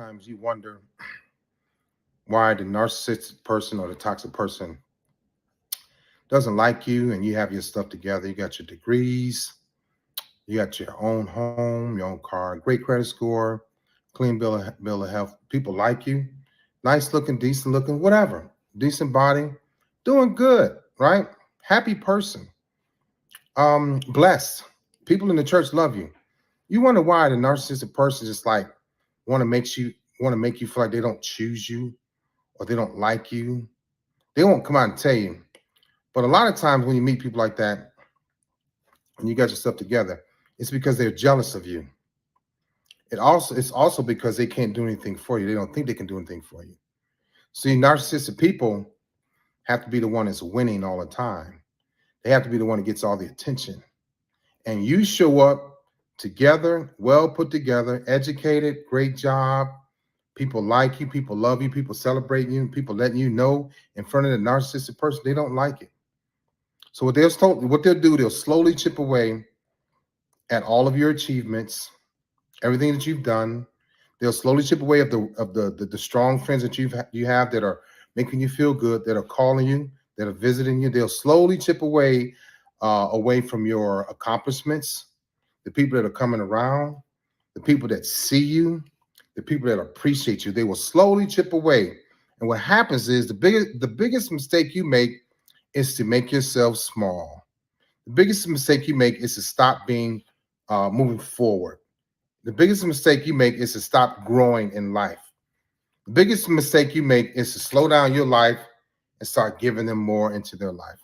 Sometimes you wonder why the narcissistic person or the toxic person doesn't like you and you have your stuff together. You got your degrees, you got your own home, your own car, great credit score, clean bill of health. People like you, nice looking, decent looking, whatever, decent body, doing good, right? Happy person, blessed. People in the church love you. You wonder why the narcissistic person just like want to make you feel like they don't choose you or they don't like you. They won't come out and tell you. But a lot of times when you meet people like that and you got your stuff together, it's because they're jealous of you. It's also because they can't do anything for you. They don't think they can do anything for you. See, narcissistic people have to be the one that's winning all the time. They have to be the one that gets all the attention. And you show up together, well put together, educated, great job. People like you, people love you, people celebrate you, people letting you know in front of the narcissistic person they don't like it. So what they'll do, they'll slowly chip away at all of your achievements, everything that you've done. They'll slowly chip away at the strong friends that you have that are making you feel good, that are calling you, that are visiting you. They'll slowly chip away from your accomplishments, the people that are coming around, the people that see you, the people that appreciate you. They will slowly chip away. And what happens is the biggest mistake you make is to make yourself small. The biggest mistake you make is to stop being moving forward. The biggest mistake you make is to stop growing in life. The biggest mistake you make is to slow down your life and start giving them more into their life.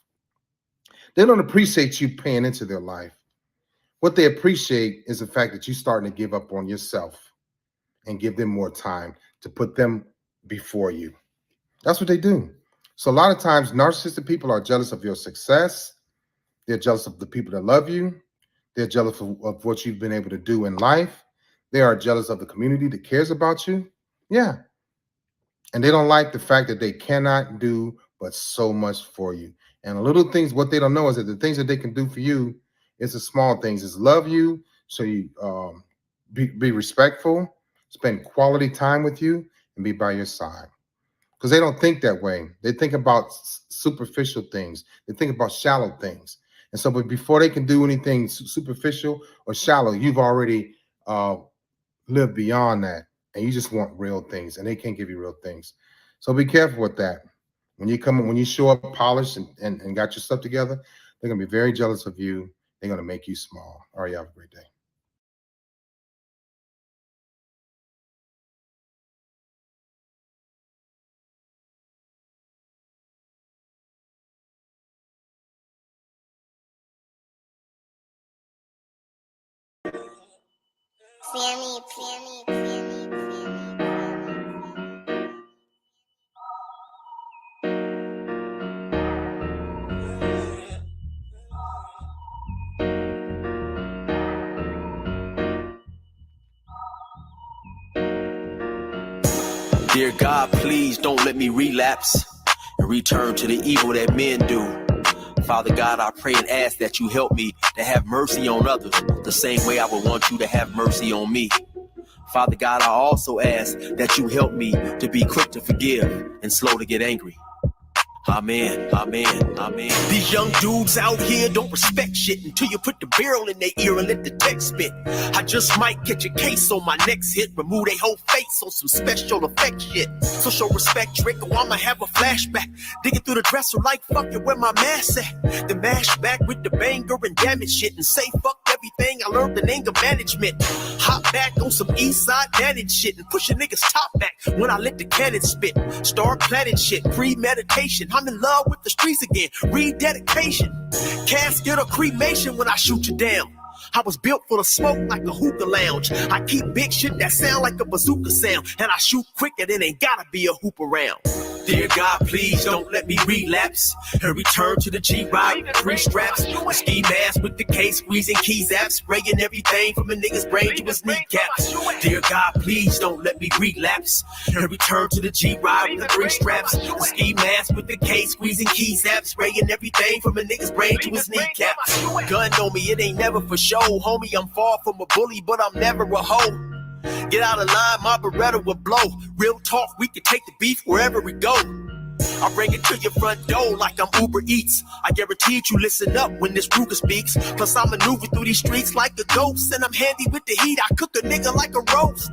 They don't appreciate you paying into their life. What they appreciate is the fact that you're starting to give up on yourself and give them more time to put them before you. That's what they do. So a lot of times narcissistic people are jealous of your success. They're jealous of the people that love you. They're jealous of what you've been able to do in life. They are jealous of the community that cares about you. Yeah. And they don't like the fact that they cannot do but so much for you. And the little things, what they don't know is that the things that they can do for you is the small things. Is love you, so you be respectful, spend quality time with you, and be by your side. Because they don't think that way. They think about superficial things. They think about shallow things. And so, but before they can do anything superficial or shallow, you've already lived beyond that. And you just want real things, and they can't give you real things. So be careful with that. When you show up polished and got your stuff together, they're going to be very jealous of you. They're going to make you small. All right, you have a great day. Dear God, please don't let me relapse and return to the evil that men do. Father God, I pray and ask that you help me to have mercy on others the same way I would want you to have mercy on me. Father God, I also ask that you help me to be quick to forgive and slow to get angry. Amen, amen, amen. These young dudes out here don't respect shit until you put the barrel in their ear and let the text spit. I just might catch a case on my next hit, remove their whole face on some special effect shit. So show respect, trick, or I'ma have a flashback. Digging through the dresser like, fuck it, where my mask at? Then mash back with the banger and damage shit and say fuck everything I learned in anger management. Hop back on some east side managed shit and push a nigga's top back when I let the cannon spit. Start planning shit, premeditation. I'm in love with the streets again, rededication. Casket or cremation when I shoot you down. I was built for the smoke like a hookah lounge. I keep big shit that sound like a bazooka sound, and I shoot quicker than ain't gotta be a hoop around. Dear God, please don't let me relapse and return to the G-Ride, 3 straps, a ski mask with the case, squeezing keys apps, spraying everything from a nigga's brain to his kneecaps. Dear God, please don't let me relapse and return to the G-Ride with the 3 straps, a ski mask with the case, squeezing keys apps, spraying everything from a nigga's brain to his kneecaps. Gun on me, it ain't never for show, homie. I'm far from a bully, but I'm never a hoe. Get out of line, my Beretta will blow. Real talk, we can take the beef wherever we go. I bring it to your front door like I'm Uber Eats. I guarantee you listen up when this Ruger speaks. Plus I maneuver through these streets like a ghost, and I'm handy with the heat. I cook a nigga like a roast.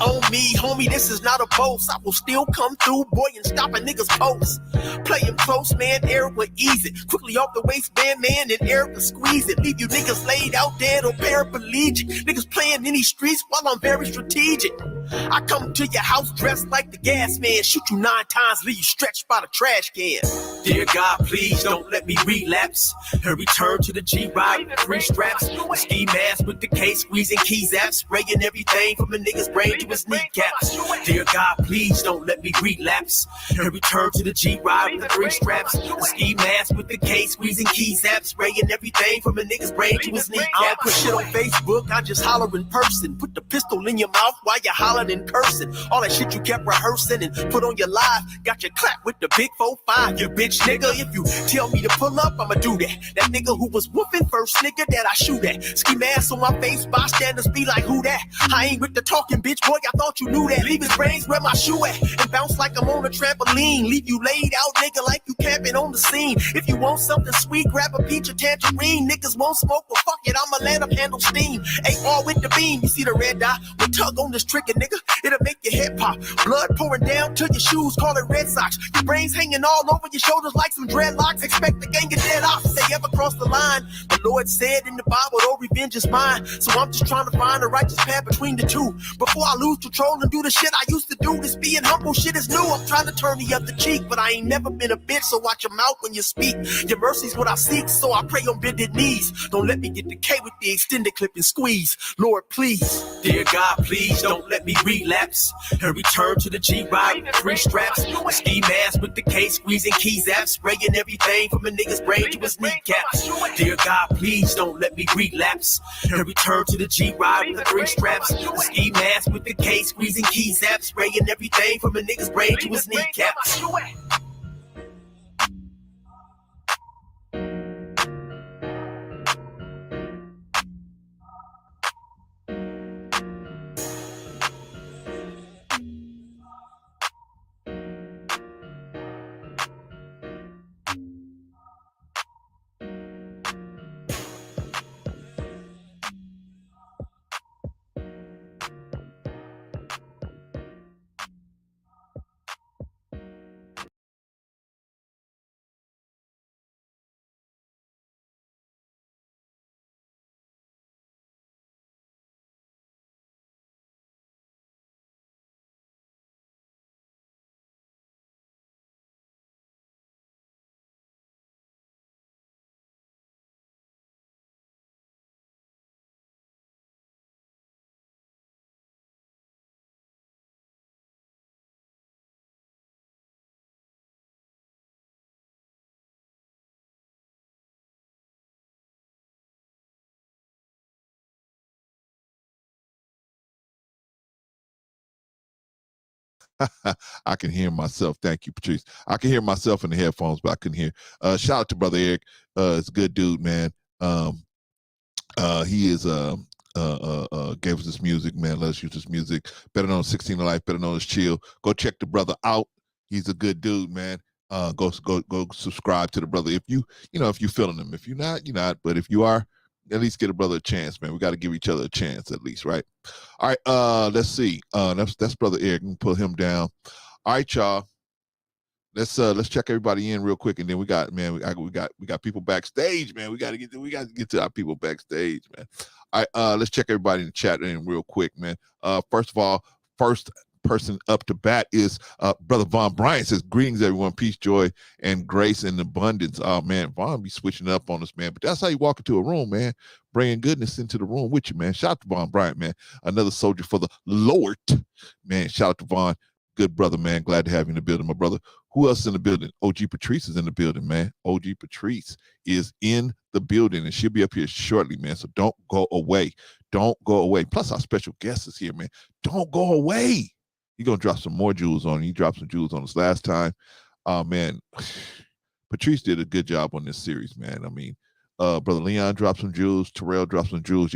On me, homie, this is not a boast. I will still come through, boy, and stop a nigga's post. Play him close, man, Eric will ease it. Quickly off the waistband, man, and Eric will squeeze it. Leave you niggas laid out dead or paraplegic. Niggas playing in these streets while I'm very strategic. I come to your house dressed like the gas man. Shoot you 9 times, leave you stretched by the trash can. Dear God, please don't let me relapse and return to the G-Ride with 3 straps. A ski mask with the K squeezing keys apps, spraying everything from a nigga's brain to his kneecaps. Dear God, please don't let me relapse and return to the G-Ride with 3 straps. A ski mask with the K squeezing keys apps, spraying everything from a nigga's brain to his kneecaps. I don't put shit on Facebook, I just holler in person. Put the pistol in your mouth while you holler in person. All that shit you kept rehearsing and put on your live, got your clap with the big 4-5. You bitch nigga, if you tell me to pull up, I'ma do that. That nigga who was whooping first nigga that I shoot at. Ski mask on my face, bystanders be like, who that? I ain't with the talking, bitch, boy, I thought you knew that. Leave his brains where my shoe at and bounce like I'm on a trampoline. Leave you laid out, nigga, like you camping on the scene. If you want something sweet, grab a peach or tangerine. Niggas won't smoke, well fuck it, I'ma let them handle steam. AR with the beam, you see the red dot? We tug on this trigger, nigga, it'll make your head pop. Blood pouring down to your shoes, call it Red Sox. Your brains hanging all over your shoulders like some dreadlocks. Expect the gang of dead off if they ever cross the line. The Lord said in the Bible, oh, revenge is mine. So I'm just trying to find a righteous path between the two. Before I lose control and do the shit I used to do. This being humble shit is new. I'm trying to turn the other cheek, but I ain't never been a bitch, so watch your mouth when you speak. Your mercy's what I seek, so I pray on bended knees. Don't let me get the K with the extended clip and squeeze. Lord, please. Dear God, please don't let me relapse and return to the G-Ride with 3 straps. A ski mask with the K squeezing keys apps, spraying everything from a nigga's brain to his kneecaps. Dear God, please don't let me relapse and return to the G-Ride with 3 straps. A ski mask with the K squeezing keys apps, spraying everything from a nigga's brain to his kneecaps. I can hear myself. Thank you, Patrice. I can hear myself in the headphones, but I couldn't hear. Shout out to Brother Eric. It's a good dude, man. He is gave us this music, man. Let us use this music. Better known as 16 to Life, better known as Chill. Go check the brother out. He's a good dude, man. Go subscribe to the brother. If you feeling him. If you're not, you're not. But if you are, at least get a brother a chance, man. We got to give each other a chance at least, right? All right, let's see. That's Brother Eric. We can pull him down. All right, y'all. Let's check everybody in real quick, and then we got people backstage, man. We got to get to our people backstage, man. All right, let's check everybody in the chat in real quick, man. First of all, first person up to bat is Brother Von Bryant. Says, greetings everyone, peace, joy, and grace and abundance. Oh man, Von be switching up on us, man, but that's how you walk into a room, man, bringing goodness into the room with you, man. Shout out to Von Bryant, man, another soldier for the Lord, man. Shout out to Von, good brother, man. Glad to have you in the building, my brother. Who else is in the building? OG Patrice is in the building, man. OG Patrice is in the building, and she'll be up here shortly, man. So don't go away. Don't go away. Plus, our special guest is here, man. Don't go away. You're going to drop some more jewels on you. You dropped some jewels on us last time. Man, Patrice did a good job on this series, man. I mean, Brother Leon dropped some jewels. Terrell dropped some jewels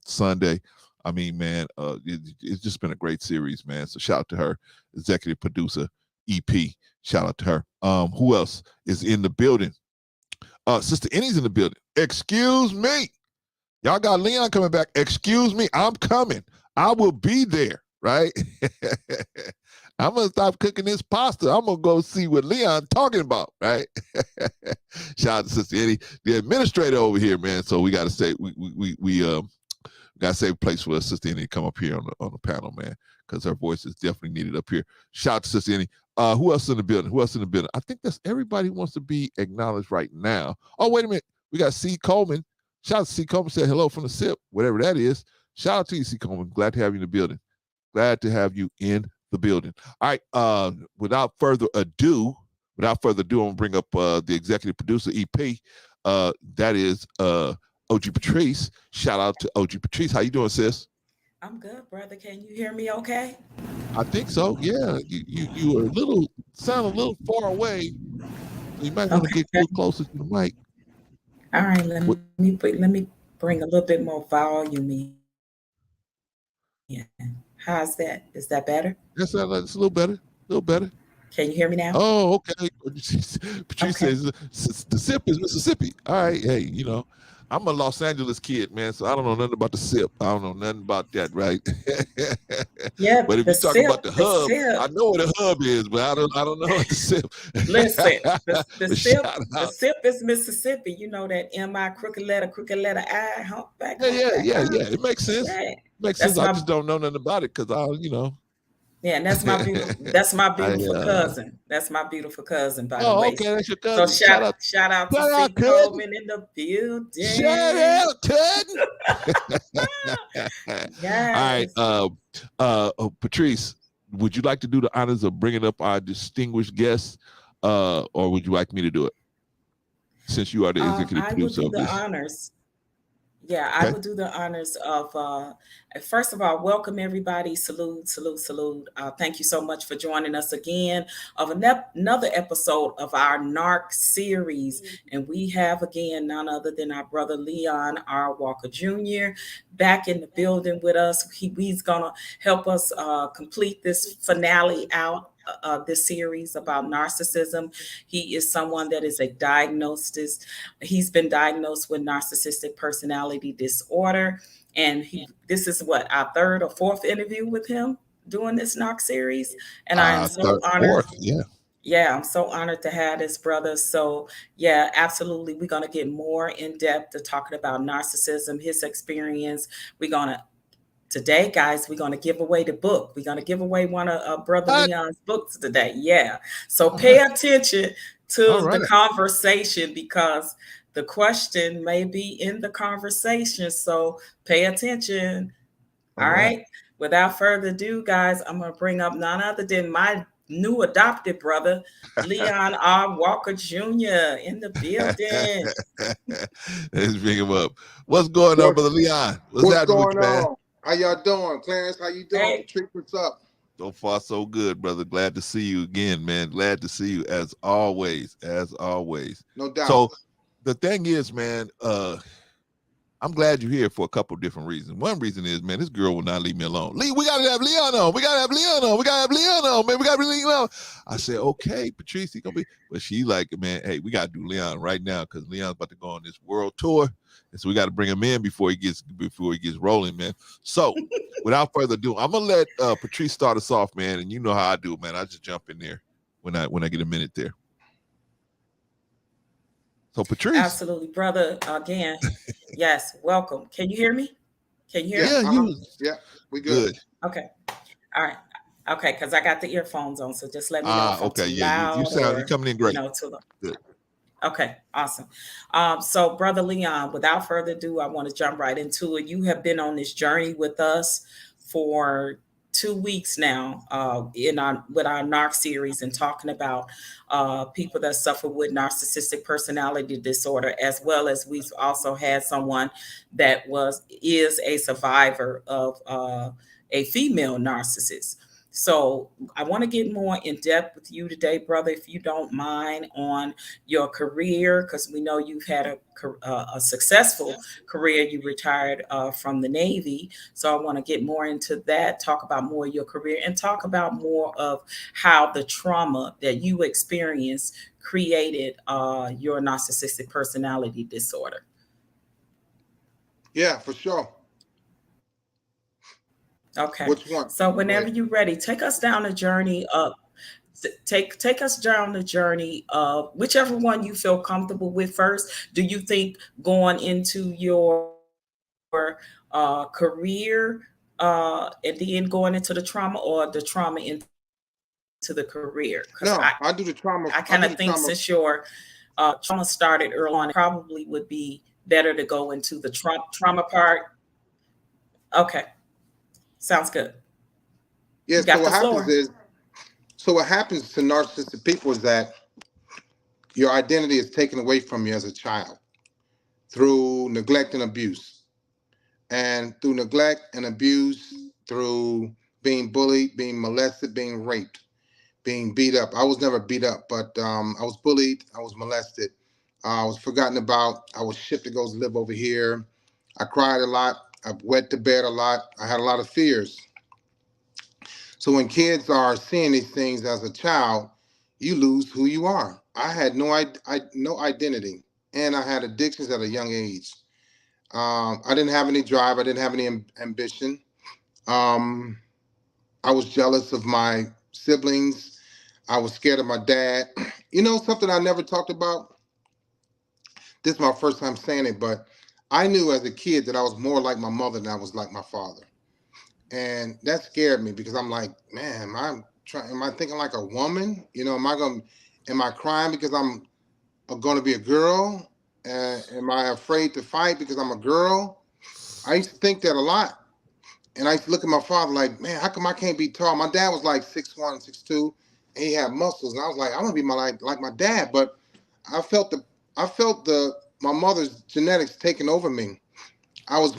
Sunday. I mean, man, it's just been a great series, man. So shout out to her, executive producer, EP. Shout out to her. Who else is in the building? Sister Annie's in the building. Excuse me. Y'all got Leon coming back. Excuse me. I'm coming. I will be there, right? I'm going to stop cooking this pasta. I'm going to go see what Leon talking about, right? Shout out to Sister Annie, the administrator over here, man. So we got to say, we got to save a place for Sister Annie to come up here on the panel, man, because her voice is definitely needed up here. Shout out to Sister Annie. Who else in the building? Who else in the building? I think that's everybody who wants to be acknowledged right now. Oh, wait a minute. We got C. Coleman. Shout out to C. Coleman. Said hello from the SIP, whatever that is. Shout out to you, C. Coleman. Glad to have you in the building. Glad to have you in the building. All right. Without further ado, I'm going to bring up the executive producer, EP. That is OG Patrice. Shout out to OG Patrice. How you doing, sis? I'm good, brother. Can you hear me okay? I think so. Yeah. You are sound a little far away. So you might want to get a little closer to the mic. All right, let me bring a little bit more volume in. How's that? Is that better? That's a little better. A little better. Can you hear me now? Oh, okay. Patrice says the SIP is Mississippi. All right. Hey, I'm a Los Angeles kid, man, so I don't know nothing about the SIP. I don't know nothing about that, right? Yeah, but if you're talking about the hub, I know what the hub is, but I don't know what the SIP. Listen, the SIP is Mississippi. You know that M-I, crooked letter I, humpback. Yeah. It makes sense. Yeah. Makes sense. I just don't know nothing about it because Yeah, and that's my beautiful cousin. That's my beautiful cousin, by the way. Okay, that's your cousin. So shout out to C. Coleman in the building. Shout out, cousin. Yes. All right, Patrice, would you like to do the honors of bringing up our distinguished guests, or would you like me to do it? Since you are the executive producer of this. I will do the honors. Yeah, okay. I will do the honors of, first of all, welcome everybody. Salute. Thank you so much for joining us again of another episode of our Narc Series. And we have, again, none other than our brother Leon R. Walker Jr. back in the building with us. He's going to help us complete this finale out. This series about narcissism. He is someone that is a diagnosed. He's been diagnosed with narcissistic personality disorder. And this is our third or fourth interview with him doing this Narc series. And I am so honored. Yeah, I'm so honored to have this brother. So yeah, absolutely. We're going to get more in depth to talking about narcissism, his experience. Today, guys, we're going to give away the book. We're going to give away one of Brother Leon's books today. Yeah. So pay attention to the conversation because the question may be in the conversation. So pay attention. All right. Without further ado, guys, I'm going to bring up none other than my new adopted brother, Leon R. Walker Jr. in the building. Let's bring him up. What's going on, Brother Leon? What's going on? How y'all doing? Clarence, how you doing? Hey. Patrice, what's up? So far, so good, brother. Glad to see you again, man. Glad to see you as always. No doubt. So the thing is, man, I'm glad you're here for a couple of different reasons. One reason is, man, this girl will not leave me alone. We got to have Leon on. We got to have Leon on, man. We got to bring Leon on. I said, okay, Patrice, he going to be. But she like, man, hey, we got to do Leon right now because Leon's about to go on this world tour. And so we got to bring him in before he gets rolling, man. So without further ado, I'm going to let Patrice start us off, man. And you know how I do, man. I just jump in there when I get a minute there. So Patrice. Absolutely, brother. Again, yes, welcome. Can you hear me? Can you hear me? Yeah, we good. Okay. All right. Okay, because I got the earphones on, so just let me know if I'm okay. Too Yeah, loud you sound you're coming in great. Good. Okay, awesome. So Brother Leon, without further ado, I want to jump right into it. You have been on this journey with us for 2 weeks now with our Narc series and talking about people that suffer with narcissistic personality disorder, as well as we've also had someone that is a survivor of a female narcissist. So I want to get more in depth with you today, brother, if you don't mind, on your career, because we know you've had a successful career. You retired from the Navy. So I want to get more into that, talk about more of your career, and talk about more of how the trauma that you experienced created your narcissistic personality disorder. Yeah, for sure. Okay. Which one? So Go whenever ahead. you're ready, take us down a journey of take us down the journey of whichever one you feel comfortable with first. Do you think going into your career and then going into the trauma, or the trauma into the career? Because I No, kind of think since your I do the trauma. trauma started early on, it probably would be better to go into the trauma part. Okay, sounds good. Yeah, You got the floor. so what happens to narcissistic people is that your identity is taken away from you as a child through neglect and abuse. And through neglect and abuse, through being bullied, being molested, being raped, being beat up. I was never beat up, but I was bullied, I was molested, I was forgotten about, I was shipped to go live over here. I cried a lot, I wet the bed a lot, I had a lot of fears. So when kids are seeing these things as a child, you lose who you are. I had no identity, and I had addictions at a young age. I didn't have any drive. I didn't have any ambition. Um, I was jealous of my siblings. I was scared of my dad. You know, something I never talked about. This is my first time saying it, but I knew as a kid that I was more like my mother than I was like my father. And that scared me because I'm like, man, am I thinking like a woman? You know, am I crying because I'm going to be a girl? Am I afraid to fight because I'm a girl? I used to think that a lot. And I used to look at my father like, man, how come I can't be tall? My dad was like 6'1", 6'2", and he had muscles. And I was like, I want to be like my dad. But I felt the I felt the my mother's genetics taking over me. I was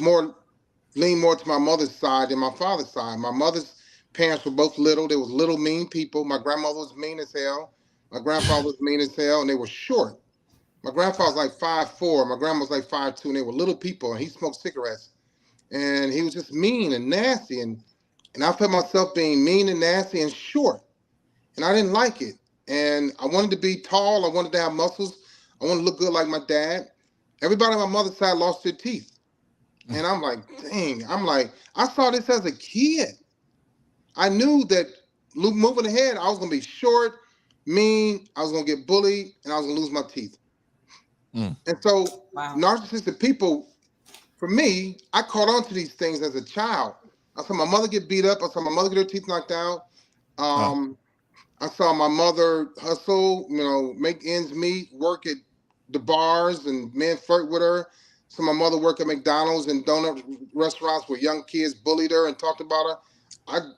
lean more to my mother's side than my father's side. My mother's parents were both little. They was little mean people. My grandmother was mean as hell. My grandfather was mean as hell, and they were short. My grandfather was like 5'4". My grandma was like 5'2", and they were little people. And he smoked cigarettes, and he was just mean and nasty. And I felt myself being mean and nasty and short, and I didn't like it. And I wanted to be tall. I wanted to have muscles. I wanted to look good like my dad. Everybody on my mother's side lost their teeth. And I'm like, dang, I saw this as a kid. I knew that moving ahead, I was going to be short, mean, I was going to get bullied, and I was going to lose my teeth. And so Wow. narcissistic people, for me, I caught on to these things as a child. I saw my mother get beat up. I saw my mother get her teeth knocked out. I saw my mother hustle, make ends meet, work at the bars, and men flirt with her. So my mother worked at McDonald's and donut restaurants where young kids bullied her and talked about her.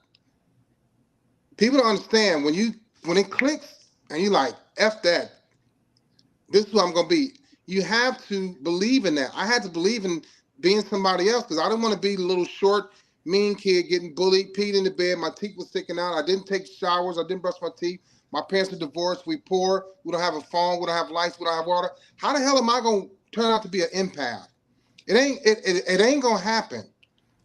People don't understand when it clicks and you like, F that. This is who I'm gonna be. You have to believe in that. I had to believe in being somebody else because I didn't want to be the little short, mean kid getting bullied, peed in the bed. My teeth were sticking out. I didn't take showers. I didn't brush my teeth. My parents are divorced. We poor. We don't have a phone. We don't have lights. We don't have water. How the hell am I gonna turn out to be an empath? It ain't gonna happen.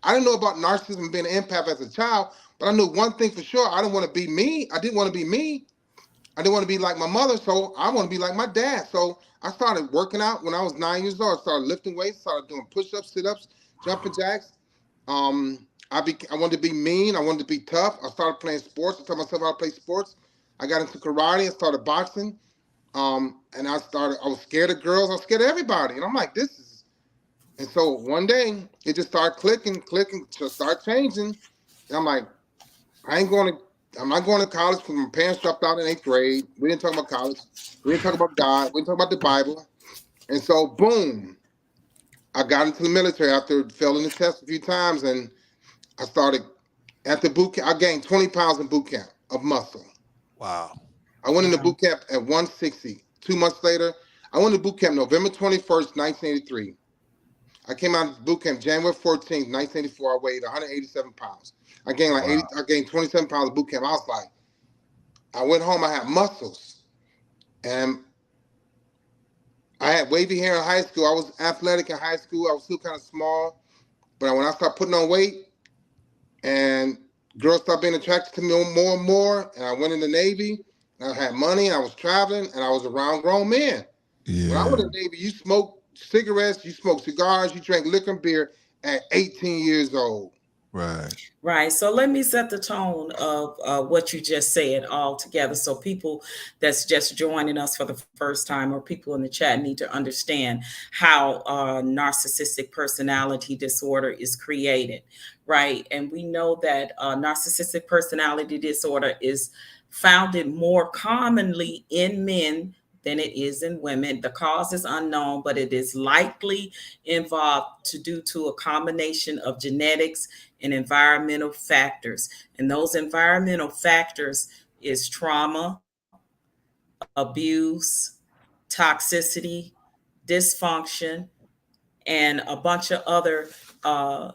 I didn't know about narcissism and being an empath as a child, but I knew one thing for sure. I didn't want to be me. I didn't want to be me. I didn't want to be like my mother, so I want to be like my dad. So I started working out when I was 9 years old. I started lifting weights, started doing push-ups, sit-ups, jumping jacks. I wanted to be mean. I wanted to be tough. I started playing sports. I taught myself how to play sports. I got into karate. I started boxing. And I was scared of girls. I was scared of everybody. And I'm like, and so one day it just started clicking, just start changing. And I'm like, I'm not going to college because my parents dropped out in 8th grade. We didn't talk about college. We didn't talk about God. We didn't talk about the Bible. And so, boom, I got into the military after failing the test a few times. And I started at the boot camp. I gained 20 pounds in boot camp of muscle. Wow. I went into boot camp at 160. 2 months later, I went to boot camp November 21st, 1983. I came out of boot camp January 14th, 1984. I weighed 187 pounds. I gained like Wow. 80. I gained 27 pounds of boot camp. I was like, I went home. I had muscles, and I had wavy hair in high school. I was athletic in high school. I was still kind of small, but when I started putting on weight, and girls started being attracted to me more and more, and I went in the Navy. And I had money. And I was traveling, and I was around grown men. When I Yeah. went in the Navy, you smoked cigarettes, you smoked cigars, you drank liquor and beer at 18 years old. Right. Right. So let me set the tone of what you just said all together. So people that's just joining us for the first time or people in the chat need to understand how narcissistic personality disorder is created. Right. And we know that narcissistic personality disorder is founded more commonly in men than it is in women. The cause is unknown, but it is likely involved due to a combination of genetics and environmental factors. And those environmental factors is trauma, abuse, toxicity, dysfunction, and a bunch of other uh,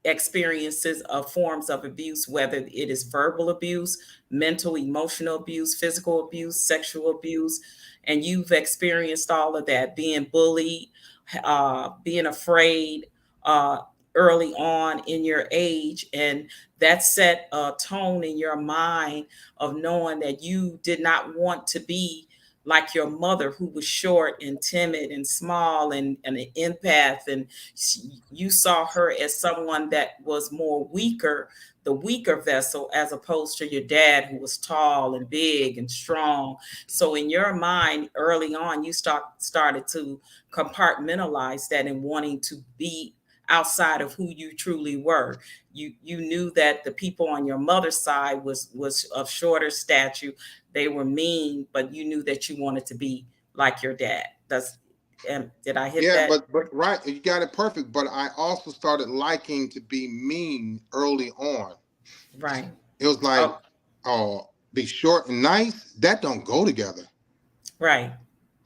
experiences of forms of abuse, whether it is verbal abuse, mental, emotional abuse, physical abuse, sexual abuse. And you've experienced all of that, being bullied, being afraid uh, early on in your age. And that set a tone in your mind of knowing that you did not want to be like your mother, who was short and timid and small and an empath, and you saw her as someone that was more weaker, the weaker vessel, as opposed to your dad, who was tall and big and strong. So in your mind, early on, you started to compartmentalize that and wanting to be outside of who you truly were. You knew that the people on your mother's side was of shorter stature. They were mean, but you knew that you wanted to be like your dad. Did I hit Yeah, that? but right, you got it perfect. But I also started liking to be mean early on. Right. It was like, Oh, oh, be short and nice. That don't go together. right.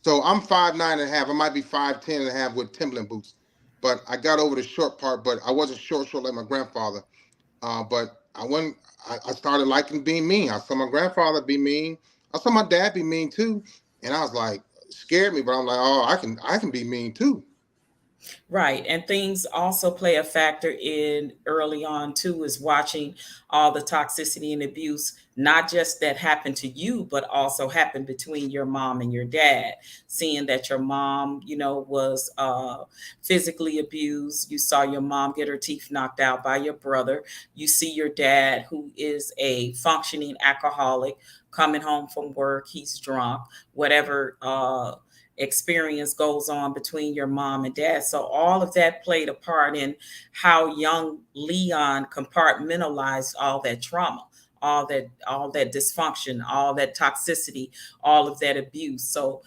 So I'm 5'9.5". I might be 5'10.5" with Timberland boots, but I got over the short part. But I wasn't short like my grandfather. But I went. I started liking being mean. I saw my grandfather be mean. I saw my dad be mean too, and I was like, scared me. But I'm like, oh, I can be mean too. Right. And things also play a factor in early on too, is watching all the toxicity and abuse, not just that happened to you, but also happened between your mom and your dad. Seeing that your mom, was physically abused. You saw your mom get her teeth knocked out by your brother. You see your dad, who is a functioning alcoholic, coming home from work, he's drunk, whatever experience goes on between your mom and dad. So all of that played a part in how young Leon compartmentalized all that trauma, all that dysfunction, all that toxicity, all of that abuse. So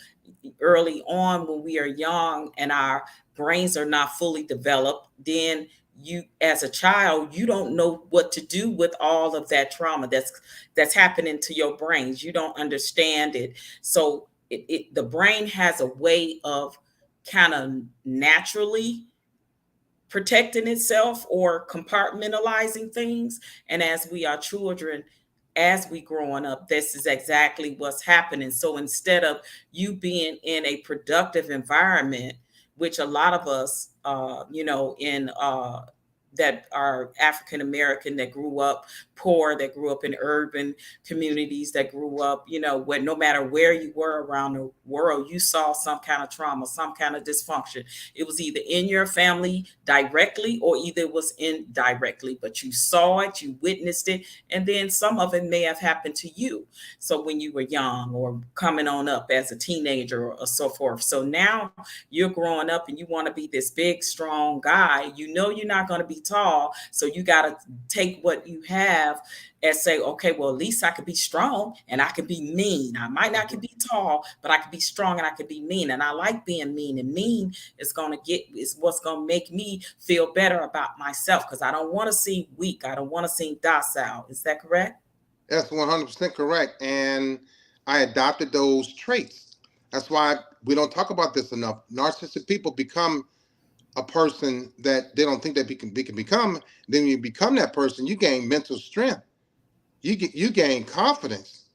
early on, when we are young and our brains are not fully developed, then you, as a child, you don't know what to do with all of that trauma that's happening to your brains. You don't understand it. So the brain has a way of kind of naturally protecting itself or compartmentalizing things. And as we are children, as we growing up, this is exactly what's happening. So instead of you being in a productive environment, which a lot of us, in that are African American, that grew up poor, that grew up in urban communities, that grew up, where no matter where you were around the world, you saw some kind of trauma, some kind of dysfunction. It was either in your family directly or either it was indirectly, but you saw it, you witnessed it, and then some of it may have happened to you. So when you were young or coming on up as a teenager or so forth. So now you're growing up and you want to be this big, strong guy. You know you're not going to be tall. So you got to take what you have and say, okay, well, at least I could be strong and I could be mean. I might not could be tall, but I could be strong and I could be mean. And I like being mean. And mean is what's gonna make me feel better about myself, because I don't want to seem weak. I don't want to seem docile. Is that correct? That's 100% correct. And I adopted those traits. That's why we don't talk about this enough. Narcissistic people become a person that they don't think that they can become. Then you become that person, you gain mental strength. You gain confidence.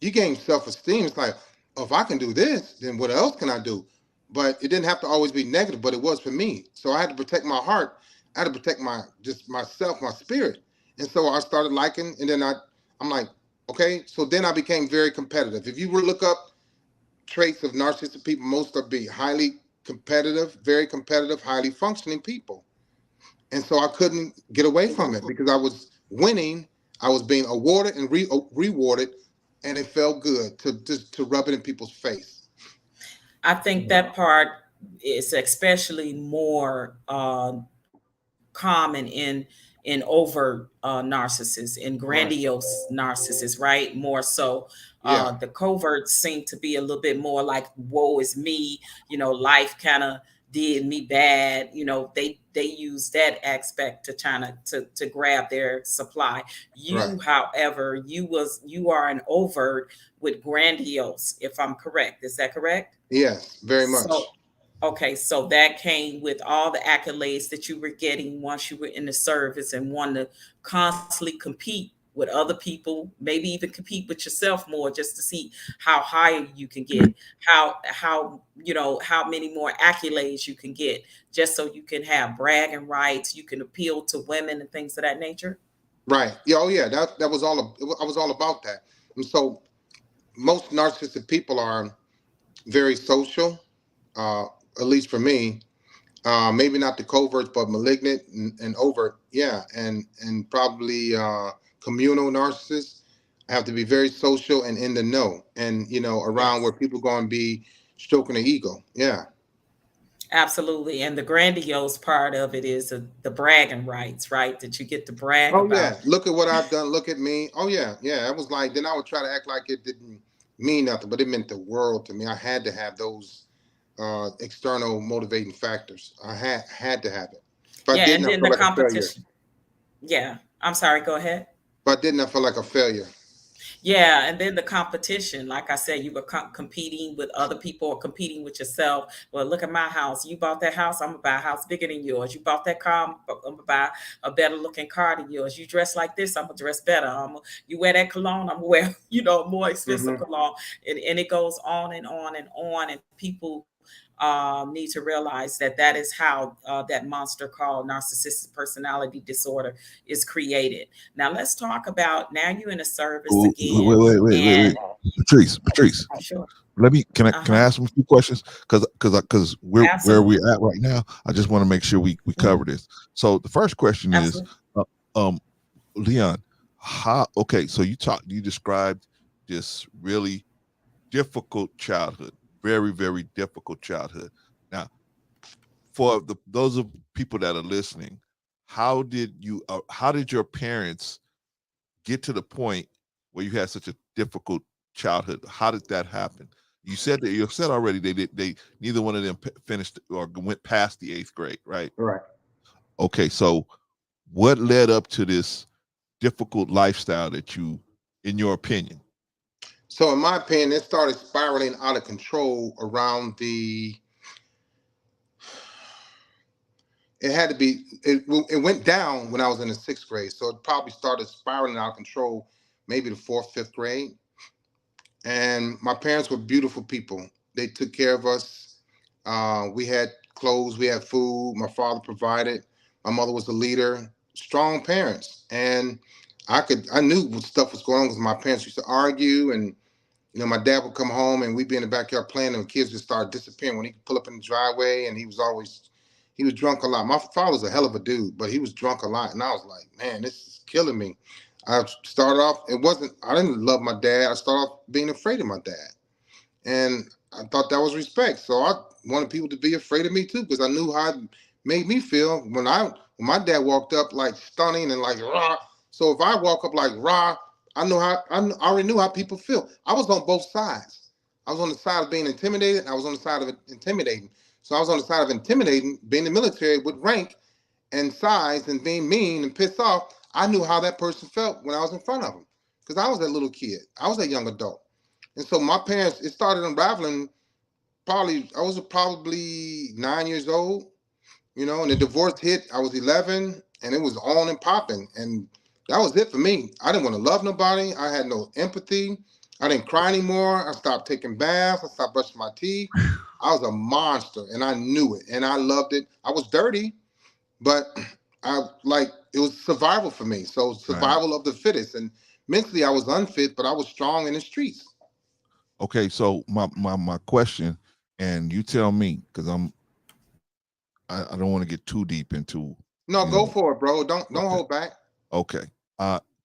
You gain self-esteem. It's like, oh, if I can do this, then what else can I do? But it didn't have to always be negative, but it was for me. So I had to protect my heart. I had to protect my just myself, my spirit. And so I started liking, and then I'm like, okay. So then I became very competitive. If you were to look up traits of narcissistic people, most are be highly competitive, very competitive, highly functioning people. And so I couldn't get away from it because I was winning. I was being awarded and rewarded, and it felt good to just to rub it in people's face. I think that part is especially more common in overt narcissists, in Right. grandiose narcissists, right? More so. Yeah. The coverts seem to be a little bit more like, woe is me, life kind of did me bad. They use that aspect to to grab their supply. Right. You, however, you are an overt with grandiose, if I'm correct. Is that correct? Yes. Very So, much. okay, so that came with all the accolades that you were getting once you were in the service, and wanting to constantly compete with other people, maybe even compete with yourself more, just to see how higher you can get, how how many more accolades you can get, just so you can have bragging rights, you can appeal to women and things of that nature. Right. Yeah. Oh, yeah. That was all. I was all about that. And so most narcissistic people are very social. Uh, at least for me, maybe not the coverts, but malignant and overt. Yeah, and probably communal narcissists have to be very social and in the know, and around where Yes. people going to be stroking the ego. Yeah. Absolutely. And the grandiose part of it is the bragging rights, right? That you get to brag Oh about. yeah. Look at what I've done. Look at me. Oh yeah, yeah. It was like then I would try to act like it didn't mean nothing, but it meant the world to me. I had to have those external motivating factors. I had to have it. If I Yeah, didn't, and I then felt the like a failure. competition. Yeah. I'm sorry, go ahead. If I didn't, I felt like a failure. Yeah, and then the competition, like I said, you were competing with other people or competing with yourself. Well, look at my house. You bought that house, I'm gonna buy a house bigger than yours. You bought that car, I'm gonna buy a better looking car than yours. You dress like this, I'm gonna dress better. You wear that cologne, I'm gonna wear, more expensive Hmm. cologne. And it goes on and on and on. And people need to realize that that is how that monster called narcissistic personality disorder is created. Now let's talk about, now you're in a service Wait, again, wait. and Patrice. sure. Let me can I Uh-huh. ask him a few questions? Because we're where Absolutely. we're at right now. I just want to make sure we Mhm. cover this. So the first question is, Absolutely. uh, um, Leon, how? Okay, so you described this really difficult childhood, very difficult childhood. Now, for those of people that are listening, how did your parents get to the point where you had such a difficult childhood? How did that happen? You said already they neither one of them finished or went past the eighth grade, right? Right. Okay, so what led up to this difficult lifestyle that in your opinion? So, in my opinion, it started spiraling out of control around the. It had to be. It went down when I was in the sixth grade, so it probably started spiraling out of control, maybe the fourth, fifth grade. And my parents were beautiful people. They took care of us. We had clothes, we had food. My father provided. My mother was a leader. Strong parents, and I knew what stuff was going on because my parents used to argue, and my dad would come home and we'd be in the backyard playing, and the kids would start disappearing when he could pull up in the driveway, and he was drunk a lot. My father was a hell of a dude, but he was drunk a lot, and I was like, man, this is killing me. I started off. I didn't love my dad. I started off being afraid of my dad. And I thought that was respect. So I wanted people to be afraid of me too, because I knew how it made me feel when my dad walked up like stunning and like rah. So if I walk up like rah, I already knew how people feel. I was on both sides. I was on the side of being intimidated. I was on the side of intimidating. So I was on the side of intimidating, being in the military with rank and size and being mean and pissed off. I knew how that person felt when I was in front of them, because I was that little kid. I was that young adult. And so my parents, it started unraveling. I was probably 9 years old. And the divorce hit. I was 11, and it was on and popping, and that was it for me. I didn't want to love nobody. I had no empathy. I didn't cry anymore. I stopped taking baths. I stopped brushing my teeth. I was a monster, and I knew it, and I loved it. I was dirty, but I like it was survival for me. So Right. survival of the fittest, and mentally I was unfit, but I was strong in the streets. Okay, so my question, and you tell me, because I don't want to get too deep into, No, you go know. for it, bro. Don't Okay. hold back. Okay.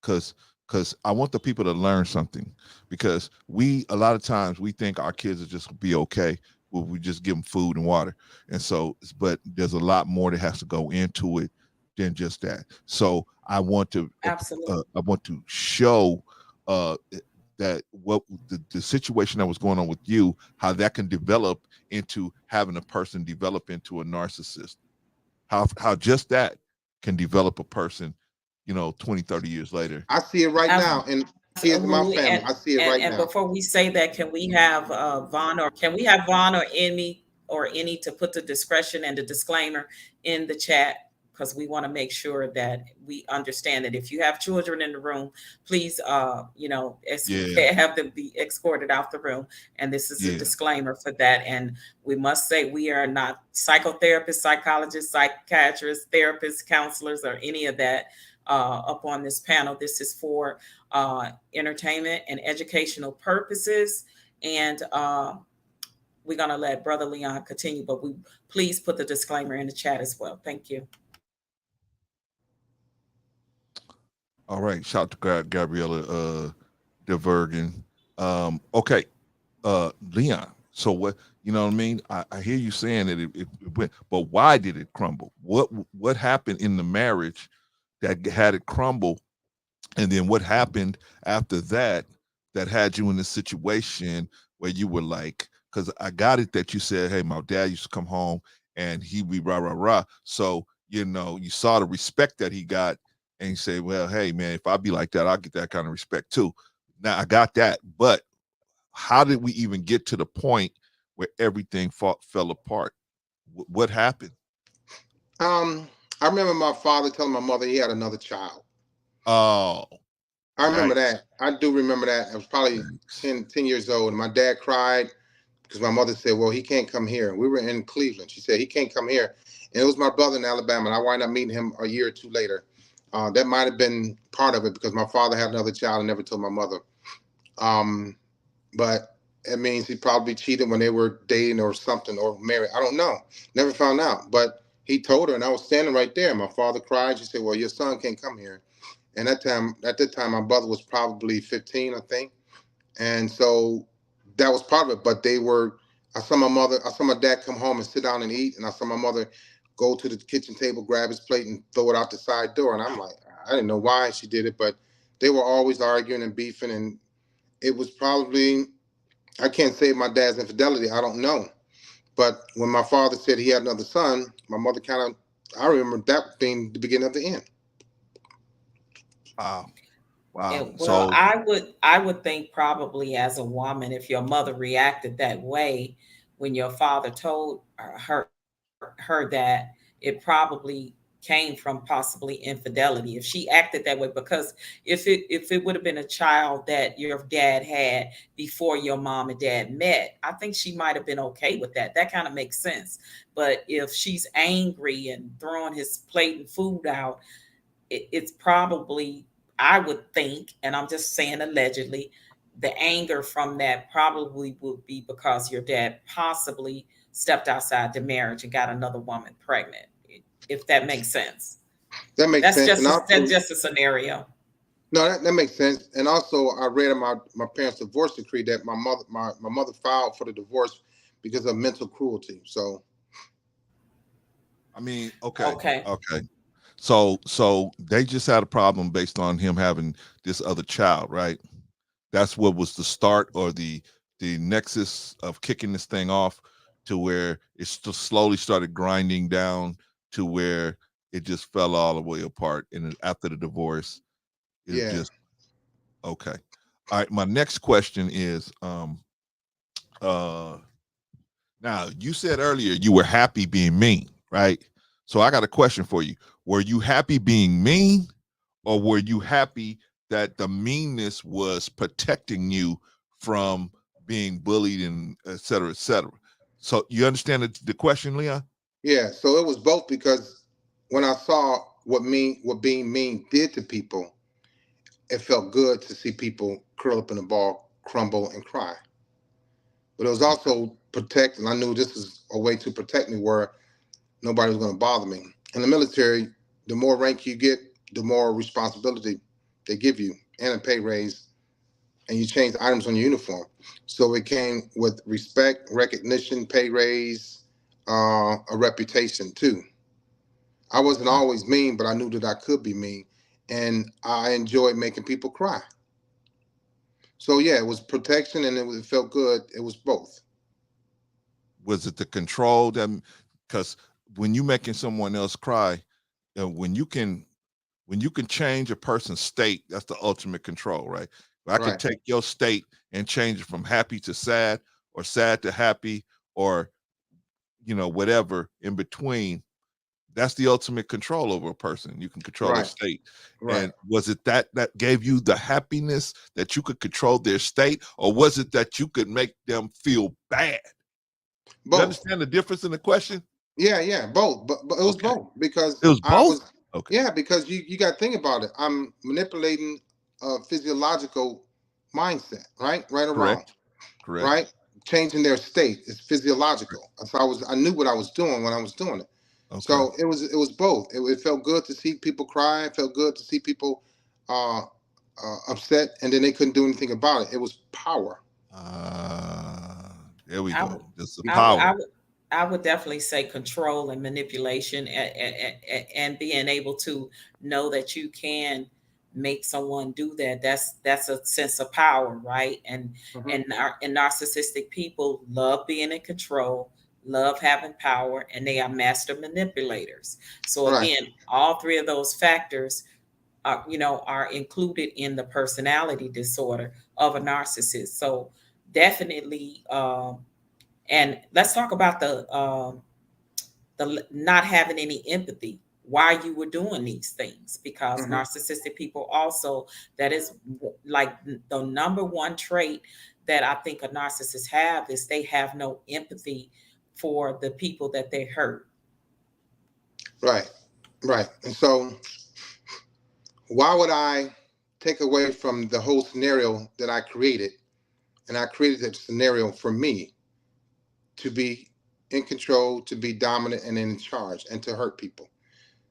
Because I want the people to learn something, because a lot of times we think our kids are just be okay. We just give them food and water, and so, but there's a lot more that has to go into it than just that. So Absolutely. I want to show uh that what the situation that was going on with you, how that can develop into having a person develop into a narcissist, how just that can develop a person, 20, 30 years later. I see it right now, and kids in my Absolutely. family. I see it right And now. before we say that, can we have Vaughn or any to put the discretion and the disclaimer in the chat? Because we want to make sure that we understand that if you have children in the room, please, Yeah, have them be escorted out the room. And this is a yeah, disclaimer for that. And we must say we are not psychotherapists, psychologists, psychiatrists, therapists, counselors, or any of that up on this panel. This is for entertainment and educational purposes. And we're going to let Brother Leon continue, but we please put the disclaimer in the chat as well. Thank you. all right. Shout out to Gabriella Divergen. Okay, Leon. So what, you know what I mean? I hear you saying that it went, but why did it crumble? What happened in the marriage that had it crumble? And then what happened after that that had you in this situation where you were like, because I got it that you said, hey, my dad used to come home and he'd be rah, rah, rah. So, you saw the respect that he got, and you say, well, hey, man, if I be like that, I'll get that kind of respect too. Now I got that. But how did we even get to the point where everything fell apart? What happened? Um, I remember my father telling my mother he had another child. Oh, I remember yikes. that. I do remember that. I was probably Yikes. 10 years old, and my dad cried because my mother said, well, he can't come here. We were in Cleveland. She said, he can't come here. And it was my brother in Alabama, and I wound up meeting him a year or two later. That might have been part of it because my father had another child and never told my mother. Um, but it means he probably cheated when they were dating or something or married. I don't know. Never found out. But he told her, and I was standing right there. My father cried. She said, well, your son can't come here. And at that time, my brother was probably 15, I think. And so that was part of it. But I saw my dad come home and sit down and eat. And I saw my mother go to the kitchen table, grab his plate, and throw it out the side door. And I'm like, I didn't know why she did it, but they were always arguing and beefing. And it was probably, I can't say my dad's infidelity. I don't know. But when my father said he had another son, my mother I remember that being the beginning of the end. Wow. Wow. Well, So I would think probably as a woman, if your mother reacted that way when your father told her that, it probably came from possibly infidelity. If she acted that way, because if it would have been a child that your dad had before your mom and dad met, I think she might have been okay with that. That kind of makes sense. But if she's angry and throwing his plate and food out, it's probably, I would think, and I'm just saying allegedly, the anger from that probably would be because your dad possibly stepped outside the marriage and got another woman pregnant, if that makes sense. That makes That's sense. just And that's also, just a scenario. no, that makes sense. And also, I read in my parents' divorce decree that my mother filed for the divorce because of mental cruelty. So I mean, okay, Okay. okay. So they just had a problem based on him having this other child, right? That's what was the start or the nexus of kicking this thing off, to where it slowly started grinding down to where it just fell all the way apart. And then after the divorce, it yeah, just okay. All right. My next question is, uh, now you said earlier you were happy being mean, right? So I got a question for you. Were you happy being mean, or were you happy that the meanness was protecting you from being bullied and et cetera, et cetera? So you understand the question, Leon? Yeah, so it was both, because when I saw what being mean did to people, it felt good to see people curl up in a ball, crumble, and cry. But it was also protect, and I knew this was a way to protect me where nobody was going to bother me. In the military, the more rank you get, the more responsibility they give you and a pay raise, and you change items on your uniform. So it came with respect, recognition, pay raise, a reputation too. I wasn't always mean, but I knew that I could be mean, and I enjoyed making people cry. So yeah, it was protection, and it felt good. It was both. Was it the control that, because when you making someone else cry, when you can change a person's state, that's the ultimate control, right? I could Right, take your state and change it from happy to sad, or sad to happy, or whatever in between. That's the ultimate control over a person. You can control their right, state. right. And was it that gave you the happiness that you could control their state, or was it that you could make them feel bad? You Both. understand the difference in the question? Yeah, yeah, both. But it was Okay. both, because It was I both? was. Okay. Yeah, because you got to think about it. I'm manipulating a physiological mindset, right, right or wrong, Correct. Correct. right. Changing their state is physiological. So I knew what I was doing when I was doing it. Okay. So it was both. It felt good to see people cry. It felt good to see people uh, upset, and then they couldn't do anything about it. It was power. There we I go. would, That's the I would, power. I would, I would definitely say control and manipulation, and being able to know that you can make someone do that. That's a sense of power, right? And Mhm. and narcissistic people love being in control, love having power, and they are master manipulators. So Right, again, all three of those factors are included in the personality disorder of a narcissist. So definitely. And let's talk about the not having any empathy, why you were doing these things, because hmm narcissistic people also, that is like the number one trait that I think a narcissist have, is they have no empathy for the people that they hurt. right, right. And so, why would I take away from the whole scenario that I created? And I created that scenario for me to be in control, to be dominant and in charge, and to hurt people.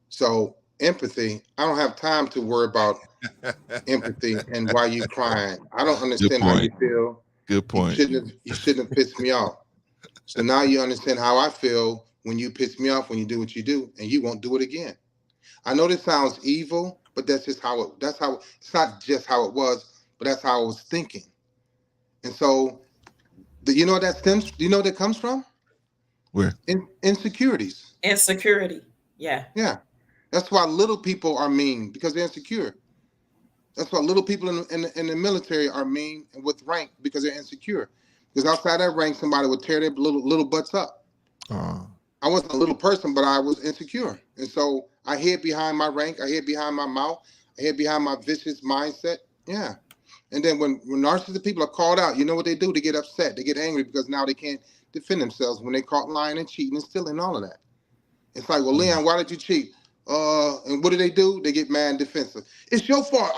So empathy, I don't have time to worry about empathy and why you crying. I don't Good understand how you point. feel. Good You point. shouldn't have pissed me off. So now you understand how I feel when you piss me off, when you do what you do, and you won't do it again. I know this sounds evil, but that's how it's not just how it was, but that's how I was thinking. And so you know what that stems, do you know what that comes from? Where? Insecurities. Insecurity. Yeah. Yeah. That's why little people are mean, because they're insecure. That's why little people in the military are mean and with rank, because they're insecure. Because outside that rank, somebody would tear their little butts up. Uh, I wasn't a little person, but I was insecure. And so I hid behind my rank. I hid behind my mouth. I hid behind my vicious mindset. Yeah. And then when narcissistic people are called out, you know what they do? They get upset. They get angry because now they can't defend themselves when they caught lying and cheating and stealing and all of that. It's like, well, Leon, why did you cheat? And what do? They get mad and defensive. It's your fault.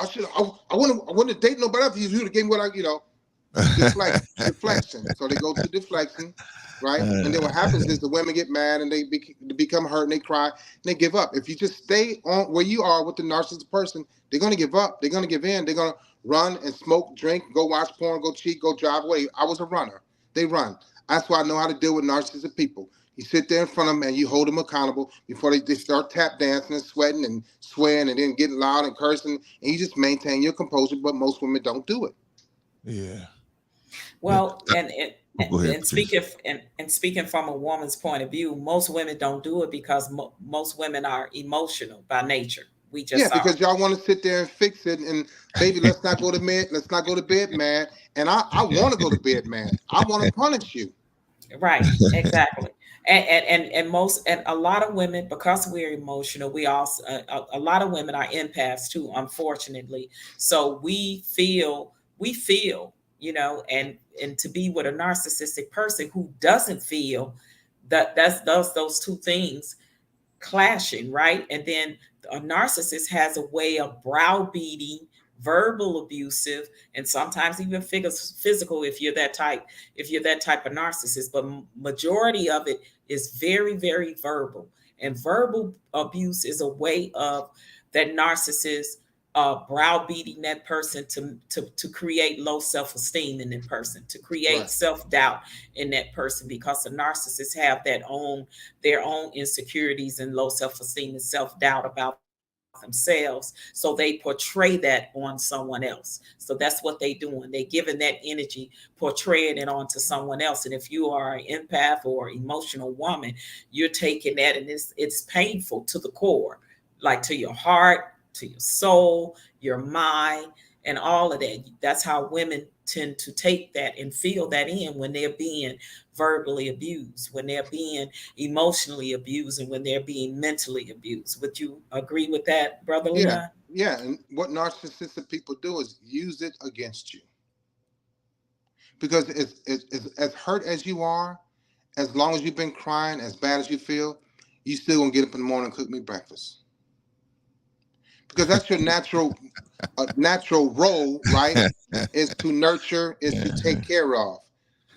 I wouldn't date nobody else. You would have gave me what deflection. So they go to deflection, right? And then what happens is the women get mad and they become hurt and they cry and they give up. If you just stay on where you are with the narcissistic person, they're going to give up. They're going to give in. They're going to run and smoke, drink, go watch porn, go cheat, go drive away. I was a runner. They run. That's why I know how to deal with narcissistic people. You sit there in front of them and you hold them accountable before they start tap dancing and sweating and swearing and then getting loud and cursing. And you just maintain your composure, but most women don't do it. yeah. Well, Go ahead, and Patrice. speaking from a woman's point of view, most women don't do it because most women are emotional by nature. We Yeah, just are. because y'all want to sit there and fix it, and baby, let's not go to bed. Let's not go to bed, man. And I want to go to bed, man. I want to punish you. Right, exactly. And a lot of women, because we're emotional, we also a lot of women are empaths too, unfortunately. So we feel, and to be with a narcissistic person who doesn't feel, that's those two things clashing, right? And then a narcissist has a way of browbeating, verbal abusive, and sometimes even physical if you're that type, of narcissist. But majority of it is very, very verbal. And verbal abuse is a way of that narcissist browbeating that person to create low self-esteem in that person, to create Right. self-doubt in that person, because the narcissists have their own insecurities and low self-esteem and self-doubt about themselves. So they portray that on someone else. So that's what they doing. They giving that energy, portraying it onto someone else. And if you are an empath or emotional woman, you're taking that, and it's painful to the core, like to your heart, to your soul, your mind, and all of that. That's how women tend to take that and feel that in when they're being verbally abused, when they're being emotionally abused, and when they're being mentally abused. Would you agree with that, Brother Yeah. Leon? Yeah. And what narcissistic people do is use it against you. Because it's as hurt as you are, as long as you've been crying, as bad as you feel, you still gonna get up in the morning and cook me breakfast. Because that's your natural role, right? Is to nurture, is to take care of.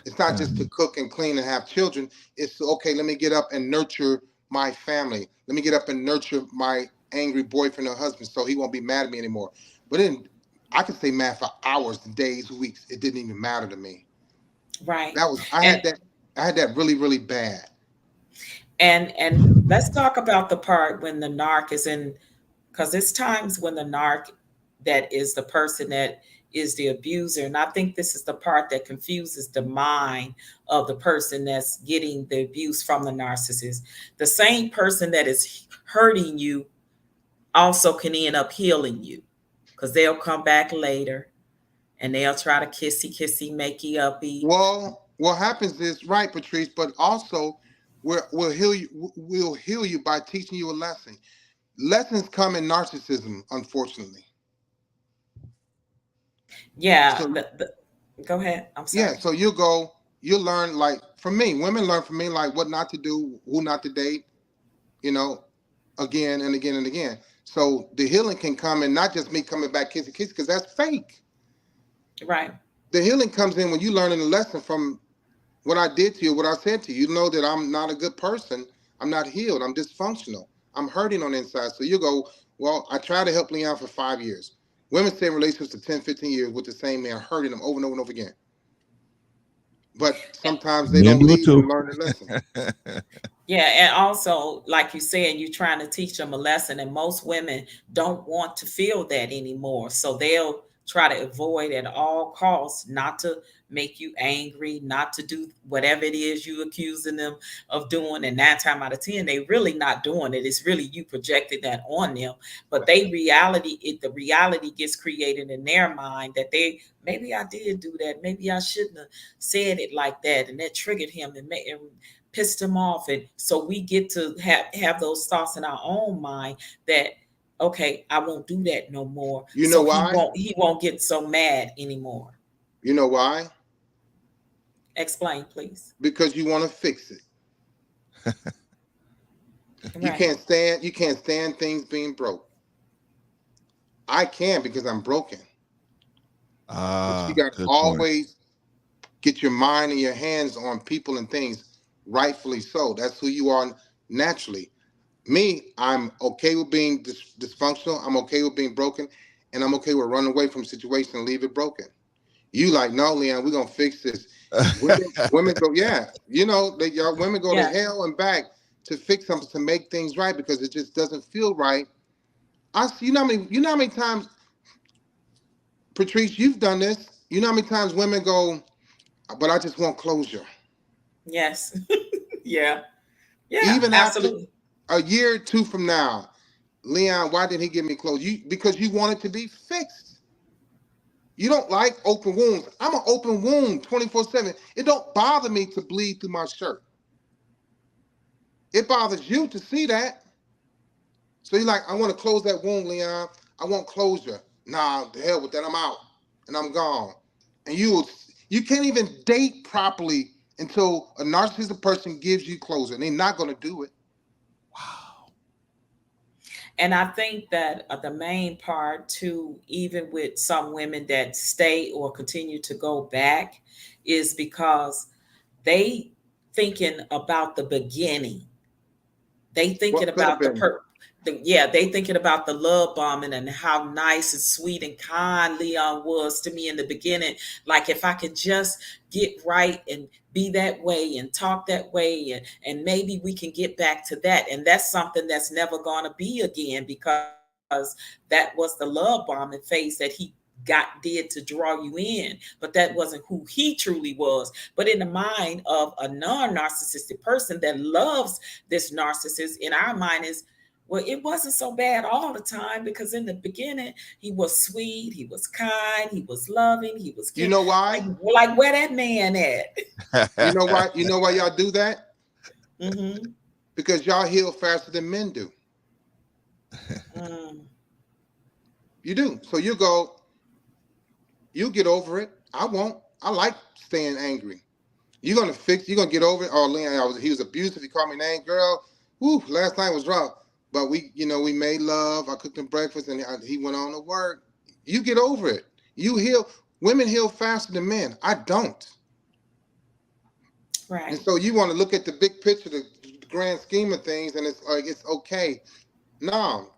It's not just to cook and clean and have children. It's to, okay, let me get up and nurture my family. Let me get up and nurture my angry boyfriend or husband so he won't be mad at me anymore. But then I could stay mad for hours, days, weeks. It didn't even matter to me. Right. That was And I had that really, really bad. and let's talk about the part when the narc is in, because it's times when the narc that is the person that is the abuser. And I think this is the part that confuses the mind of the person that's getting the abuse from the narcissist. The same person that is hurting you also can end up healing you, because they'll come back later and they'll try to kissy kissy makey uppy. Well, what happens is right, Patrice, but also we'll heal you. We'll heal you by teaching you a lesson. Lessons come in narcissism, unfortunately. Yeah, So go ahead, I'm yeah, sorry. so you learn like from me. Women learn from me like what not to do, who not to date. You know, again and again and again. So the healing can come in not just me coming back kissy kissy because that's fake. Right. The healing comes in when you learning a lesson from what I did to you, what I said to you. You know that I'm not a good person. I'm not healed. I'm dysfunctional. I'm hurting on the inside. So you go, well, I tried to help Leon for 5 years. Women stay in relationships to 10, 15 years with the same man, hurting them over and over and over again. But sometimes they Men don't do it leave too. and learn the lesson. Yeah, and also, like you said, you're trying to teach them a lesson, and most women don't want to feel that anymore. So they'll try to avoid at all costs, not to make you angry, not to do whatever it is you accusing them of doing. And 9 times out of 10, they really not doing it. It's really you projecting that on them. But the reality gets created in their mind that they, maybe I did do that, maybe I shouldn't have said it like that, and that triggered him and pissed him off. And so we get to have those thoughts in our own mind that, okay, I won't do that no more, You know so why? he won't get so mad anymore. You know why? Explain, please. Because you want to fix it. Right. You can't stand things being broke. I can because I'm broken. But you got to Good point. always get your mind and your hands on people and things, rightfully so. That's who you are naturally. Me, I'm okay with being dysfunctional. I'm okay with being broken, and I'm okay with running away from a situation and leave it broken. You like, no, Leon, we're gonna fix this. Women go, yeah, you know, y'all women go to Yeah. hell and back to fix something to make things right because it just doesn't feel right. You know how many times, Patrice, you've done this. You know how many times women go, but I just want closure. Yes. Yeah. Yeah, Even after absolutely. a year or two from now, Leon, why didn't he give me closure? Because you want it to be fixed. You don't like open wounds. I'm an open wound 24/7. It don't bother me to bleed through my shirt. It bothers you to see that. So you're like, I want to close that wound, Leon. I want closure. Nah, the hell with that. I'm out and I'm gone. And you can't even date properly until a narcissistic person gives you closure, and they're not going to do it. Wow. And I think that the main part too, even with some women that stay or continue to go back, is because they thinking about the beginning. They thinking What could have about been? yeah, they thinking about the love bombing and how nice and sweet and kind Leon was to me in the beginning. Like if I could just get right and be that way and talk that way, and maybe we can get back to that. And that's something that's never gonna be again, because that was the love bombing phase that he did to draw you in, but that wasn't who he truly was. But in the mind of a non-narcissistic person that loves this narcissist, in our mind is, well, it wasn't so bad all the time, because in the beginning he was sweet, he was kind, he was loving, he was You caring. know why? Like where that man at? You know why? You know why y'all do that? Mm-hmm. Because y'all heal faster than men do. Mm. You do. So you get over it. I won't. I like staying angry. You're gonna get over it. Oh, Leon, he was abusive. He called me name, girl. Whew, last night was rough. But we made love. I cooked him breakfast, and he went on to work. You get over it. You heal. Women heal faster than men. I don't. And Right. so you want to look at the big picture, the grand scheme of things, and it's like it's okay. No,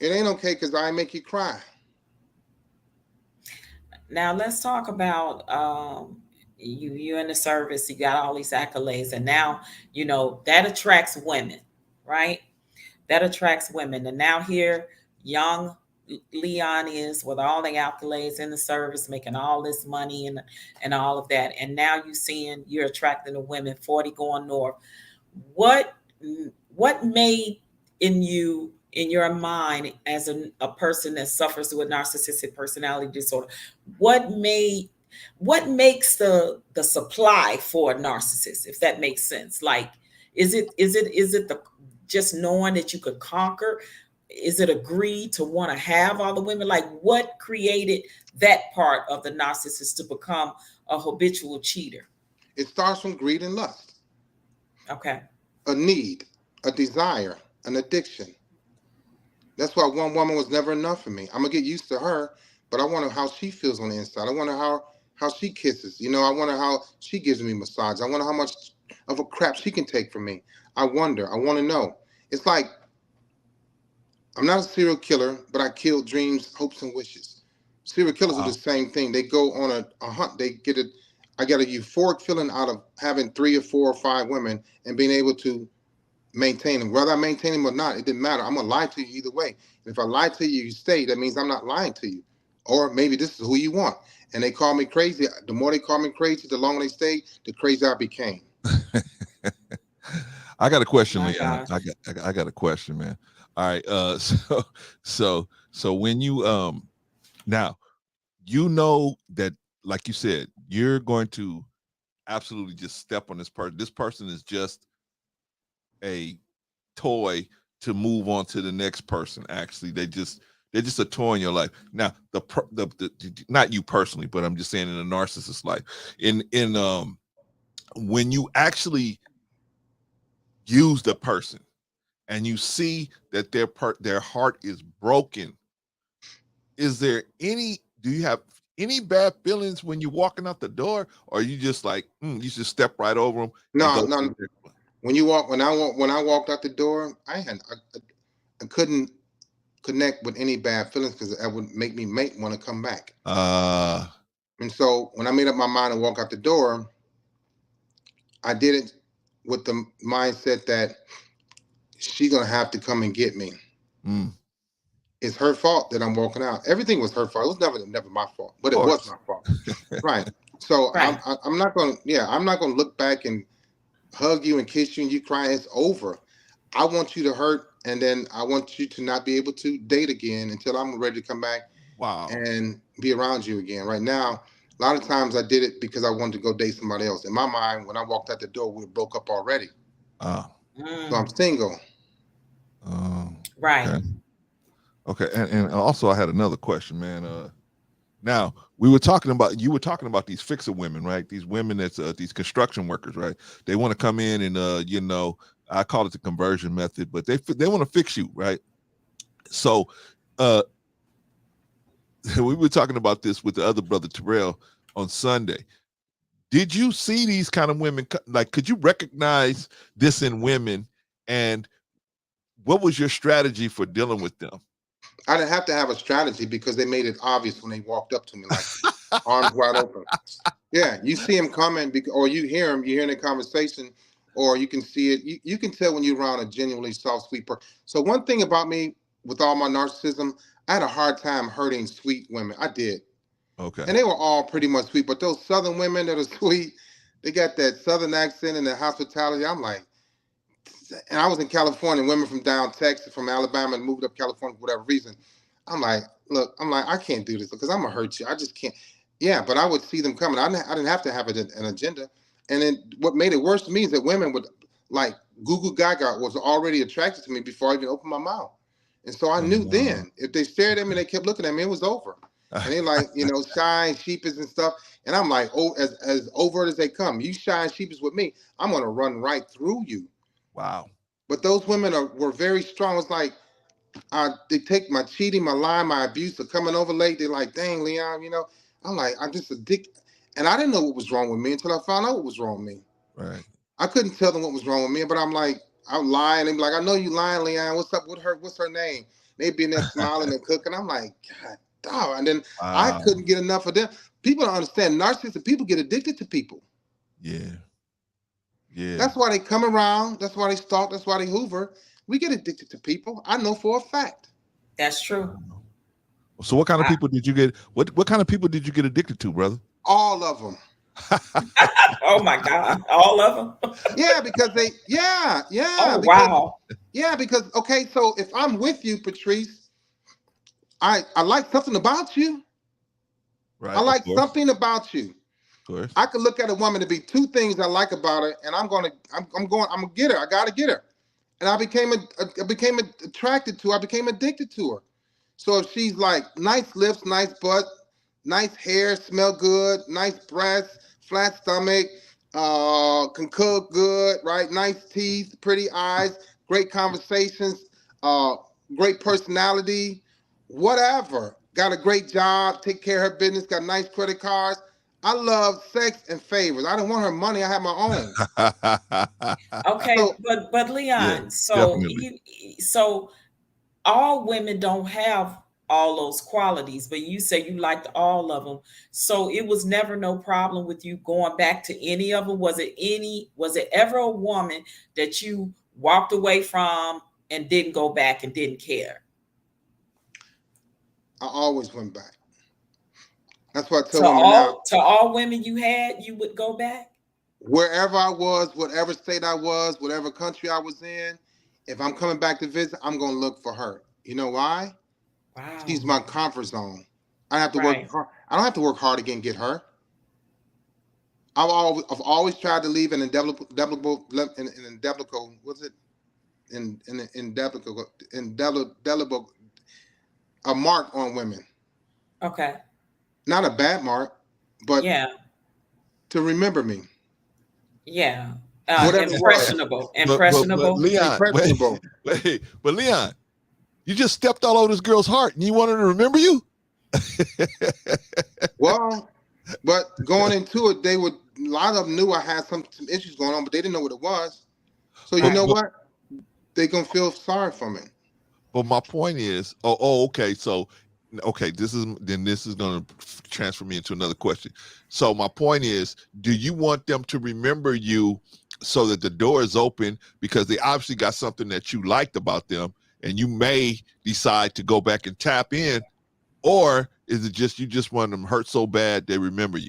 it ain't okay because I make you cry. Now let's talk about you in the service. You got all these accolades, and now that attracts women, right? That attracts women. And now here, young Leon is with all the accolades in the service, making all this money and all of that. And now you're attracting the women 40 going north. What what made in your mind as a person that suffers with narcissistic personality disorder, what made what makes the supply for a narcissist, if that makes sense? Like, is it the just knowing that you could conquer? Is it a greed to want to have all the women? Like, what created that part of the narcissist to become a habitual cheater? It starts from greed and lust, Okay. a need, a desire, an addiction. That's why one woman was never enough for me. I'm gonna get used to her, but I wonder how she feels on the inside. I wonder how she kisses. I wonder how she gives me massage. I wonder how much of a crap she can take from me. I wonder. I want to know. It's like I'm not a serial killer, but I kill dreams, hopes, and wishes. Serial killers do the Wow. same thing. They go on a hunt. They get it. I get a euphoric feeling out of having 3 or 4 or 5 women and being able to maintain them. Whether I maintain them or not, it didn't matter. I'm gonna lie to you either way. And if I lie to you, you stay. That means I'm not lying to you. Or maybe this is who you want. And they call me crazy. The more they call me crazy, the longer they stay, the crazier I became. I got a question, My Leon. gosh. I got a question, man. All right. So when you now you know that, like you said, you're going to absolutely just step on this person. This person is just a toy to move on to the next person. Actually, they're just a toy in your life. Now, not you personally, but I'm just saying in a narcissist life. In when you actually use the person and you see that their heart is broken, is there any do you have any bad feelings when you're walking out the door, or you just like you just step right over them and No, go to no. the next one? When I walked out the door, I couldn't connect with any bad feelings because that would make me want to come back. uh And so when I made up my mind to walk out the door, I did it with the mindset that she's gonna have to come and get me. mm, It's her fault that I'm walking out. Everything was her fault. It was never my fault, of but it was course. my fault. Right. So Right. I'm not gonna I'm not gonna look back and hug you and kiss you and you cry. It's over. I want you to hurt, and then I want you to not be able to date again until I'm ready to come back Wow. and be around you again. Right now, a lot of times I did it because I wanted to go date somebody else. In my mind, when I walked out the door, we broke up already. uh So I'm single. Right. Okay. Okay. And also I had another question, man. Now you were talking about these fixer women, right? These women that's these construction workers, right? They want to come in and I call it the conversion method, but they want to fix you, right? So uh we were talking about this with the other brother Terrell on Sunday. Did you see these kind of women? Like, could you recognize this in women? And what was your strategy for dealing with them? I didn't have to have a strategy because they made it obvious when they walked up to me, like arms wide open. Yeah, you see them coming, or you hear them, you hear the conversation, or you can see it. You can tell when you're around a genuinely soft, sweet person. So one thing about me, with all my narcissism, I had a hard time hurting sweet women. I did. Okay. And they were all pretty much sweet, but those southern women that are sweet, they got that southern accent and the hospitality. I'm like, and I was in California, women from down Texas, from Alabama, and moved up California for whatever reason. I'm like, look, I can't do this because I'm gonna hurt you. I just can't. Yeah, but I would see them coming. I didn't have to have an agenda. And then what made it worse to me is that women would, like, Goo Gaga was already attracted to me before I even opened my mouth. And so I knew then if they stared at me, they kept looking at me, it was over. And they like, shy and sheepish and stuff. And I'm like, oh, as overt as they come, you shy and sheepish with me, I'm gonna run right through you. Wow. But those women were very strong. It's like they take my cheating, my lying, my abuse, for coming over late. They're like, dang, Leon, I'm like, I'm just addicted. And I didn't know what was wrong with me until I found out what was wrong with me. Right. I couldn't tell them what was wrong with me, but I'm like, I'm lying. They'd be like, I know you lying, Leon. What's up with her? What's her name? They'd be in there smiling and cooking. I'm like, God, dog. And then I couldn't get enough of them. People don't understand. Narcissistic people get addicted to people. Yeah. Yeah. That's why they come around. That's why they stalk. That's why they hoover. We get addicted to people. I know for a fact. That's true. So what kind of people did you get? What kind of people did you get addicted to, brother? All of them. Oh my God. All of them? Yeah, because yeah. Oh, because, wow. Yeah, because, okay, so if I'm with you, Patrice, I like something about you. Right. I like something about you. Of course. I could look at a woman to be two things I like about her, and I'm gonna get her. I gotta get her. And I became attracted to her. I became addicted to her. So if she's like nice lips, nice butt, nice hair, smell good, nice breasts, flat stomach, can cook good, right? Nice teeth, pretty eyes, great conversations, great personality, whatever. Got a great job, take care of her business, got nice credit cards. I love sex and favors. I don't want her money. I have my own. Okay, So, but Leon, yeah, so definitely. so all women don't have all those qualities, but you say you liked all of them. So it was never no problem with you going back to any of them. Was it ever a woman that you walked away from and didn't go back and didn't care? I always went back. That's why I tell To women now. all women you had, you would go back? Wherever I was, whatever state I was, whatever country I was in, if I'm coming back to visit, I'm going to look for her. You know why? Wow. She's my comfort zone. I have to Right. work hard. I don't have to work hard again to get her. I've always tried to leave an indelible what's it? Indelible a mark on women. Okay. Not a bad mark, but Yeah. to remember me. Yeah. Whatever it was. Impressionable. But Impressionable. Leon, Impressionable. but Leon, you just stepped all over this girl's heart and you want her to remember you? Well, but going into it, a lot of them knew I had some issues going on, but they didn't know what it was. So you know what? They're going to feel sorry for me. But my point is, okay. So, okay, this is going to transfer me into another question. So my point is, do you want them to remember you so that the door is open because they obviously got something that you liked about them and you may decide to go back and tap in, or is it just, you just want them hurt so bad they remember you?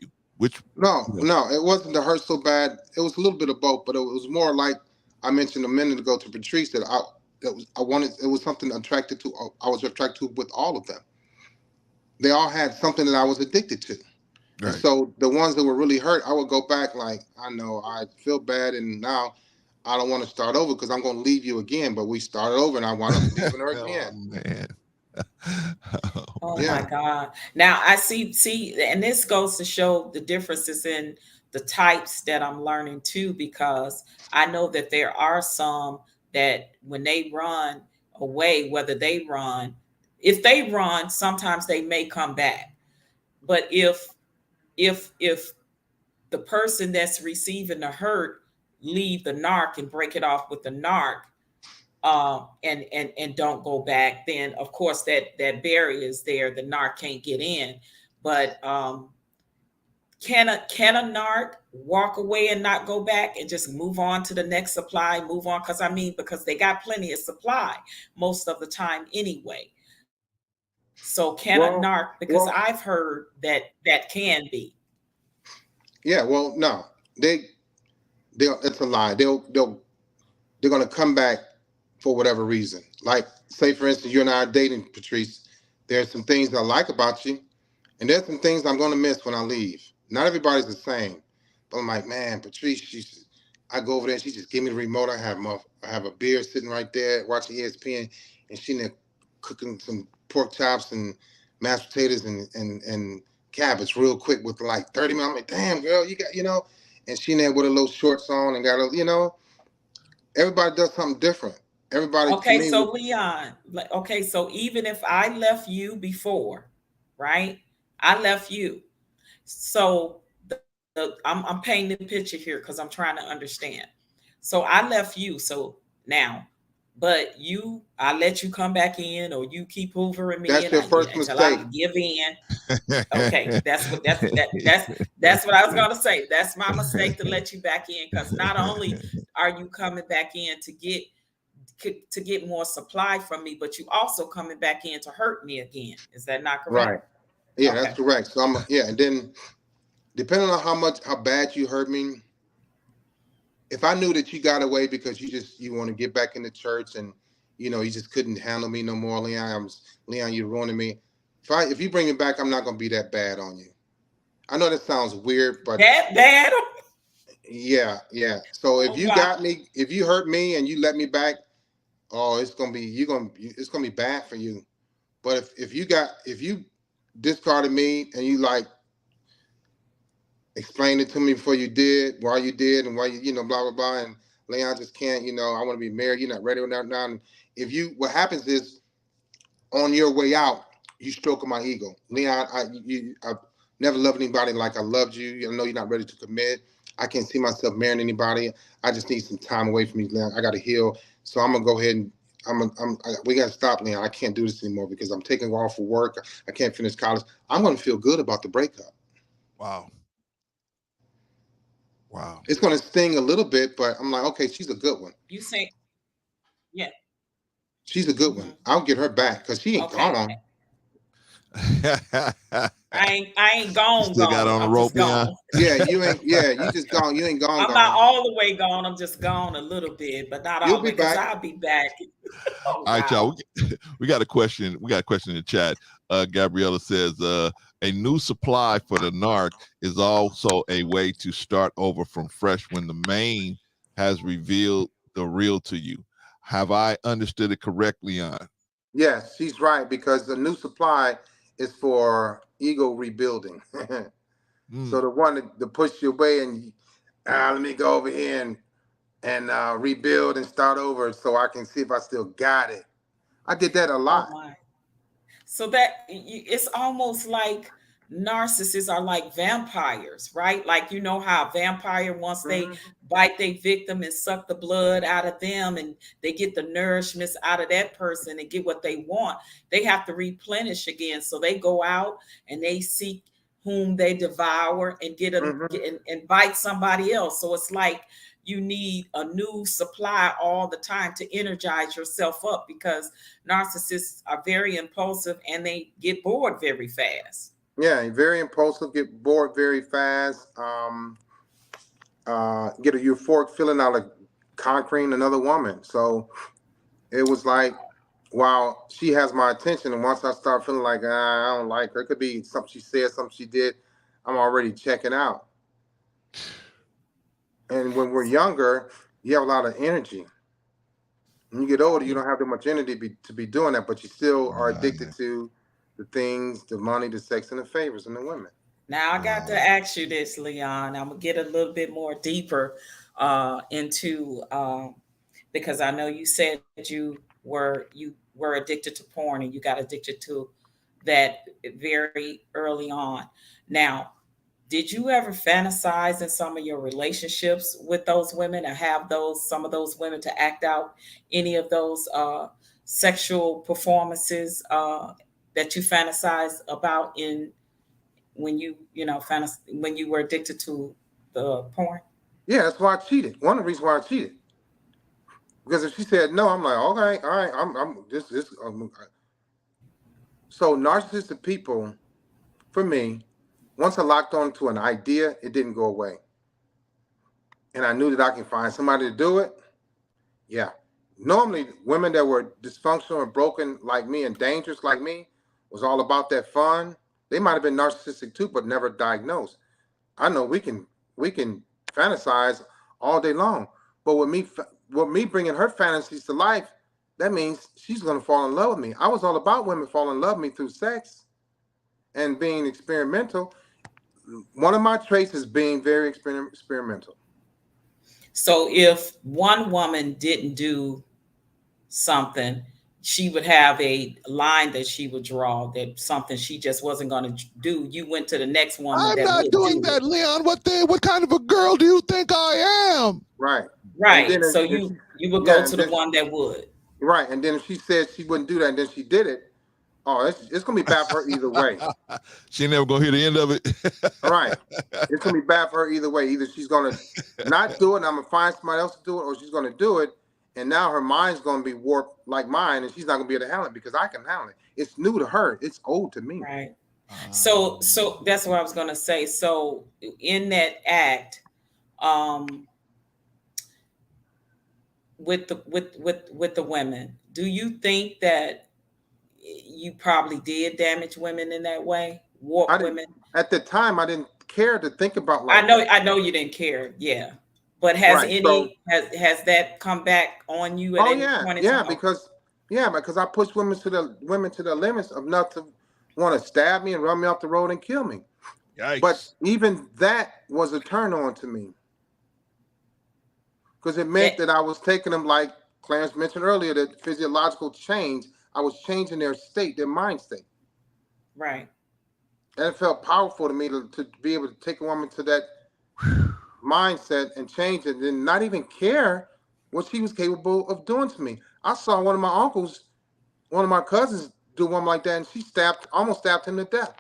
No, it wasn't the hurt so bad. It was a little bit of both, but it was more like I mentioned a minute ago to Patrice that it was something attracted to. I was attracted to with all of them. They all had something that I was addicted to. Right. And so the ones that were really hurt, I would go back like, I know I feel bad, and now I don't want to start over because I'm going to leave you again. But we started over, and I wound up leaving her Oh again. man. Oh Yeah. my God. Now I see, and this goes to show the differences in the types that I'm learning too, because I know that there are some that when they run away, whether they run, if they run, sometimes they may come back. But if the person that's receiving the hurt leave the narc and break it off with the narc, and don't go back, then of course that barrier is there. The narc can't get in. But can a narc walk away and not go back and just move on to the next supply, move on? Because I mean, because they got plenty of supply most of the time anyway. So can a Well, narc? Because well, I've heard that can be. yeah. Well, no, they'll. It's a lie. They're going to come back for whatever reason. Like, say for instance, you and I are dating, Patrice. There's some things I like about you, and there's some things I'm going to miss when I leave. Not everybody's the same, but I'm like, man, Patrice, I go over there and she just give me the remote. I have a beer sitting right there watching ESPN, and she in there cooking some pork chops and mashed potatoes and cabbage real quick with like 30 minutes. I'm like, damn, girl, you got, and she in there with a little shorts on and got everybody does something different. Everybody, to Okay, me, so Leon, okay, so even if I left you before, right? I left you. So I'm painting the picture here because I'm trying to understand. So I left you. So now, but I let you come back in, or you keep hoovering me that's in your first until I mistake. give in. Okay, that's what I was gonna say. That's my mistake to let you back in, because not only are you coming back in to get more supply from me, but you also coming back in to hurt me again. Is that not Right. correct? Yeah, that's Okay. correct. So yeah, and then depending on how bad you hurt me, if I knew that you got away because you want to get back in the church and you just couldn't handle me no more, Leon. Leon, you're ruining me. If you bring me back, I'm not gonna be that bad on you. I know that sounds weird, but That bad? yeah, yeah. So Oh wow. if you hurt me and you let me back, oh, it's gonna be bad for you. But if you discarded me and you like explained it to me before you did, why you did, and why blah blah blah, and Leon just can't, I want to be married. You're not ready with that now. And what happens is on your way out, you stroke my ego, Leon. I've never loved anybody like I loved you. I know you're not ready to commit. I can't see myself marrying anybody. I just need some time away from you, Leon. I got to heal. So I'm gonna go ahead and we got to stop, Leon. I can't do this anymore because I'm taking off for work. I can't finish college. I'm going to feel good about the breakup. Wow. Wow. It's going to sting a little bit, but I'm like, okay, she's a good one. You say, yeah. She's a good one. Mm-hmm. I'll get her back because she ain't Okay. gone. I ain't You gone still got gone. on the I'm rope, just Leon? gone. Yeah, you ain't. Yeah, you just gone. You ain't gone. I'm not Gone. all the way gone. I'm just gone a little bit, but not all You'll the be way, because back. I'll be back. Oh All right, y'all. wow. We got a question. We got a question in the chat. Gabriella says, a new supply for the narc is also a way to start over from fresh when the main has revealed the real to you. Have I understood it correctly, Leon? Yes, she's right because the new supply is for ego rebuilding. So Mm. the one to push you away and let me go over here and rebuild and start over so I can see if I still got it. I did that a Oh lot. my. So that it's almost like narcissists are like vampires, right? Like, you know how a vampire, once they Mm-hmm. bite their victim and suck the blood out of them, and they get the nourishments out of that person and get what they want, they have to replenish again. So they go out and they seek whom they devour and Mm-hmm. and bite somebody else. So it's like you need a new supply all the time to energize yourself up, because narcissists are very impulsive and they get bored very fast. Yeah, very impulsive, get bored very fast. Get a euphoric feeling out of conquering another woman. So it was like, wow, she has my attention. And once I start feeling like I don't like her, it could be something she said, something she did, I'm already checking out. And when we're younger, you have a lot of energy. When you get older, you don't have that much energy to be doing that, but you still are addicted Right. to the things, the money, the sex, and the favors, and the women. Now I got to Right. ask you this, Leon. I'm gonna get a little bit more deeper into because I know you said you were addicted to porn and you got addicted to that very early on. Now, did you ever fantasize in some of your relationships with those women, or have those some of those women to act out any of those sexual performances that you fantasize about in when when you were addicted to the porn? Yeah, that's why I cheated. One of the reasons why I cheated. Because if she said no, I'm like, okay, all right, I'm this. So narcissistic people, for me, once I locked on to an idea, it didn't go away, and I knew that I can find somebody to do it. Yeah, normally women that were dysfunctional and broken like me and dangerous like me was all about that fun. They might have been narcissistic too, but never diagnosed. I know we can fantasize all day long, but with me bringing her fantasies to life, that means she's gonna fall in love with me. I was all about women falling in love with me through sex and being experimental. One of my traits is being very experimental. So if one woman didn't do something, she would have a line that she would draw, that something she just wasn't going to do. You went to the next woman I'm that not would doing do it. that, Leon. What kind of a girl do you think I am? Right. And Right. then So if you she, you would go yeah, to and the then one that would. right, and then if she said she wouldn't do that, and then she did it, oh, it's gonna be bad for her either way. She never gonna hear the end of it. All right, it's gonna be bad for her either way. Either she's gonna not do it, and I'm gonna find somebody else to do it, or she's gonna do it, and now her mind's gonna be warped like mine, and she's not gonna be able to handle it because I can handle it. It's new to her. It's old to me. Right. So that's what I was going to say. So in that act, um, with the women, do you think that you probably did damage women in that way, warp I didn't women? at the time. I didn't care to think about I like know, that. I know you didn't care, yeah. But Right. So, has that come back on you at oh any yeah, point in yeah, time? Okay. because I push women to the limits of not to want to stab me and run me off the road and kill me. But Yikes. even that was a turn on to me because it That meant that I was taking them, like Clarence mentioned earlier, that physiological change. I was changing their state, their mind state. right, And it felt powerful to me to be able to take a woman to that mindset and change it and not even care what she was capable of doing to me. I saw one of my cousins do one like that, and she almost stabbed him to death.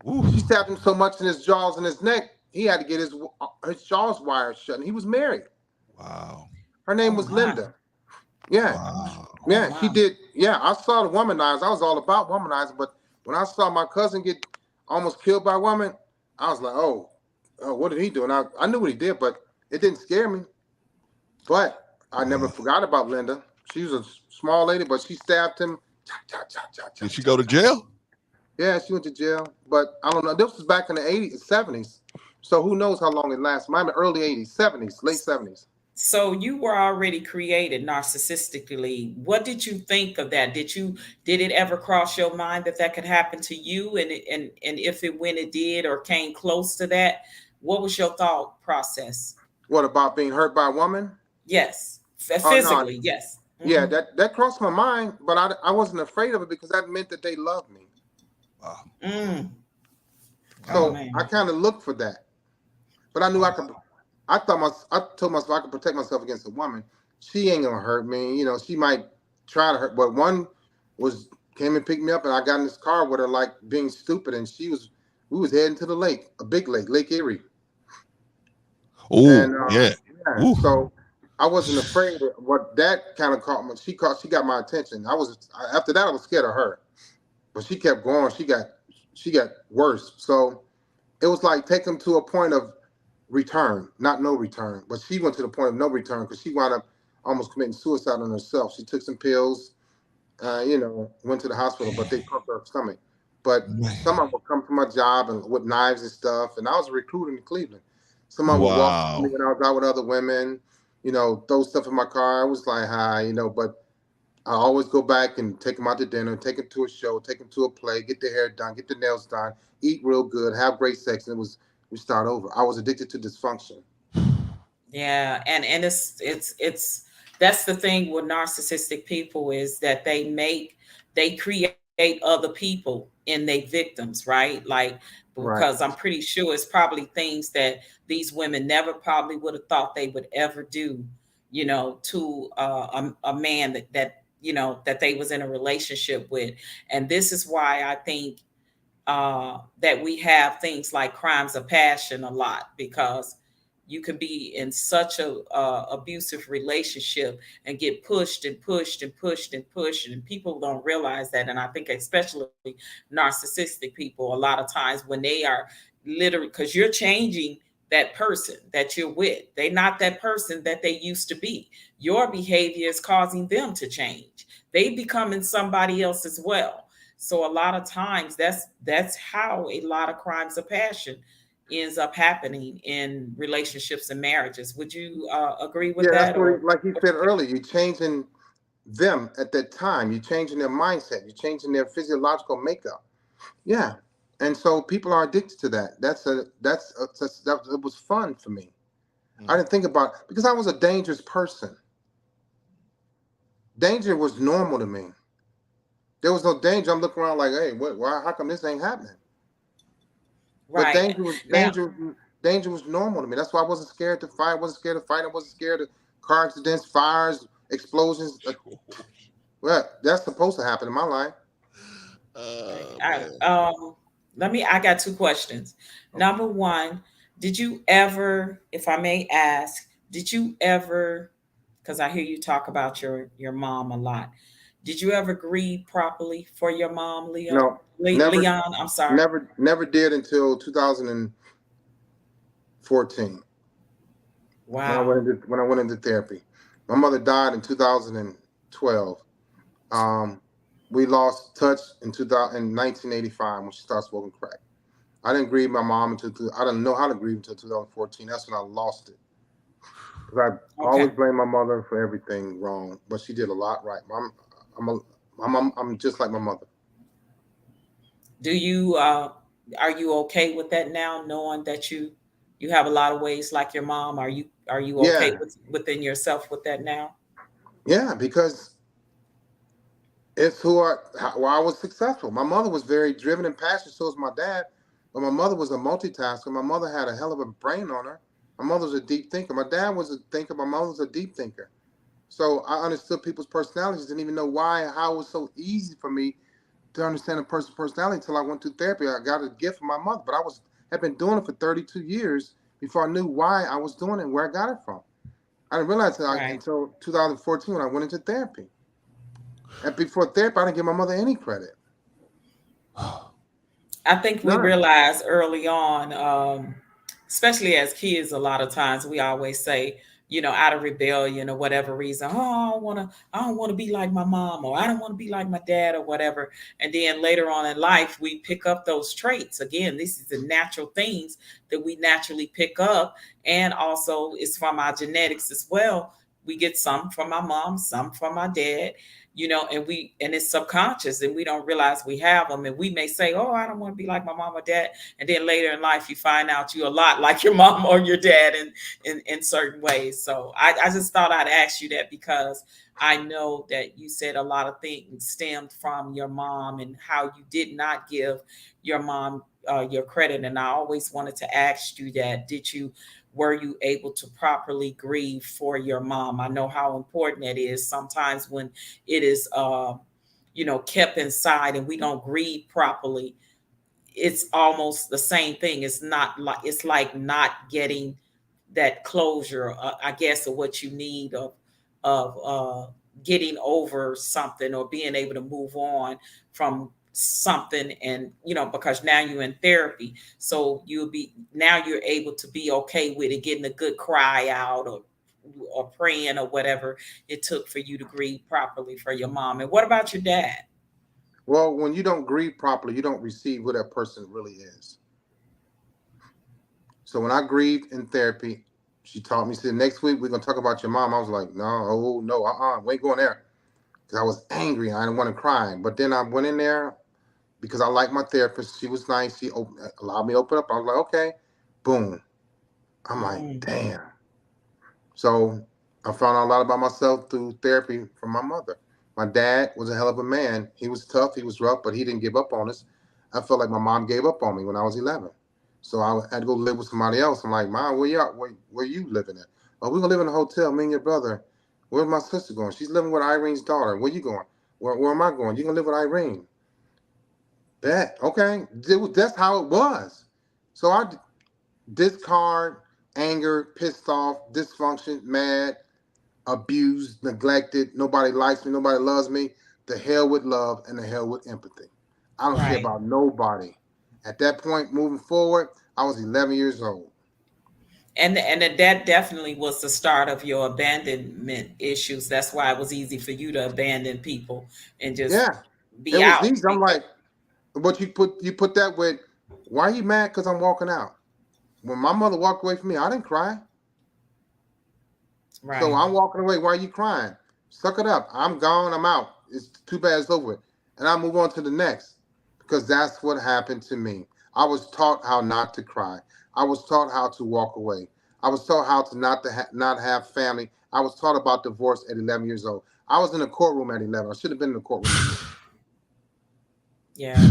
Ooh. She stabbed him so much in his jaws and his neck, he had to get his jaws wired shut. And he was married. Wow. Her oh name was my, Linda. Yeah, Wow. oh yeah, she my, did. Yeah, I saw the womanizer. I was all about womanizing, but when I saw my cousin get almost killed by a woman, I was like, oh, what did he do? And I knew what he did, but it didn't scare me. But I never Wow. forgot about Linda. She was a small lady, but she stabbed him. Cha, cha, cha, cha, cha, Did she cha, go to cha. jail? Yeah, she went to jail, but I don't know. This was back in the 80s, 70s. So who knows how long it lasts? Might be early 80s, 70s, late 70s. so you were already created narcissistically. What did you think of that? Did it ever cross your mind that that could happen to you? And if it when it did or came close to that, what was your thought process? What about being hurt by a woman? Yes, Oh no, physically, yes. yeah, Hmm. that crossed my mind, but I wasn't afraid of it because that meant that they loved me. Wow. Mm. Oh Wow. So I man. kind of looked for that, but I knew I Wow. could. I told myself I could protect myself against a woman. She ain't gonna hurt me. She might try to hurt, but one was came and picked me up, and I got in this car with her like being stupid, and we was heading to the lake, a big lake, Lake Erie, Oh, and yeah. yeah, Ooh. so I wasn't afraid of what that kind of caught me. She got my attention. After that I was scared of her, but she kept going. She got worse. So it was like take them to a point of return, not no return. But she went to the point of no return because she wound up almost committing suicide on herself. She took some pills, went to the hospital, but they pumped her stomach. But Man. someone would come to my job and with knives and stuff, and I was a recruiter in Cleveland. Someone would walk up to me Wow. when I was out with other women, throw stuff in my car. I was like, hi, but I always go back and take them out to dinner, take them to a show, take them to a play, get their hair done, get their nails done, eat real good, have great sex, and we start over. I was addicted to dysfunction. Yeah, and it's that's the thing with narcissistic people is that they create other people in their victims, right? Like because Right. I'm pretty sure it's probably things that these women never probably would have thought they would ever do, to a man that they was in a relationship with. And this is why I think that we have things like crimes of passion a lot, because you can be in such a abusive relationship and get pushed and pushed and pushed and pushed, and people don't realize that. And I think especially narcissistic people, a lot of times when they are literally, because you're changing that person that you're with, they're not that person that they used to be. Your behavior is causing them to change. They becoming somebody else as well. So a lot of times that's how a lot of crimes of passion ends up happening in relationships and marriages. Would you agree with Yeah, that's that, what, or like you what said you think? earlier, you're changing them at that time. You're changing their mindset. You're changing their physiological makeup. Yeah. And so people are addicted to that. That it was fun for me. I Mm. didn't think about because I was a dangerous person. Danger was normal to me. There was no danger. I'm looking around like, hey, what? Why? How come this ain't happening? But Right now? danger was normal to me. That's why I wasn't scared to fight. I wasn't scared of fight. I wasn't scared of car accidents, fires, explosions. Well, that's supposed to happen in my life. Right. Man. I got two questions. Number one, did you ever, if I may ask, did you ever, because I hear you talk about your mom a lot, did you ever grieve properly for your mom, No, never, Leon? I'm sorry. never did until 2014 Wow. when I went into therapy. My mother died in 2012. Um, we lost touch in 1985 when she started smoking crack. I didn't grieve my mom I didn't know how to grieve until 2014. That's when I lost it. Because I Okay. always blame my mother for everything wrong, but she did a lot right. I'm a, I'm just like my mother. Do you are you okay with that now, knowing that you have a lot of ways like your mom? Are you okay Yeah, within yourself with that now? yeah, because it's why I was successful. My mother was very driven and passionate, so was my dad. But my mother was a multitasker. My mother had a hell of a brain on her. My mother was a deep thinker. My dad was a thinker. My mother was a deep thinker. So I understood people's personalities. Didn't even know how it was so easy for me to understand a person's personality until I went to therapy. I got a gift from my mother, but had been doing it for 32 years before I knew why I was doing it and where I got it from. I didn't realize Right. until 2014 when I went into therapy. And before therapy, I didn't give my mother any credit. I think we None. realized early on, especially as kids, a lot of times we always say, out of rebellion or whatever reason, oh, I don't want to be like my mom, or I don't want to be like my dad, or whatever. And then later on in life, we pick up those traits. Again, this is the natural things that we naturally pick up, and also it's from our genetics as well. We get some from my mom, some from my dad, and it's subconscious, and we don't realize we have them, and we may say, oh, I don't want to be like my mom or dad, and then later in life you find out you're a lot like your mom or your dad in certain ways. So I just thought I'd ask you that, because I know that you said a lot of things stemmed from your mom and how you did not give your mom your credit. And I always wanted to ask you that, were you able to properly grieve for your mom? I know how important that is sometimes when it is kept inside and we don't grieve properly. It's almost the same thing. It's like not getting that closure, I guess, of what you need of getting over something, or being able to move on from something. And because now you're in therapy, so you're able to be okay with it, getting a good cry out, or praying, or whatever it took for you to grieve properly for your mom. And what about your dad? Well, when you don't grieve properly, you don't receive who that person really is. So when I grieved in therapy, She taught me, said, next week we're gonna talk about your mom. I was like, no, oh no, we ain't going there. Because I was angry. I didn't want to cry. But then I went in there because I liked my therapist. She was nice. She allowed me to open up. I was like, okay, boom. I'm like, damn. So I found out a lot about myself through therapy from my mother. My dad was a hell of a man. He was tough, he was rough, but he didn't give up on us. I felt like my mom gave up on me when I was 11. So I had to go live with somebody else. I'm like, Mom, where you at? Where you living at? Oh, we're gonna live in a hotel, me and your brother. Where's my sister going? She's living with Irene's daughter. Where you going? Where am I going? You're gonna live with Irene. Bet. Okay. That's how it was. So I discard, anger, pissed off, dysfunction, mad, abused, neglected, nobody likes me, nobody loves me. The hell with love and the hell with empathy. I don't care about nobody. At that point, moving forward, I was 11 years old. And that definitely was the start of your abandonment issues. That's why it was easy for you to abandon people and just It be was out. these. I'm like, but you put that with, why are you mad? Because I'm walking out. When my mother walked away from me, I didn't cry. Right. So I'm walking away. Why are you crying? Suck it up. I'm gone. I'm out. It's too bad. It's over with. And I move on to the next, because that's what happened to me. I was taught how not to cry. I was taught how to walk away. I was taught how to not have family. I was taught about divorce at 11 years old. I was in a courtroom at 11. I should have been in the courtroom. Yeah.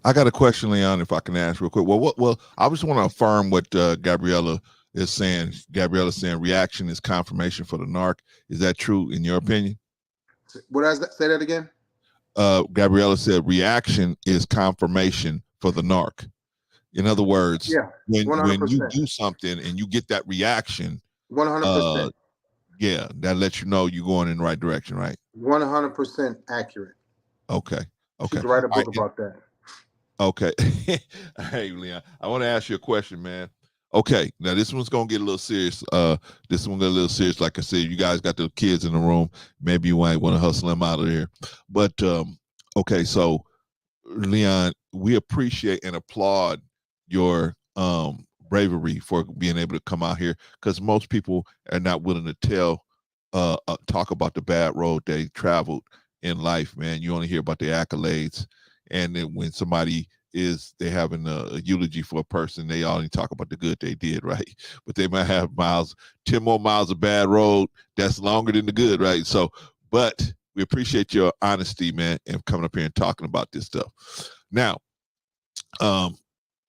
I got a question, Leon, if I can ask real quick. Well, I just want to affirm what Gabriella is saying. Gabriella's saying reaction is confirmation for the narc. Is that true in your opinion? What does that say that again? Gabriella said reaction is confirmation for the narc. In other words, when you do something and you get that reaction, 100%. Yeah, that lets you know you're going in the right direction, right? 100% accurate. Okay. You should write a book about that. Okay. Hey, Leon, I want to ask you a question, man. Okay, now this one's gonna get a little serious. This one get a little serious. Like I said, you guys got the kids in the room. Maybe you might want to hustle them out of there. But okay, so Leon, we appreciate and applaud your bravery for being able to come out here, because most people are not willing to talk about the bad road they traveled in life, man. You only hear about the accolades, and then when somebody they having a eulogy for a person, they only talk about the good they did, right? But they might have 10 more miles of bad road that's longer than the good, right? So, but we appreciate your honesty, man, and coming up here and talking about this stuff. Now,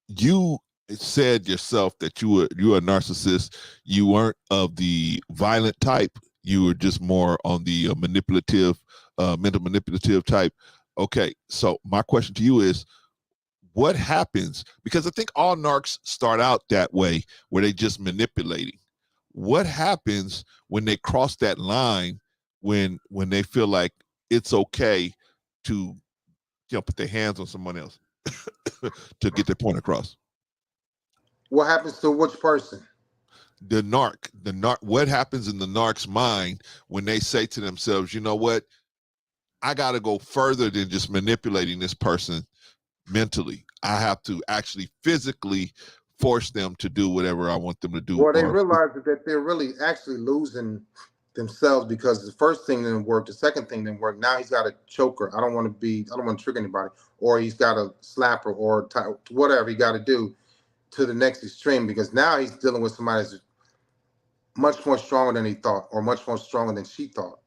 you said yourself that you were a narcissist. You weren't of the violent type. You were just more on the manipulative, mental manipulative type. Okay, so my question to you is, what happens? Because I think all narcs start out that way, where they just manipulating. What happens when they cross that line, when they feel like it's okay to put their hands on someone else to get their point across? What happens to which person? The narc. What happens in the narc's mind when they say to themselves, you know what, I got to go further than just manipulating this person mentally. I have to actually physically force them to do whatever I want them to do. Well, they realize that they're really actually losing themselves, because the first thing didn't work, the second thing didn't work. Now he's got a choker. I don't want to trick anybody, or he's got a slapper, or whatever he got to do to the next extreme, because now he's dealing with somebody that's much more stronger than he thought, or much more stronger than she thought.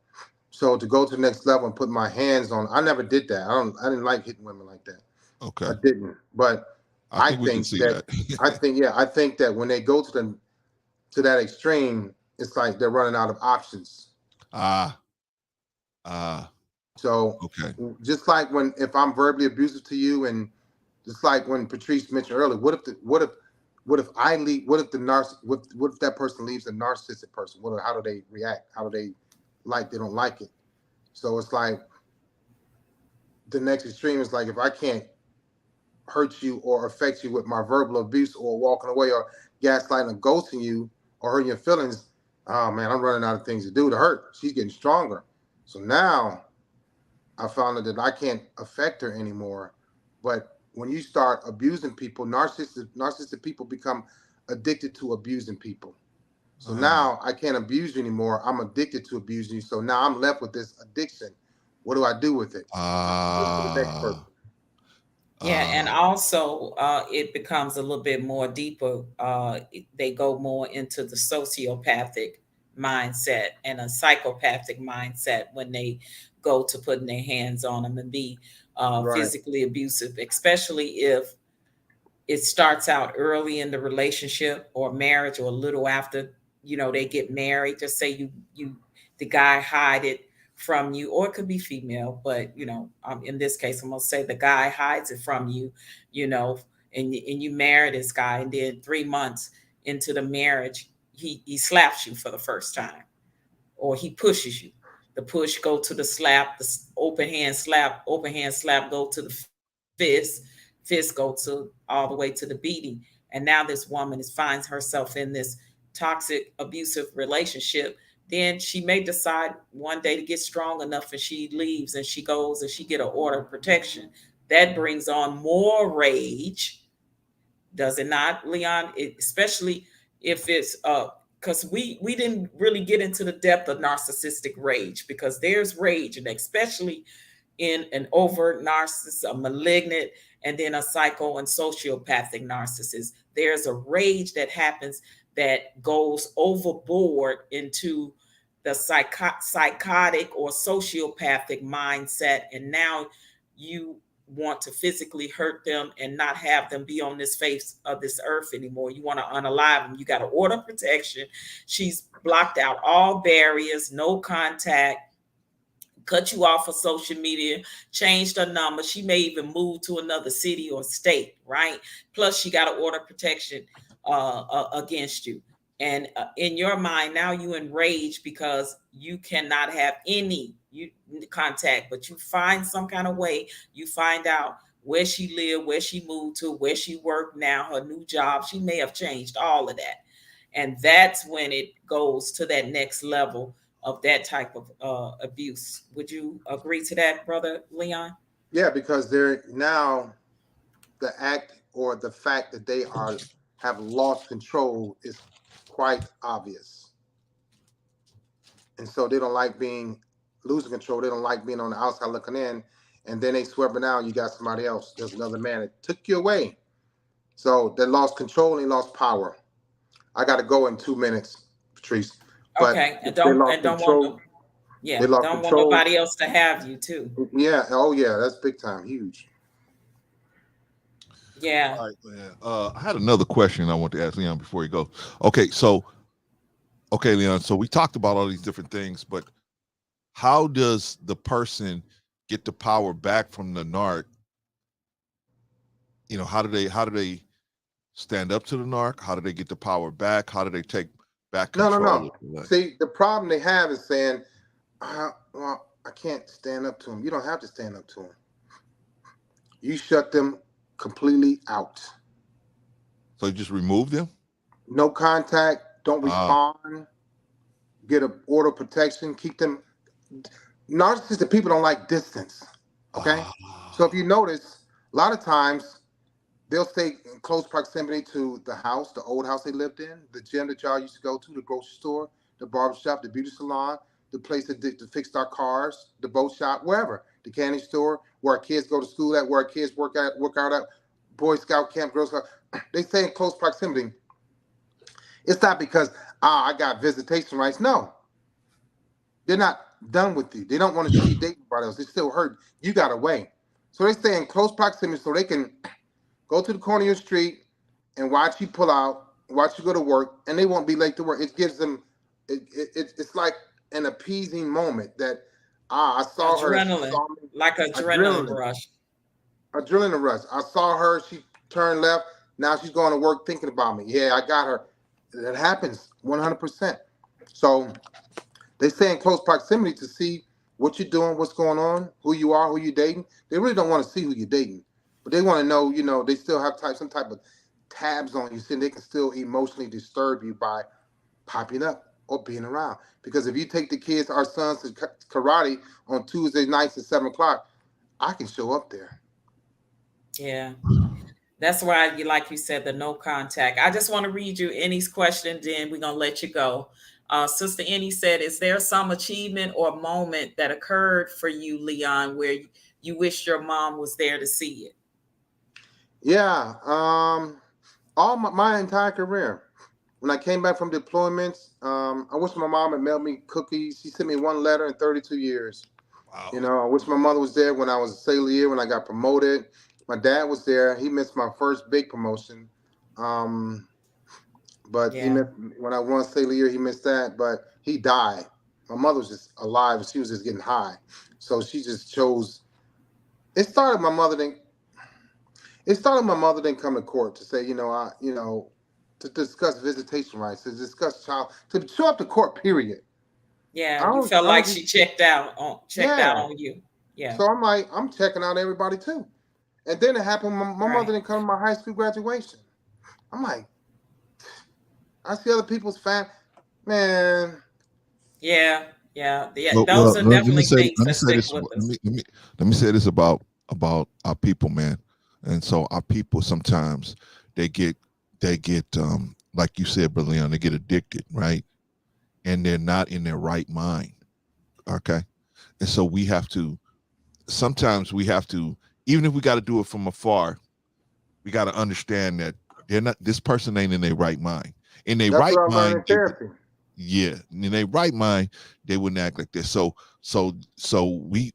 So to go to the next level and put my hands on, I never did that. I didn't like hitting women like that. Okay. I didn't. But I think we can see that. I think that when they go to that extreme, it's like they're running out of options. So okay. Just like if I'm verbally abusive to you, and just like when Patrice mentioned earlier, what if I leave? What if that person leaves a narcissistic person? How do they react? How do they they don't like it? So it's like the next extreme is like, if I can't hurt you or affect you with my verbal abuse, or walking away, or gaslighting, or ghosting you, or hurting your feelings, oh man, I'm running out of things to do to hurt. She's getting stronger. So now I found out that I can't affect her anymore. But when you start abusing people, narcissistic people become addicted to abusing people. So now I can't abuse you anymore. I'm addicted to abusing you. So now I'm left with this addiction. What do I do with it? Go to the next person. Yeah, and also it becomes a little bit more deeper. They go more into the sociopathic mindset and a psychopathic mindset when they go to putting their hands on them and be Right. physically abusive, especially if it starts out early in the relationship or marriage or a little after, they get married. Just say you the guy hide it from you, or it could be female, but in this case I'm gonna say the guy hides it from you, you know and you marry this guy, and then 3 months into the marriage he slaps you for the first time, or he pushes you. The push go to the slap, the open hand slap go to the fist go to all the way to the beating. And now this woman finds herself in this toxic, abusive relationship. Then she may decide one day to get strong enough, and she leaves and she goes and she get an order of protection. That brings on more rage, does it not, Leon? Especially if it's because we didn't really get into the depth of narcissistic rage, because there's rage, and especially in an overt narcissist, a malignant, and then a psycho and sociopathic narcissist. There's a rage that happens that goes overboard into the psychotic or sociopathic mindset, and now you want to physically hurt them and not have them be on this face of this earth anymore. You want to unalive them. You got to order protection. She's blocked out all barriers, no contact, cut you off of social media, changed her number. She may even move to another city or state, right? Plus, she got to order protection against you. And in your mind, now you enraged because you cannot have any contact, but you find some kind of way. You find out where she lived, where she moved to, where she worked now, her new job. She may have changed all of that. And that's when it goes to that next level of that type of abuse. Would you agree to that, Brother Leon? Yeah, because they're now the act or the fact that they have lost control is quite obvious. And so they don't like losing control. They don't like being on the outside looking in. And then they swear, now you got somebody else. There's another man that took you away. So they lost control and they lost power. I got to go in 2 minutes, Patrice. But okay, and don't want nobody else to have you too. Yeah. Oh yeah, that's big time, huge. Yeah. All right, man. I had another question I want to ask Leon before you go. Okay, Leon. So we talked about all these different things, but how does the person get the power back from the narc? How do they stand up to the narc? How do they get the power back? How do they take back control? No. See, the problem they have is saying, well, I can't stand up to him. You don't have to stand up to him. You shut them completely out. So you just remove them? No contact. Don't respond. Get an order of protection. Keep them. Narcissistic people don't like distance. Okay? So if you notice, a lot of times they'll stay in close proximity to the house, the old house they lived in, the gym that y'all used to go to, the grocery store, the barbershop, the beauty salon, the place to fix our cars, the boat shop, wherever, the candy store, where our kids go to school at, where our kids work out at, Boy Scout camp, Girl Scout. They stay in close proximity. It's not because, I got visitation rights. No. They're not done with you. They don't want to see you date anybody else. They still hurt. You got away. So they stay in close proximity so they can go to the corner of your street and watch you pull out, watch you go to work, and they won't be late to work. It gives them, it's like an appeasing moment that, I saw adrenaline, her. She saw me. Like adrenaline rush. Adrenaline rush. I saw her. She turned left. Now she's going to work thinking about me. Yeah, I got her. That happens 100%. So they stay in close proximity to see what you're doing, what's going on, who you are, who you're dating. They really don't want to see who you're dating. But they want to know, they still have some type of tabs on you, so they can still emotionally disturb you by popping up or being around. Because if you take the kids, our sons, to karate on Tuesday nights at 7 o'clock, I can show up there. Yeah. That's why you, like you said, the no contact. I just want to read you Annie's question, then we're gonna let you go. Sister Annie said, "Is there some achievement or moment that occurred for you, Leon, where you wish your mom was there to see it?" Yeah. All my entire career. When I came back from deployments, I wish my mom had mailed me cookies. She sent me one letter in 32 years. Wow. You know, I wish my mother was there when I was a sailor, when I got promoted. My dad was there. He missed my first big promotion. Um, but he Yeah, missed when I won sailor, he missed that. But he died. My mother was just alive. She was just getting high. So she just chose. It started my mother didn't It started my mother didn't come to court to say, to discuss visitation rights, to discuss to show up to court, period. yeah. You felt I like was she just, checked out yeah. on you. Yeah, So I'm like, I'm checking out everybody too. And then it happened. My mother right. didn't come to my high school graduation. I'm like, I see other people's man. Yeah, yeah, yeah. Well, Those are let me definitely say things that stick this. with Let us. me let me let me say this about our people, man. And so our people sometimes they get like you said, Brother Leon, they get addicted, right? And they're not in their right mind. Okay. And so we have to sometimes we have to, even if we got to do it from afar, we got to understand that they're not this person ain't in their right mind. In their That's right what I learned mind, in they would therapy. yeah, in their right mind, they wouldn't act like this. So we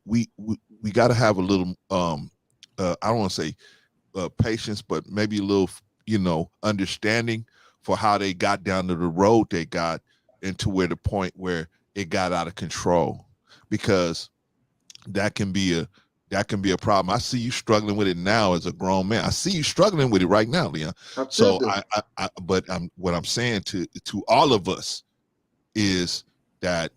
got to have a little I don't want to say patience, but maybe a little understanding for how they got down to the road they got into where the point where it got out of control, because that can be a problem. I see you struggling with it now as a grown man. I see you struggling with it right now, Leon. I still So do. but what I'm saying to all of us is that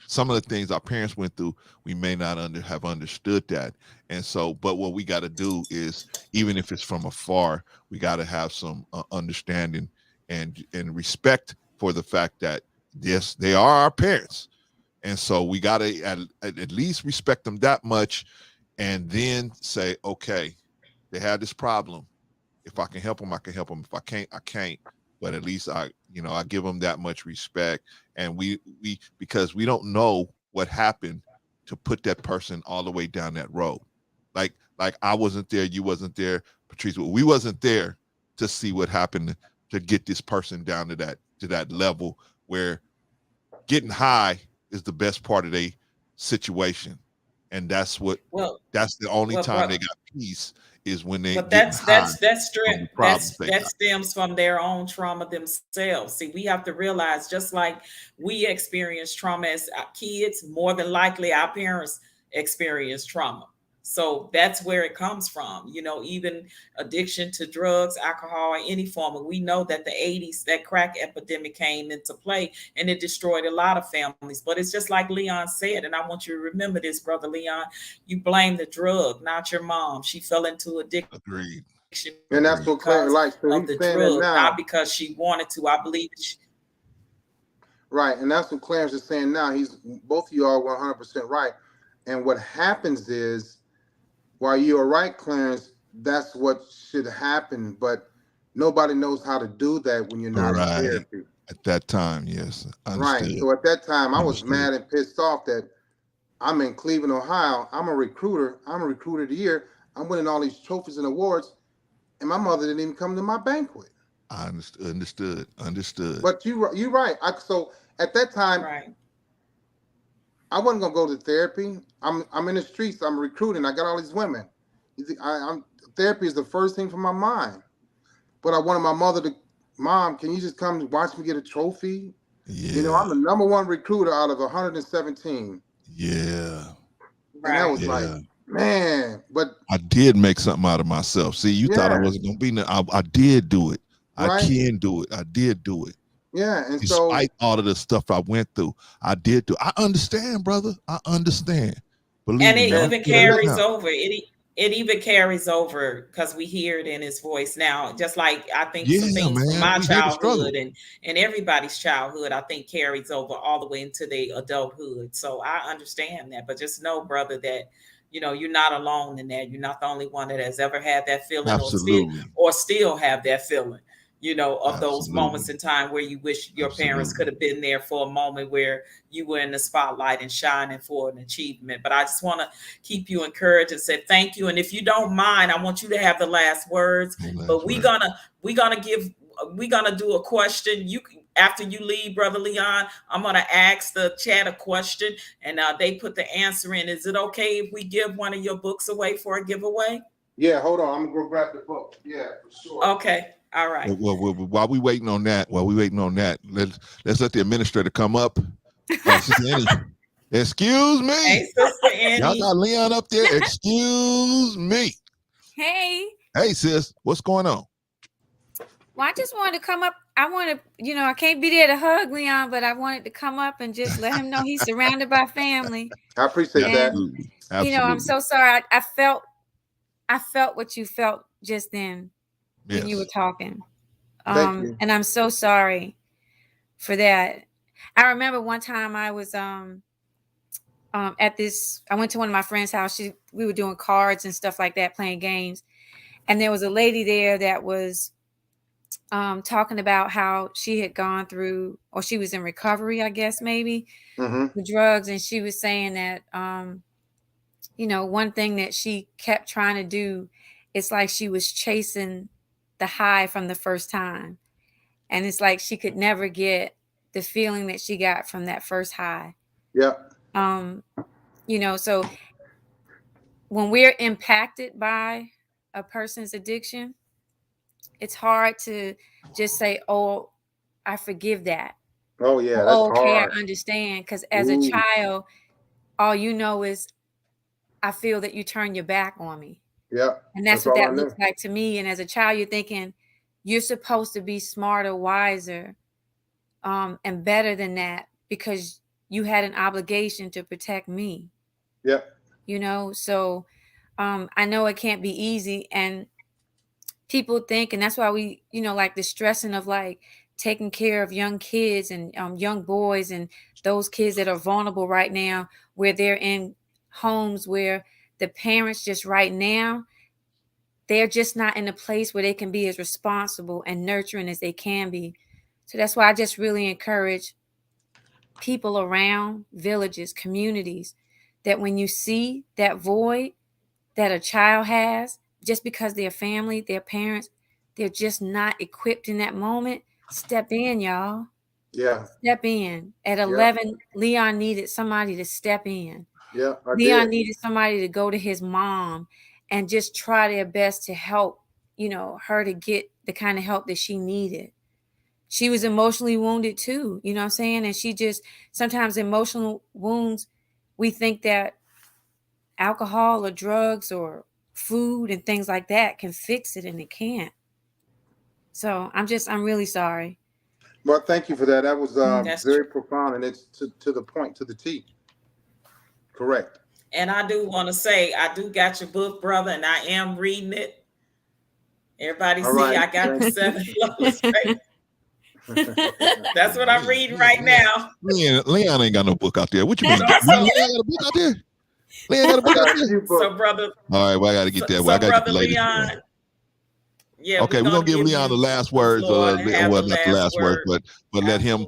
some of the things our parents went through, we may not have understood that. And so, but what we got to do is, even if it's from afar, we got to have some understanding and respect for the fact that yes, they are our parents. And so we got to at least respect them that much, and then say, okay, they have this problem. If I can help them, I can help them. If I can't, I can't. But at least I give them that much respect. And we because we don't know what happened to put that person all the way down that road. Like I wasn't there, you wasn't there, Patrice. We wasn't there to see what happened to get this person down to that level where getting high is the best part of their situation. And Well, that's the only well, time bro, they got peace is when they but getting high from strength. the problems they That got. stems from their own trauma themselves. See, we have to realize, just like we experience trauma as kids, more than likely our parents experience trauma. So that's where it comes from. Even addiction to drugs, alcohol, or any form of. We know that the '80s, that crack epidemic came into play, and it destroyed a lot of families. But it's just like Leon said, and I want you to remember this, brother Leon. You blame the drug, not your mom. She fell into addiction Agreed. And because that's Agreed. what Clarence of the likes. So he's drug, saying not that because now. she wanted to. I believe Right. And that's what Clarence is saying now. He's both of you are 100% right. And what happens is, while you're right, Clarence, that's what should happen. But nobody knows how to do that when you're not in Right. therapy. At that time, yes. Right. Understood. So at that time, I was Understood. mad and pissed off that I'm in Cleveland, Ohio. I'm a recruiter. I'm a recruiter of the year. I'm winning all these trophies and awards, and my mother didn't even come to my banquet. I understood. But you're right. So at that time, right. I wasn't gonna go to therapy. I'm in the streets. I'm recruiting. I got all these women. I'm therapy is the first thing for my mind. But I wanted my mother to, Mom, can you just come and watch me get a trophy? Yeah. I'm the number one recruiter out of 117. Yeah. And that Right. was like, Yeah. man, but I did make something out of myself. See, you thought I yeah, wasn't gonna be there. I did do it. I right? can do it. I did do it. Yeah. And so, Despite all of the stuff I went through, I did do. I understand, brother. I understand. Believe And me, it man. and, I'm even still and here let, carries now. over. It even carries over because we hear it in his voice now. Just like I think some Yeah, things from man. my We hear the struggle. childhood and everybody's childhood, I think carries over all the way into the adulthood. So I understand that. But just know, brother, that you're not alone in that. You're not the only one that has ever had that feeling Absolutely. or still have that feeling, of those Absolutely. moments in time where you wish your parents Absolutely. could have been there for a moment where you were in the spotlight and shining for an achievement. But I just want to keep you encouraged and say thank you. And if you don't mind, I want you to have the last words. But we're gonna do a question. After you leave, Brother Leon, I'm gonna ask the chat a question, and they put the answer in. Is it okay if we give one of your books away for a giveaway? Yeah, hold on. I'm gonna go grab the book. Yeah, for sure. Okay. All right. Well, while we waiting on that, let's let the administrator come up. Sister Annie, excuse me. Hey, Sister Annie. Y'all got Leon up there. Excuse me. Hey. Hey, sis. What's going on? Well, I just wanted to come up. I want to, I can't be there to hug Leon, but I wanted to come up and just let him know he's surrounded by family. I appreciate that. Absolutely. I'm so sorry. I felt what you felt just then when you were talking. Thank you. And I'm so sorry for that. I remember one time I was at this. I went to one of my friends' house. We were doing cards and stuff like that, playing games, and there was a lady there that was talking about how she had gone through, or she was in recovery, I guess, maybe with drugs. And she was saying that, one thing that she kept trying to do, it's like she was chasing the high from the first time. And it's like she could never get the feeling that she got from that first high. Yeah. So when we're impacted by a person's addiction, it's hard to just say, oh, I forgive that. Oh, yeah, that's okay, hard. I understand. Because as a child, all you know is, I feel that you turn your back on me. Yeah. And that's what that looks like to me. And as a child, you're thinking, you're supposed to be smarter, wiser, and better than that, because you had an obligation to protect me. Yeah. So I know it can't be easy. And people think, and that's why we, like the stressing of like taking care of young kids and young boys and those kids that are vulnerable right now, where they're in homes where the parents just right now, they're just not in a place where they can be as responsible and nurturing as they can be. So that's why I just really encourage people around villages, communities, that when you see that void that a child has, just because their family, their parents, they're just not equipped in that moment, step in, y'all. Yeah. Step in. At 11, Leon needed somebody to step in. Yeah. Leon needed somebody to go to his mom and just try their best to help, her to get the kind of help that she needed. She was emotionally wounded too, you know what I'm saying? And she just, sometimes emotional wounds, we think that alcohol or drugs or food and things like that can fix it, and it can't. So I'm really sorry. Well, thank you for that. That was very profound, and it's to the point, to the T. Correct. And I do want to say, I do got your book, brother, and I am reading it. Everybody see, I got the 7 Flawless Faith. That's what I'm reading right now. Leon ain't got no book out there. What you mean? Leon got a book out there? Leon got a book out there? So, brother. All right, well, I got to get that. I got to get the latest Leon. Yeah. Okay, we're gonna give Leon the last words. Well, not the last word, but let him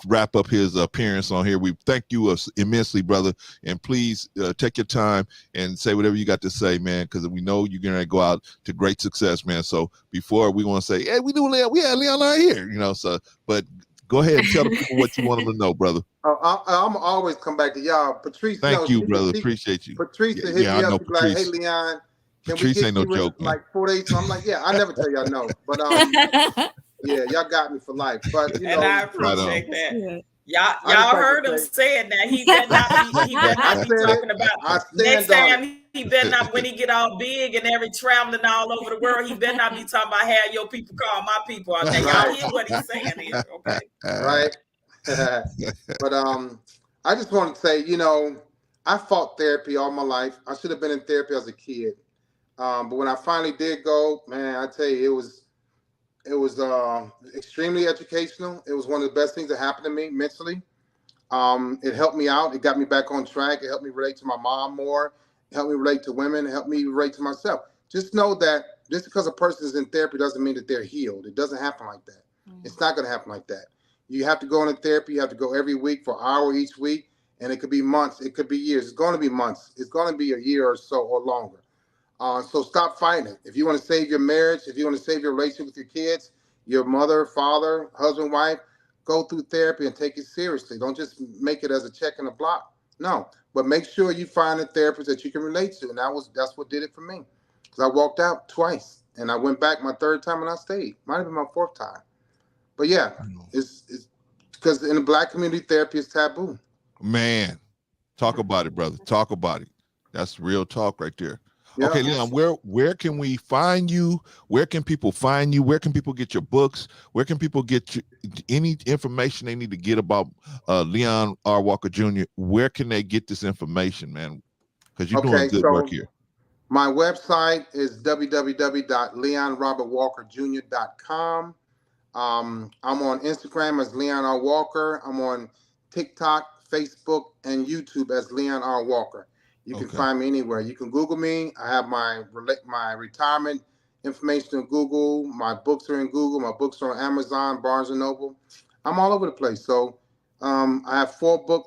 wrap up his appearance on here. We thank you immensely, brother, and please take your time and say whatever you got to say, man, because we know you're gonna go out to great success, man. So before we want to say, hey, we had Leon right here, So, but go ahead and tell the people what you want them to know, brother. I'm always come back to y'all, Patrice. Thank you, brother. Appreciate you. Patrice hit me up, like, hey, Leon. Patrice ain't no joke, man. Like 4 days. So I'm like, yeah, I never tell y'all no, but yeah, y'all got me for life. But and I appreciate that. Y'all heard him say it. Now he better not be talking about next time. He better not, when he get all big and every traveling all over the world, he better not be talking about how your people call my people. I think y'all hear what he's saying here, okay? Right. But I just want to say, I fought therapy all my life. I should have been in therapy as a kid. But when I finally did go, man, I tell you, it was extremely educational. It was one of the best things that happened to me mentally. It helped me out. It got me back on track. It helped me relate to my mom more. help me relate to women, help me relate to myself. Just know that just because a person is in therapy doesn't mean that they're healed. It doesn't happen like that. It's not going to happen like that. You have to go into therapy. You have to go every week for an hour each week, and it could be months. It could be years. It's going to be months. It's going to be a year or so or longer. So stop fighting it. If you want to save your marriage, if you want to save your relationship with your kids, your mother, father, husband, wife, go through therapy and take it seriously. Don't just make it as a check in the block. No, but make sure you find a therapist that you can relate to, and that's what did it for me. Because I walked out twice, and I went back my third time, and I stayed. Might have been my fourth time, but yeah, it's because in the Black community, therapy is taboo. Man, talk about it, brother. Talk about it. That's real talk right there. Yeah. Okay, Leon, where can we find you? Where can people find you? Where can people get your books? Where can people get any information they need to get about Leon R. Walker Jr.? Where can they get this information, man? Because you're doing good work here. My website is www.leonrobertwalkerjr.com. I'm on Instagram as Leon R. Walker. I'm on TikTok, Facebook, and YouTube as Leon R. Walker. You can find me anywhere. You can Google me. I have my retirement information in Google. My books are in Google. My books are on Amazon, Barnes & Noble. I'm all over the place. So I have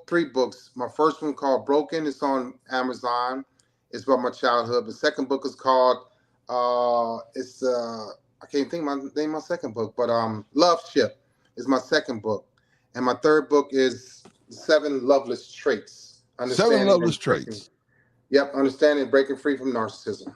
three books. My first one called Broken. It's on Amazon. It's about my childhood. The second book is called, I can't think my name of my second book, but Love Ship is my second book. And my third book is 7 Loveless Traits. 7 Loveless Traits. Yep, understanding and breaking free from narcissism.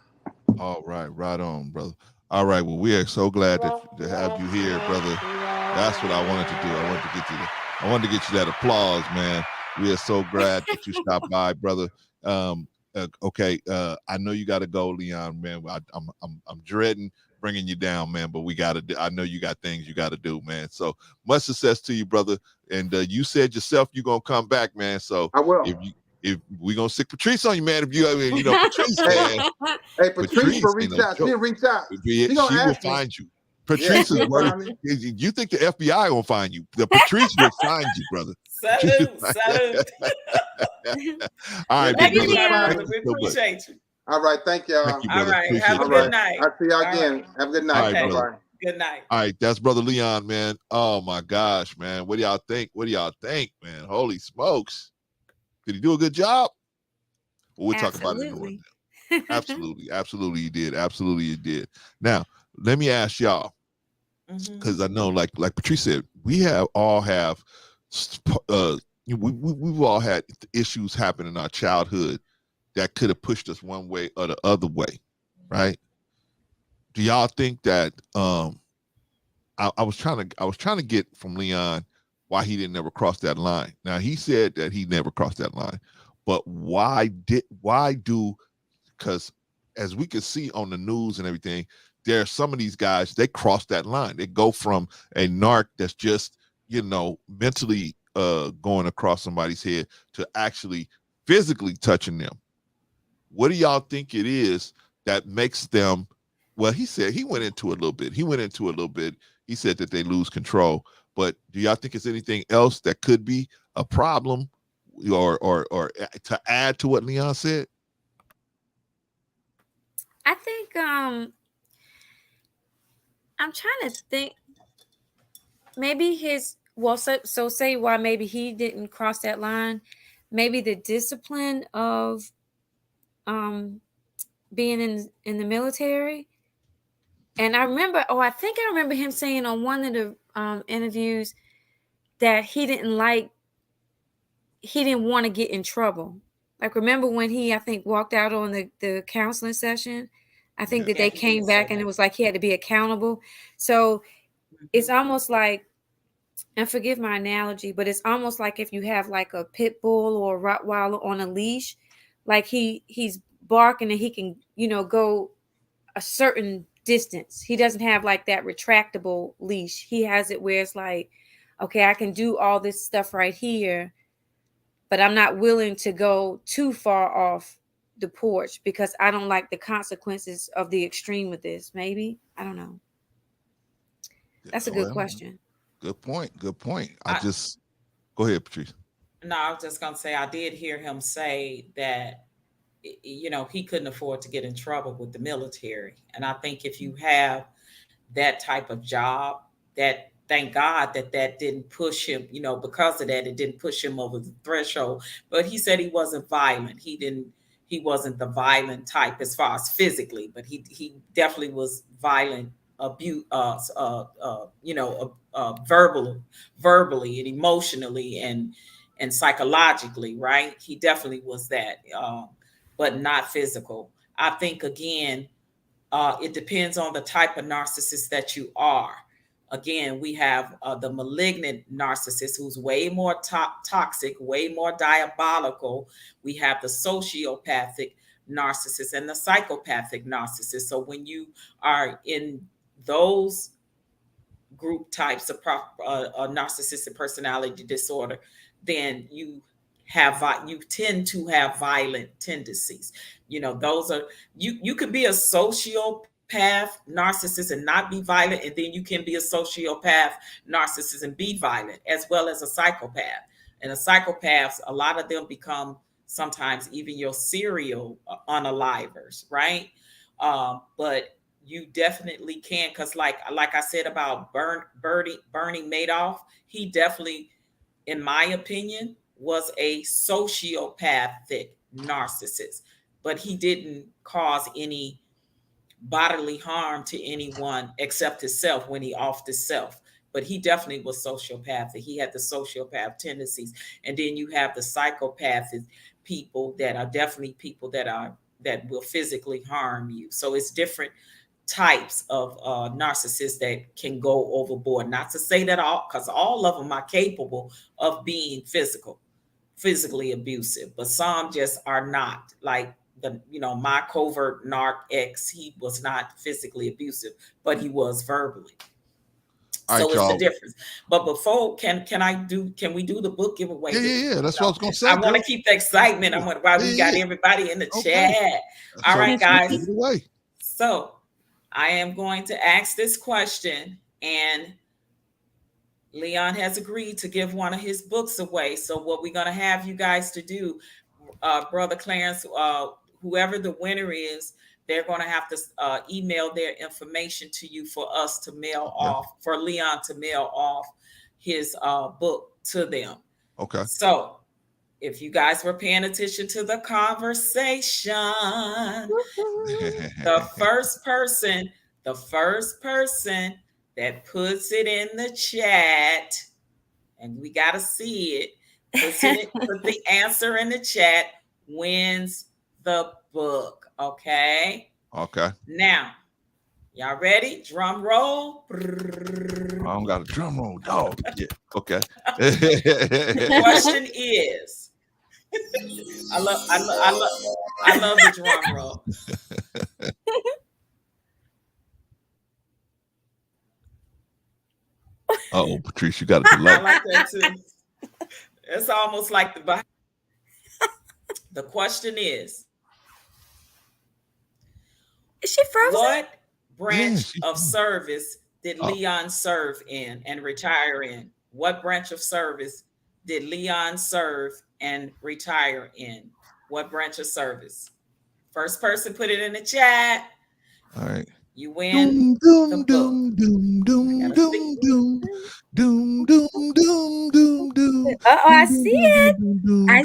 All right, right on, brother. All right, well, we are so glad to have you here, brother. That's what I wanted to do. I wanted to get you that applause, man. We are so glad that you stopped by, brother. Okay, I know you got to go, Leon, man. I'm dreading bringing you down, man, but I know you got things you got to do, man. So much success to you, brother. And you said yourself you're gonna come back, man. So I will. If we gonna stick Patrice on you, man. If you know Patrice, man. Hey, Patrice will reach out. She'll reach out. She will find you. Patrice is worried. You think the FBI gonna find you? The Patrice will find you, brother. Salute. All right, we appreciate you. All right, thank y'all. Thank you, brother. All right, have a good night. I'll see y'all again. Right. Have a good night. Right, bye. Good night. All right, that's brother Leon, man. Oh my gosh, man. What do y'all think? Man? Holy smokes. Did he do a good job? Well, we'll talk about it in a minute. Absolutely he did. Absolutely he did. Now, let me ask y'all, because I know, like Patrice said, we've all had issues happen in our childhood that could have pushed us one way or the other way, right? Do y'all think that I was trying to get from Leon why he didn't ever cross that line? Now he said that he never crossed that line, but because as we can see on the news and everything, there are some of these guys, they cross that line. They go from a narc that's just, mentally going across somebody's head to actually physically touching them. What do y'all think it is that makes them? Well, he said he went into a little bit. He said that they lose control. But do y'all think it's anything else that could be a problem or to add to what Leon said? I think I'm trying to think. Maybe so say why maybe he didn't cross that line. Maybe the discipline of being in the military. And I think I remember him saying on one of the interviews that he didn't want to get in trouble. Like, remember when he, I think, walked out on the counseling session? I think that they came back and it was like he had to be accountable. So it's almost like, and forgive my analogy, but it's almost like if you have like a pit bull or a Rottweiler on a leash, like he's barking and he can, go a certain distance. He doesn't have like that retractable leash. He has it where it's like, okay, I can do all this stuff right here, but I'm not willing to go too far off the porch because I don't like the consequences of the extreme of this. Maybe. I don't know. That's a good question. Good point. Go ahead, Patrice. No, I was just going to say, I did hear him say that he couldn't afford to get in trouble with the military. And I think if you have that type of job, that thank God that didn't push him, because of that, it didn't push him over the threshold. But he said he wasn't violent. He wasn't the violent type as far as physically, but he definitely was violent, abuse, verbally and emotionally and psychologically, right? He definitely was that, but not physical. I think again, it depends on the type of narcissist that you are. Again, we have the malignant narcissist who's way more toxic, way more diabolical. We have the sociopathic narcissist and the psychopathic narcissist. So when you are in those group types of narcissistic personality disorder, then you tend to have violent tendencies. Those are you could be a sociopath narcissist and not be violent, and then you can be a sociopath narcissist and be violent, as well as a psychopath. And the psychopaths, a lot of them become sometimes even your serial unalivers, right? But you definitely can, because like I said about Bernie Madoff, he definitely, in my opinion, was a sociopathic narcissist, but he didn't cause any bodily harm to anyone except himself when he offed himself. But he definitely was sociopathic. He had the sociopath tendencies. And then you have the psychopathic people that are definitely people that will physically harm you. So it's different types of narcissists that can go overboard. Not to say that because all of them are capable of being physically abusive, but some just are not. Like my covert narc ex, he was not physically abusive, but he was verbally. So it's the difference. But before, can we do the book giveaway? Yeah. That's what I was gonna say. I want to keep the excitement. I want while we got everybody in the chat. All right, guys. Give it away. So I am going to ask this question, and Leon has agreed to give one of his books away. So what we're going to have you guys to do, Brother Clarence, whoever the winner is, they're going to have to email their information to you for us to mail off, for Leon to mail off his book to them. Okay. So if you guys were paying attention to the conversation, the first person that puts it in the chat, and we got to see it, put the answer in the chat, wins the book. Okay. Now, y'all ready? Drum roll. I don't got a drum roll, dog. Yeah. Okay. The question is, I love the drum roll. Oh, Patrice, you got a delay. I like that too. It's almost like the question is she frozen? What branch of service did Leon serve in and retire in? What branch of service did Leon serve and retire in? What branch of service? First person, put it in the chat. All right. You win the book. I see it. I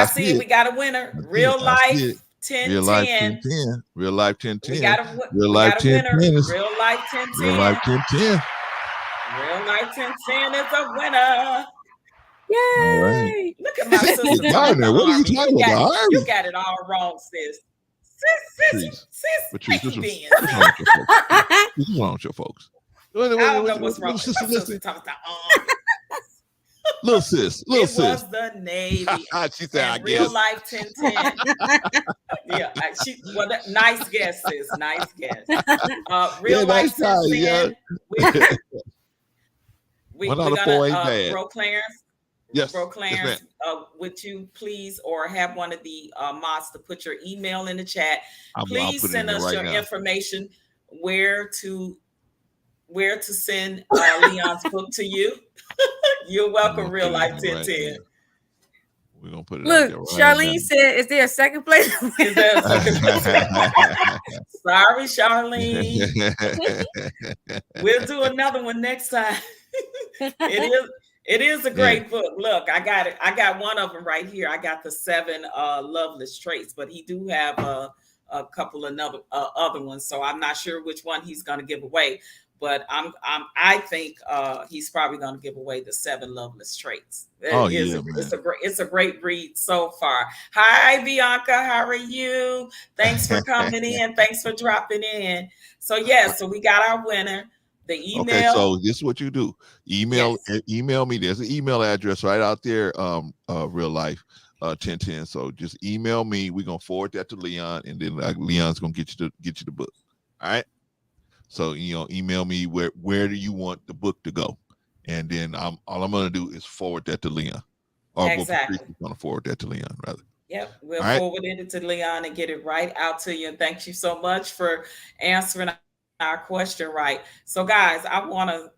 see it. We got a winner. Real life 1010. Real life 1010. Real life 1010. We got a winner. Real life 1010. Real life 1010. Real life 1010 is a winner. Yay! All right. Look at my sister. What are you talking about? You got it all wrong, sis. Sis, Patrice, what's wrong with your folks? I don't know what's wrong. Little sis. It was the Navy. She said, I guess. Real life 1010. Yeah, nice guess, sis. Nice guess. Real life 1010. We're gonna Bro Clarence. Yes. Bro Clarence, would you please, or have one of the mods to put your email in the chat? Please send us your information where to send Leon's book to you. You're welcome, Real Life 1010. We're gonna put it Look, out there. Right Charlene said, "Is there a second place?" Is there a second place? Sorry, Charlene. We'll do another one next time. It is a great book. Look, I got it. I got one of them right here. I got the 7 loveless traits, but he do have a couple of other ones. So I'm not sure which one he's going to give away. But I think he's probably going to give away the 7 loveless traits. It's a great read so far. Hi, Bianca. How are you? Thanks for coming in. Thanks for dropping in. So so we got our winner. The email. Okay, so this is what you do. Email me. There's an email address right out there. Real life 1010. So just email me. We're gonna forward that to Leon, and then Leon's gonna get you the book. All right. So email me where do you want the book to go, and then all I'm gonna do is forward that to Leon. Or exactly. Patrice is gonna forward that to Leon rather. Yep, we'll forward it to Leon and get it right out to you. And thank you so much for answering our question right. So guys, I want to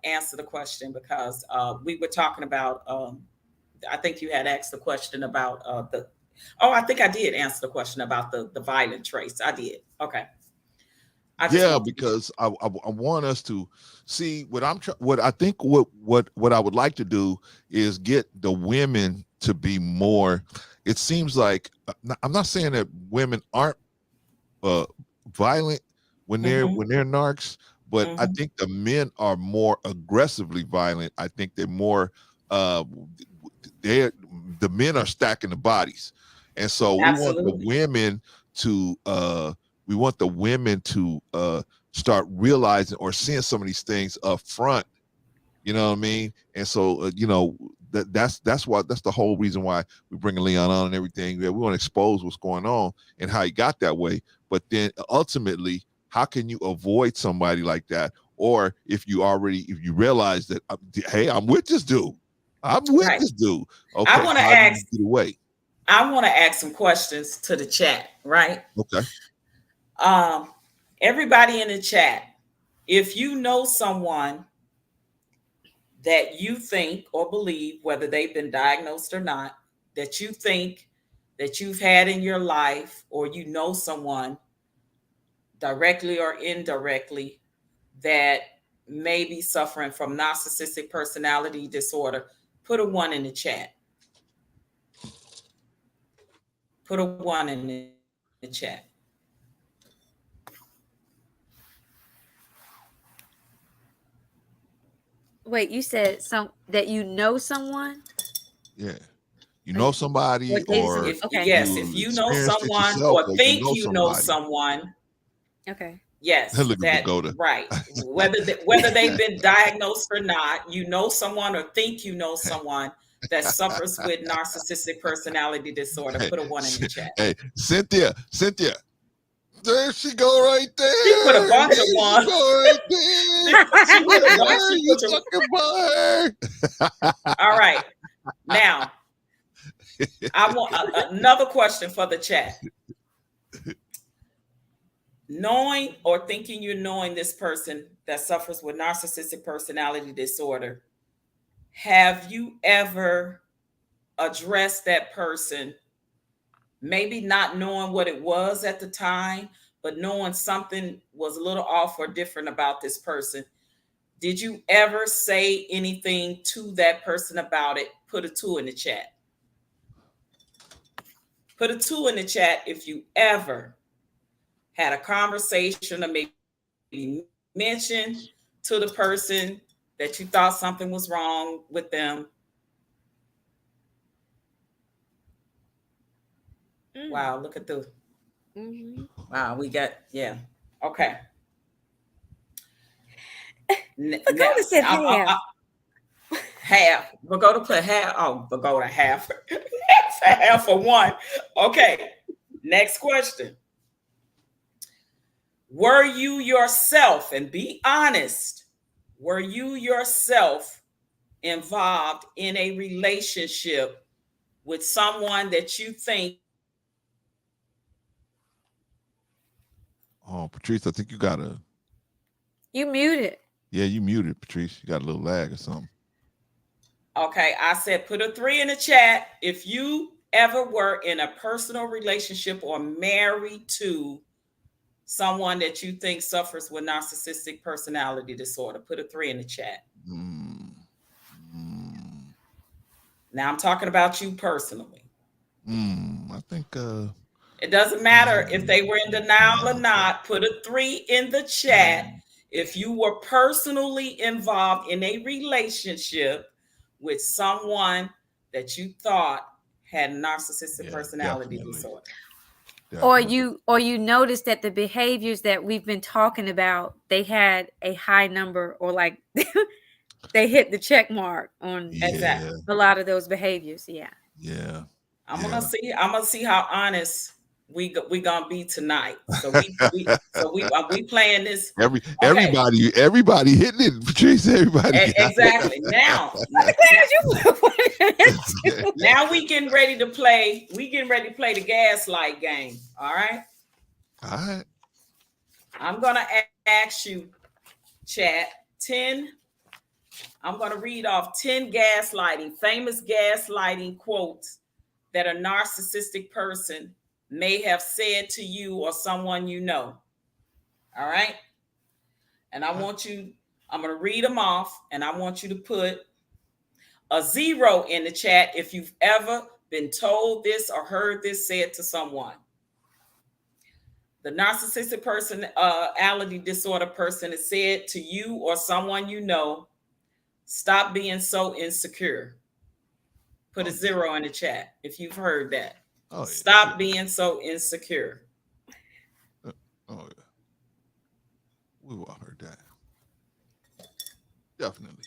answer the question because we were talking about I think you had asked the question about I think I did answer the question about the violent traits. I did. Okay. Because I want us to see what I think what I would like to do is get the women to be more. It seems like I'm not saying that women aren't violent when they're narcs, but I think the men are more aggressively violent. I think they're more the men are stacking the bodies, and so we want the women to start realizing or seeing some of these things up front. You know what I mean? And so that's the whole reason why we bring Leon on and everything. That we want to expose what's going on and how he got that way. But then ultimately, how can you avoid somebody like that? Or if you realize that, hey, I'm with this dude. Okay, I want to ask. Get away? I want to ask some questions to the chat. Right. Okay. Everybody in the chat, if you know someone that you think or believe, whether they've been diagnosed or not, that you think that you've had in your life, or you know someone directly or indirectly that may be suffering from narcissistic personality disorder, put a 1 in the chat. Put a 1 in the chat. Wait, you said that you know someone? Yeah. You know somebody, or if you know someone or think you know someone. Okay. Yes, right. Whether they've been diagnosed or not, you know someone or think you know someone that suffers with narcissistic personality disorder. Put a 1 in the chat. Hey, Cynthia. There she go right there. She put a bunch of 1s. Right there. She put a bunch. You talking about her. All right. Now, I want another question for the chat. Knowing or thinking you're knowing this person that suffers with narcissistic personality disorder, have you ever addressed that person, maybe not knowing what it was at the time, but knowing something was a little off or different about this person? Did you ever say anything to that person about it? Put a 2 in the chat. Put a 2 in the chat if you ever had a conversation or maybe mentioned to the person that you thought something was wrong with them. Wow, look at the wow, we got okay. Pagoda said half. Half. Pagoda put half. Oh, Pagoda half. half for 1. Okay. Next question. Were you yourself, and be honest, were you yourself involved in a relationship with someone that you think? Oh, Patrice, I think you got a. You muted. Yeah, you muted, Patrice. You got a little lag or something. Okay, I said put a 3 in the chat if you ever were in a personal relationship or married to someone that you think suffers with narcissistic personality disorder. Put a 3 in the chat. Now I'm talking about you personally. I think It doesn't matter if they were in denial or not. Put a 3 in the chat if you were personally involved in a relationship with someone that you thought had narcissistic personality disorder. Definitely. Or you notice that the behaviors that we've been talking about, they had a high number, or like they hit the check mark on Exactly. a lot of those behaviors. Yeah. I'm gonna see how honest we gonna be tonight. So we playing this. Everybody hitting it, Patrice. Everybody. Exactly. Now we getting ready to play. We getting ready to play the gaslight game. All right. All right. I'm gonna ask you, chat, 10. I'm gonna read off 10 famous gaslighting quotes that a narcissistic person may have said to you or someone you know. All right. And I'm going to read them off, and I want you to put a 0 in the chat if you've ever been told this or heard this said to someone. The narcissistic personality disorder person has said to you or someone you know, stop being so insecure. Put a 0 in the chat if you've heard that. Stop being so insecure. Oh, yeah. We've all heard that. Definitely.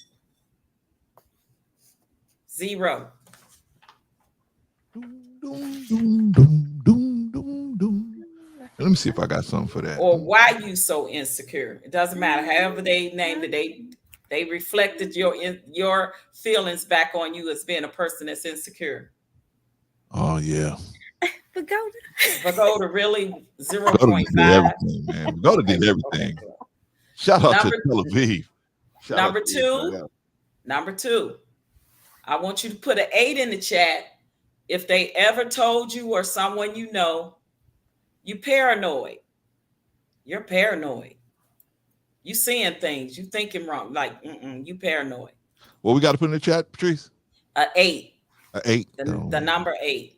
0. Let me see if I got something for that. Or why you so insecure? It doesn't matter. However they named it, they reflected your feelings back on you as being a person that's insecure. Oh yeah. Pagoda really 0.5. Pagoda did everything. Shout out to Tel Aviv. Number two. I want you to put an 8 in the chat if they ever told you or someone you know, you paranoid. You're paranoid. You seeing things. You thinking wrong. Like, you paranoid. What we got to put in the chat, Patrice? An 8. An 8. The number 8.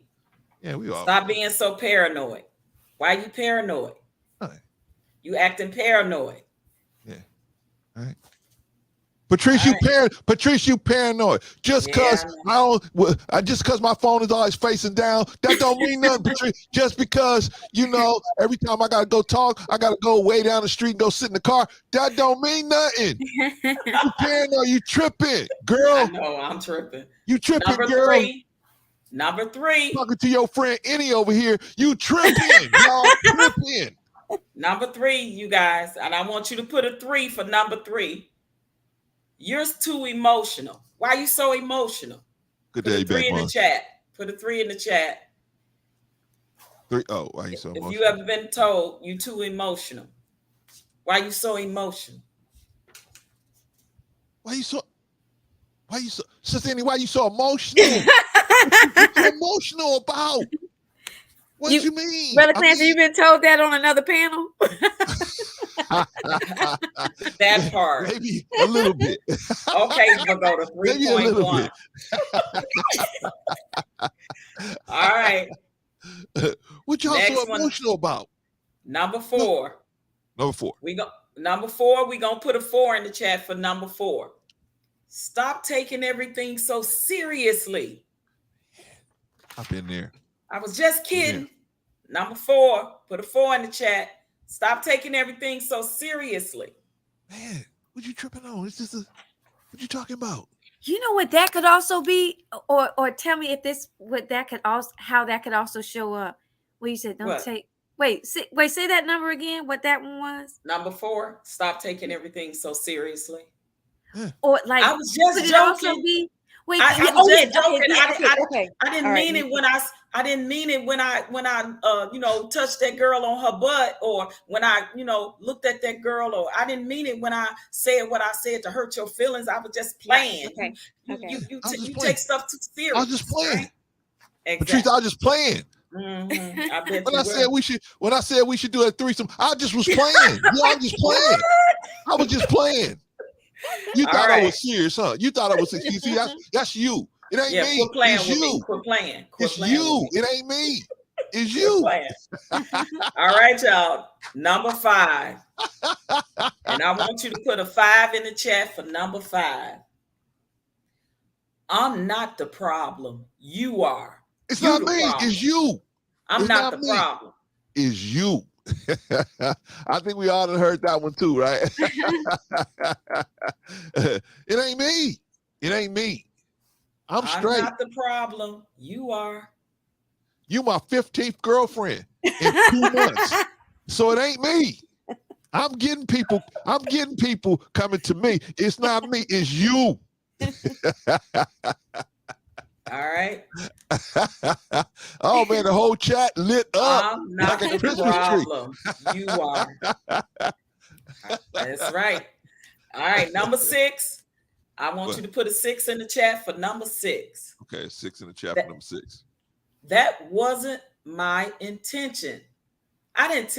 Yeah, we all. Stop being so paranoid. Why are you paranoid? Right. You acting paranoid. Yeah. All right. Patrice, you paranoid. Just because just because my phone is always facing down, that don't mean nothing, Patrice. Just because, every time I gotta go talk, I gotta go way down the street and go sit in the car, that don't mean nothing. You paranoid, you tripping, girl. I know, I'm tripping. You tripping, girl. Number 3. Talking to your friend Annie over here, you tripping, y'all tripping. Number 3, you guys, and I want you to put a 3 for number 3. You're too emotional. Why are you so emotional? Good day, Put a 3 in the chat. Put a 3 in the chat. 3. Oh, why are you so emotional? If you ever been told you too emotional, why are you so emotional? Why you so Sister Annie, why you so emotional? What you emotional about? What you mean? Brother Clancy, you been told that on another panel? That part. Maybe a little bit. Okay, we'll go to 3.1. All right. What y'all so emotional about? Number 4. Number 4. Number 4, we're going to put a 4 in the chat for number 4. Stop taking everything so seriously. I've been there. I was just kidding. Number 4, put a 4 in the chat. Stop taking everything so seriously. Man, what you tripping on? It's just what you talking about? You know what that could also be, or tell me if how that could also show up. Well, you said say that number again. What that one was? Number 4. Stop taking everything so seriously. Yeah. Or like I was just joking. Wait, I was oh, just yes, joking. okay. I didn't All right. mean it when I didn't mean it when I you know, touched that girl on her butt, or when I, you know, looked at that girl, or I didn't mean it when I said what I said to hurt your feelings. I was just playing. Okay. You take stuff too serious. I was just playing. Right? Exactly. Patrice, I was just playing. Mm-hmm. I bet When you I said we should do a threesome, I just was playing. Yeah, I was just playing. I was just playing. You thought I was serious, huh? You thought I was serious. You see, that's you. It ain't me. Quit playing it's with you. me. Quit playing. It's you. It ain't me. It's you. All right, y'all. Number 5. And I want you to put a 5 in the chat for number 5. I'm not the problem. You are. It's not me. It's you. I'm not the problem. It's you. I think we all done heard that one too, right? It ain't me. It ain't me. I'm straight. I'm not the problem. You are. You my 15th girlfriend in 2 months. So it ain't me. I'm getting people coming to me. It's not me, it's you. All right. Oh man, the whole chat lit up. I'm not like a the Christmas problem. tree. You are. That's right. All right, number 6. I want you to put a 6 in the chat for number 6. Okay, 6 in the chat for number 6. That wasn't my intention. I didn't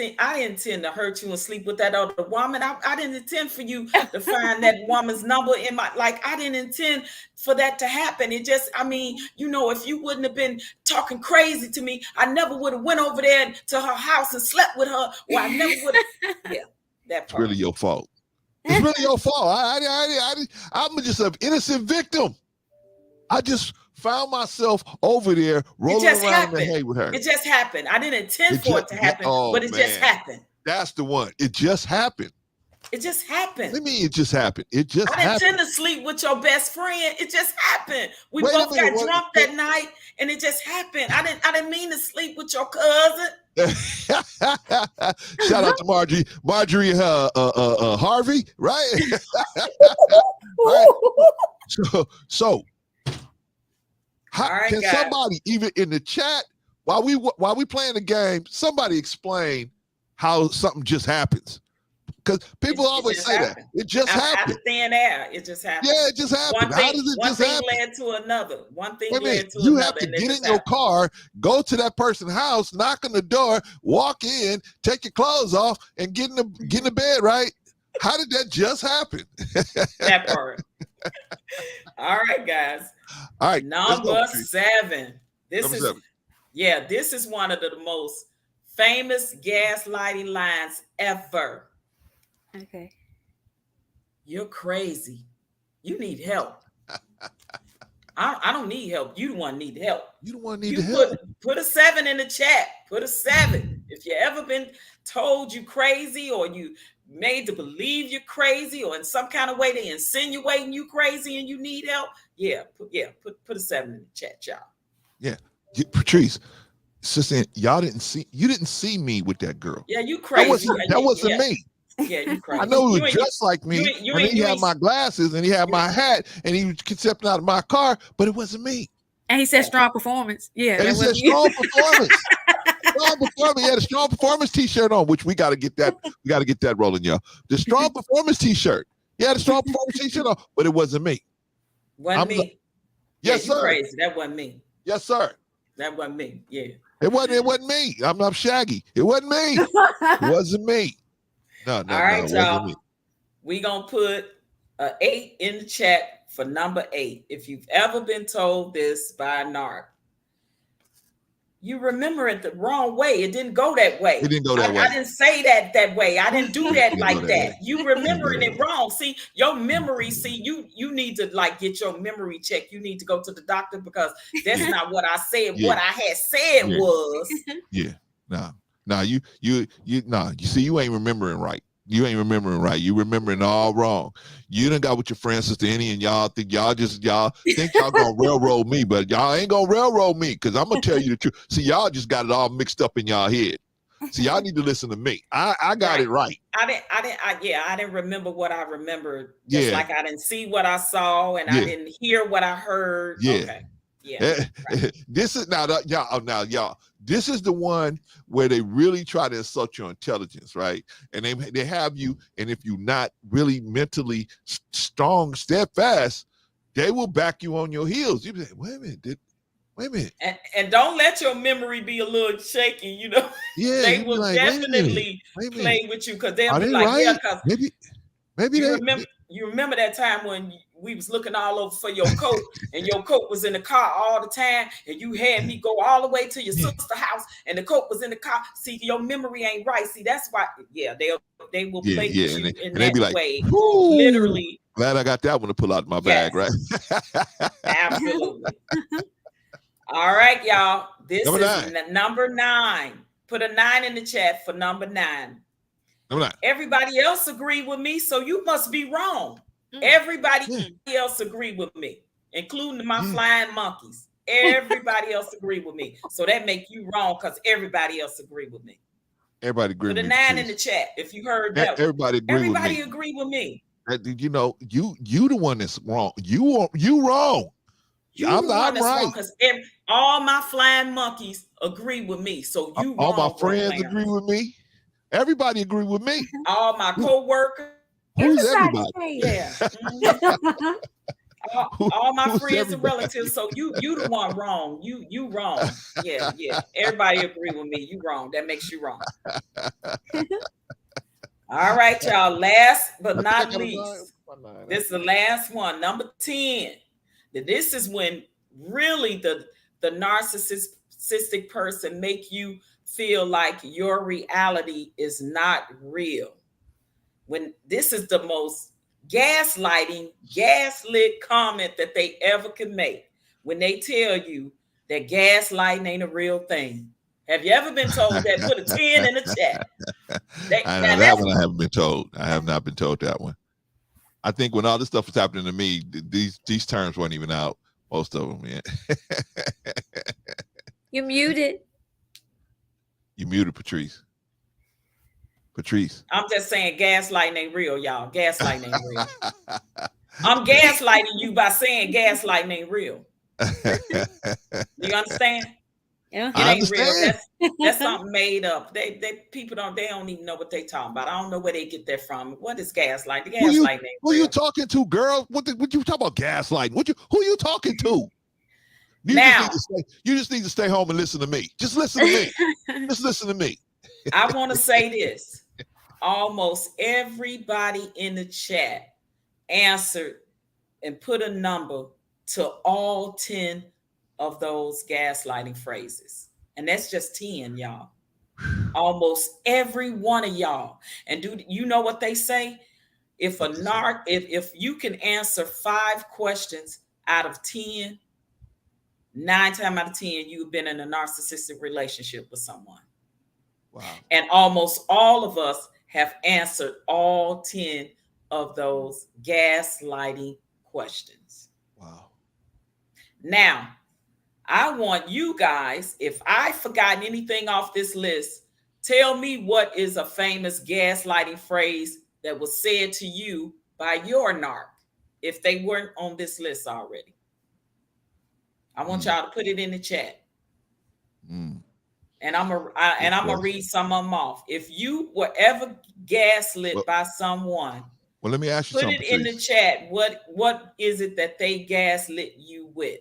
intend to hurt you and sleep with that other woman. I didn't intend for you to find that woman's number in my, like, I didn't intend for that to happen. It just, I mean, you know, if you wouldn't have been talking crazy to me, I never would have went over there to her house and slept with her. Or I never would have. Yeah, that part. It's really your fault. It's really your fault. I'm just an innocent victim. I just found myself over there rolling around in the hay with her. It just happened. I didn't intend for it to happen, but it just happened. That's the one. It just happened. It just happened. What do you mean it just happened? It just happened. I didn't intend to sleep with your best friend. It just happened. We both got drunk that night, and it just happened. I didn't mean to sleep with your cousin. Shout out to Marjorie. Marjorie Harvey, right? Right? So can somebody even in the chat while we playing the game, somebody explain how something just happens? Because people always say happened. That. It just happened. Out of thin air. It just happened. Yeah, it just happened. How does it just happen? One thing led to another. One thing led to you another. have to get in your car, go to that person's house, knock on the door, walk in, take your clothes off, and get in the bed, right? How did that just happen? That part. All right, guys. All right. Number 7. This is one of the most famous gaslighting lines ever. Okay. You're crazy. You need help. I don't need help. You the one need help. You the one need the help. Put a 7 in the chat. Put a 7. If you ever been told you crazy, or you made to believe you're crazy, or in some kind of way they insinuating you crazy and you need help, put a 7 in the chat, y'all. Yeah, Patrice, sister, you didn't see me with that girl. Yeah, you crazy. That wasn't me. Yeah, you crazy. I know he was dressed like me, and he had my glasses, and he had my hat, and he was stepping out of my car, but it wasn't me. And he said strong performance. Yeah, and he said strong performance. Strong performance. He had a strong performance T-shirt on, which we got to get that. We got to get that rolling, y'all. The strong performance T-shirt. He had a strong performance T-shirt on, but it wasn't me. Wasn't me. Yes, sir. Crazy. That wasn't me. Yes, sir. That wasn't me. Yeah. It wasn't me. I'm Shaggy. It wasn't me. It wasn't me. No. All right, y'all. We gonna put an 8 in the chat for number 8. If you've ever been told this by a narc, you remember it the wrong way. It didn't go that way. It didn't go that way. I didn't say that way. I didn't do that like that. You remembering it wrong. See, your memory, you need to get your memory check. You need to go to the doctor, because that's not what I said. Yeah. What I had said was. Yeah. No, you see, you ain't remembering right. You ain't remembering right. You remembering all wrong. You done got with your friend, Sister Annie, and y'all think y'all gonna railroad me, but y'all ain't gonna railroad me, because I'm gonna tell you the truth. See, y'all just got it all mixed up in y'all head. See, y'all need to listen to me. I got it right. I didn't remember what I remembered. Just like I didn't see what I saw, and Yeah. I didn't hear what I heard. Yeah. Okay. Yeah. Right. This is now y'all. This is the one where they really try to insult your intelligence, right? And they have you, and if you're not really mentally strong, steadfast, they will back you on your heels. You say, wait a minute. And don't let your memory be a little shaky, you know. Yeah, they will like, definitely wait a minute. play with you, because they'll Are be they like, right? yeah, because maybe you remember that time when we was looking all over for your coat, and your coat was in the car all the time, and you had me go all the way to your sister's house, and the coat was in the car. See, your memory ain't right. See, that's why. Yeah, they will play with you in that be like, way. Literally. Glad I got that one to pull out my bag, right? Absolutely. All right, y'all. This is number 9. Put a 9 in the chat for number 9. Number 9. Everybody else agree with me, so you must be wrong. Everybody else agree with me, including my flying monkeys. Everybody else agree with me. So that make you wrong, because everybody else agree with me. Everybody agree with me. Put a 9 in the chat if you heard that. Everybody agree with me. You know, you the one that's wrong. You wrong. I'm right, because all my flying monkeys agree with me. So you all wrong, my friends agree with me. Everybody agree with me. All my co-workers. Who's everybody? Yeah. all my friends and relatives. So you the one wrong. You wrong. Yeah. Everybody agree with me. You wrong. That makes you wrong. All right, y'all. Last but not least, this is the last one, number 10. This is when really the narcissistic person make you feel like your reality is not real. When this is the most gaslighting, gaslit comment that they ever can make, when they tell you that gaslighting ain't a real thing. Have you ever been told that? Put a 10 in the chat. I know that one I haven't been told. I have not been told that one. I think when all this stuff was happening to me, these terms weren't even out. Most of them, yeah. You muted. You muted, Patrice. I'm just saying gaslighting ain't real, y'all. Gaslighting ain't real. I'm gaslighting you by saying gaslighting ain't real. Do you understand? Yeah. It ain't real. That's something made up. People don't even know what they talking about. I don't know where they get that from. What is gaslighting? The gaslighting ain't real. Who you talking to, girl? What you talking about gaslighting? Who you talking to? You just need to stay home and listen to me. Just listen to me. Just listen to me. I want to say this. Almost everybody in the chat answered and put a number to all 10 of those gaslighting phrases. And that's just 10, y'all. Almost every one of y'all. And do you know what they say? If if you can answer 5 questions out of 10, 9 times out of 10, you've been in a narcissistic relationship with someone. Wow. And almost all of us have answered all 10 of those gaslighting questions. Wow. Now, I want you guys, if I've forgotten anything off this list, tell me what is a famous gaslighting phrase that was said to you by your narc, if they weren't on this list already. I want y'all to put it in the chat. And I'm gonna read some of them off. If you were ever gaslit by someone, well, let me ask you put something. Put it in the chat. What is it that they gaslit you with?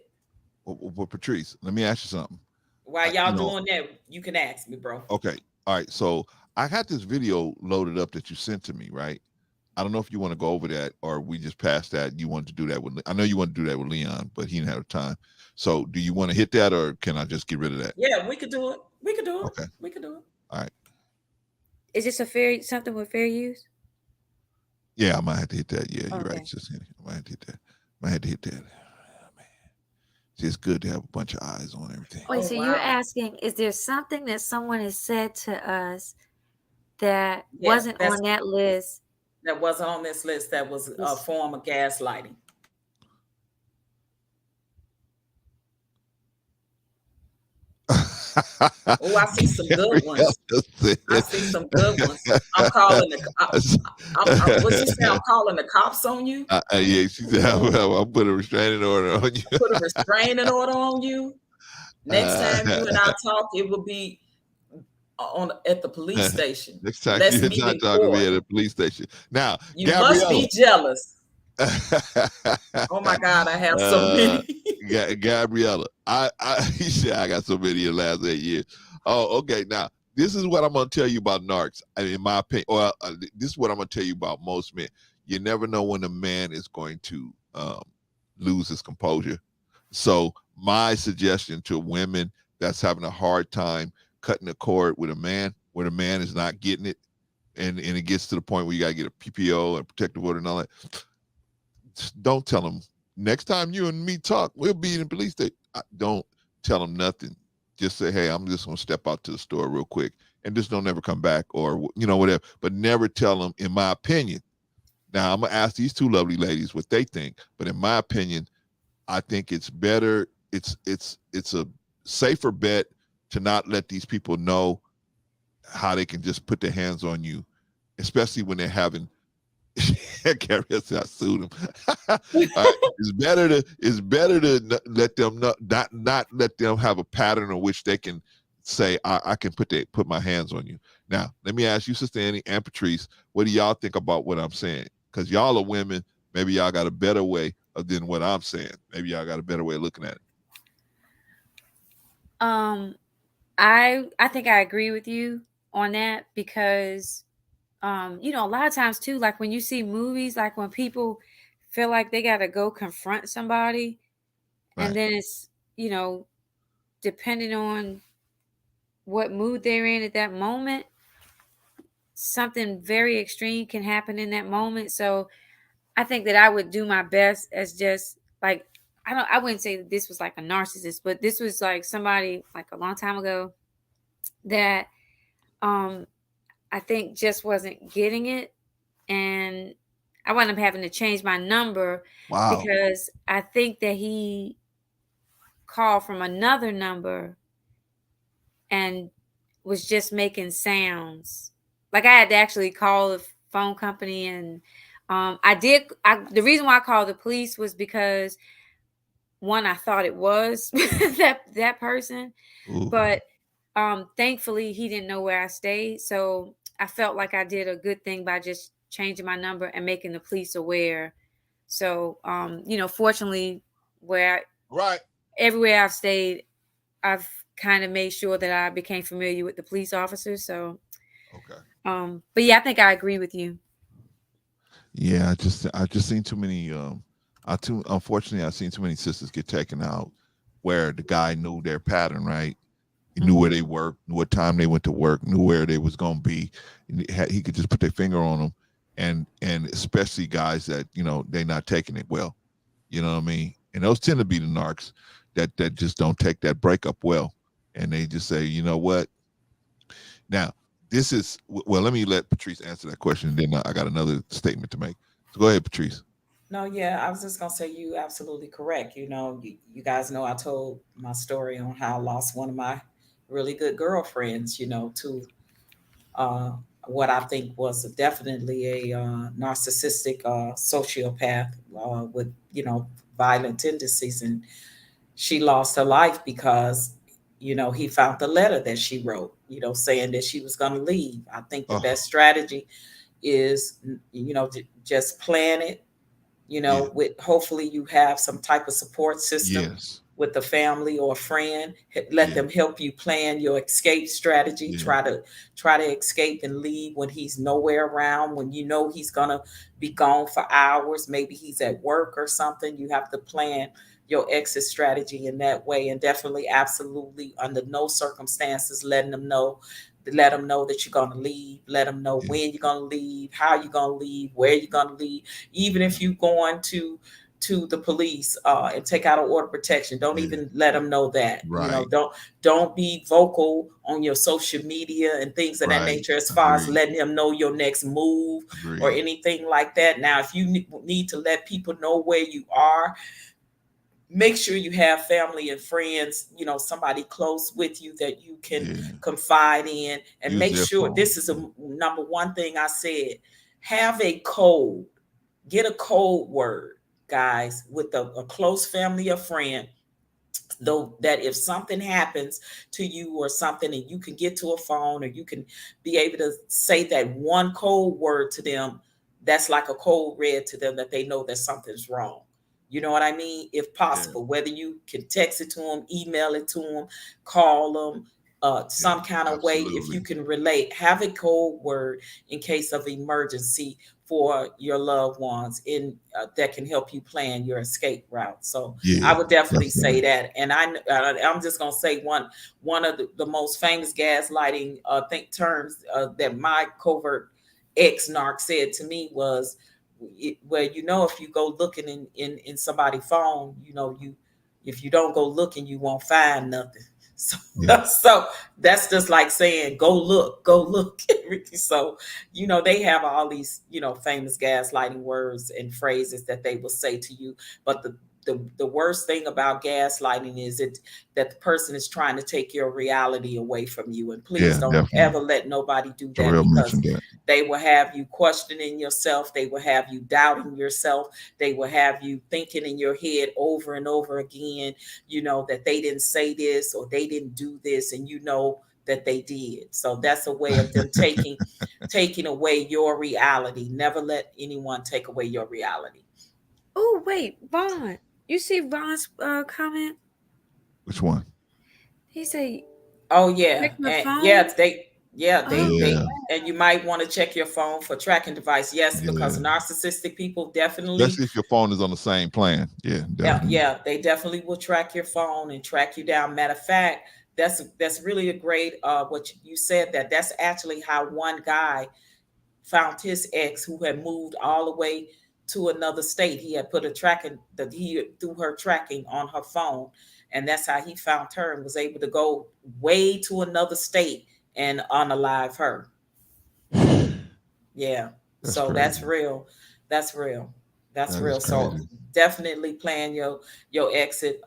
Well, Patrice, let me ask you something. While y'all doing that, you can ask me, bro. Okay. All right. So I got this video loaded up that you sent to me, right? I don't know if you want to go over that or we just passed that. You want to do that with, I know you want to do that with Leon, but he didn't have time. So do you want to hit that or can I just get rid of that? Yeah, we could do it. We could do it. Okay. We could do it. All right. Is this something with fair use? Yeah, I might have to hit that. Yeah, you're Okay. right. I might have to hit that. Oh, man. See, it's good to have a bunch of eyes on everything. Wait, so you're asking, is there something that someone has said to us that wasn't on that list? That wasn't on this list. That was a form of gaslighting. Oh, I see some good ones. I see some good ones. I'm calling the. What you say? I'm calling the cops on you. Yeah, she said, I'll put a restraining order on you. Put a restraining order on you. Next time you and I talk, it will be at the police station. Next time Let's you're meet not in talking to court. me at a police station. Now, You must Gabriella. be jealous. Oh my God, I have so many. Gabriella, he said I got so many in the last 8 years. Oh, okay. Now, this is what I'm going to tell you about narcs. In my opinion, or this is what I'm going to tell you about most men. You never know when a man is going to lose his composure. So my suggestion to women that's having a hard time cutting the cord with a man, where the man is not getting it, and it gets to the point where you got to get a PPO and protective order and all that, don't tell him. Next time you and me talk, we'll be in the police station. Don't tell him nothing. Just say, hey, I'm just going to step out to the store real quick, and just don't ever come back, or, whatever. But never tell him, in my opinion. Now, I'm going to ask these two lovely ladies what they think. But in my opinion, I think it's better. It's a safer bet to not let these people know how they can just put their hands on you, especially when they're having. Carrie said I sued him. Right. It's better to let them not let them have a pattern in which they can say I can put my hands on you. Now, let me ask you, Sister Annie and Patrice, what do y'all think about what I'm saying? Because y'all are women. Maybe y'all got a better way than what I'm saying. Maybe y'all got a better way of looking at it. I think I agree with you on that, because a lot of times too, like when you see movies, like when people feel like they got to go confront somebody, right, and then it's, depending on what mood they're in at that moment, something very extreme can happen in that moment. So I think that I would do my best as just like, I wouldn't say that this was like a narcissist, but this was like somebody like a long time ago that I think just wasn't getting it. And I wound up having to change my number. Wow. Because I think that he called from another number and was just making sounds. Like I had to actually call the phone company, and the reason why I called the police was because, one, I thought it was that person. Ooh. But thankfully he didn't know where I stayed, so I felt like I did a good thing by just changing my number and making the police aware. So fortunately, everywhere I've stayed, I've kind of made sure that I became familiar with the police officers. So okay. But yeah, I think I agree with you. Yeah, I just seen too many unfortunately I've seen too many sisters get taken out where the guy knew their pattern, right? He knew where they worked, knew what time they went to work, knew where they was going to be. He could just put their finger on them, and especially guys that, they're not taking it well. You know what I mean? And those tend to be the narcs that just don't take that breakup well. And they just say, you know what? Now, this is, well, let me let Patrice answer that question, and then I got another statement to make. So go ahead, Patrice. No, yeah, I was just gonna say you absolutely correct. You guys know I told my story on how I lost one of my really good girlfriends, to uh, what I think was definitely a narcissistic sociopath with violent tendencies, and she lost her life because he found the letter that she wrote, saying that she was going to leave. I think the best strategy is just plan it. With hopefully you have some type of support system with the family or a friend. Let them help you plan your escape strategy. Try to escape and leave when he's nowhere around, when he's gonna be gone for hours. Maybe he's at work or something. You have to plan your exit strategy in that way, and definitely, absolutely, under no circumstances let them know that you're going to leave. Let them know when you're going to leave, how you're going to leave, where you're going to leave. Even if you're going to the police and take out an order of protection, don't even let them know that. Right. Don't be vocal on your social media and things of that nature as far as letting him know your next move or anything like that. Now, if you need to let people know where you are, make sure you have family and friends, somebody close with you that you can confide in, and Use make their sure phone. this is a number one thing I said. Have a code. Get a code word, guys, with a close family or friend, though, that if something happens to you or something, and you can get to a phone, or you can be able to say that one code word to them, that's like a code red to them, that they know that something's wrong. You know what I mean? If possible, whether you can text it to them, email it to them, call them, some kind of way, if you can relate, have a code word in case of emergency for your loved ones, in that can help you plan your escape route. So I would definitely say that. And I'm just gonna say one of the most famous gaslighting terms that my covert ex narc said to me was, well, if you go looking in somebody's phone, if you don't go looking, you won't find nothing. So, so that's just like saying, go look. So, they have all these, famous gaslighting words and phrases that they will say to you. But the worst thing about gaslighting is that the person is trying to take your reality away from you. And please don't ever let nobody do that, because they will have you questioning yourself. They will have you doubting yourself. They will have you thinking in your head over and over again, that they didn't say this or they didn't do this, and that they did. So that's a way of them taking away your reality. Never let anyone take away your reality. Oh, wait, Vaughn. You see Vaughn's comment? Which one? He said, "Oh yeah, check my and phone." They and you might want to check your phone for tracking device. Yes, because narcissistic people definitely, especially if your phone is on the same plan. They definitely will track your phone and track you down. Matter of fact, that's really a great what you said, that's actually how one guy found his ex, who had moved all the way to another state. He had put he threw her tracking on her phone, and that's how he found her and was able to go way to another state and unalive her. Yeah. So crazy. That's real. That's real. That's real. So definitely plan your exit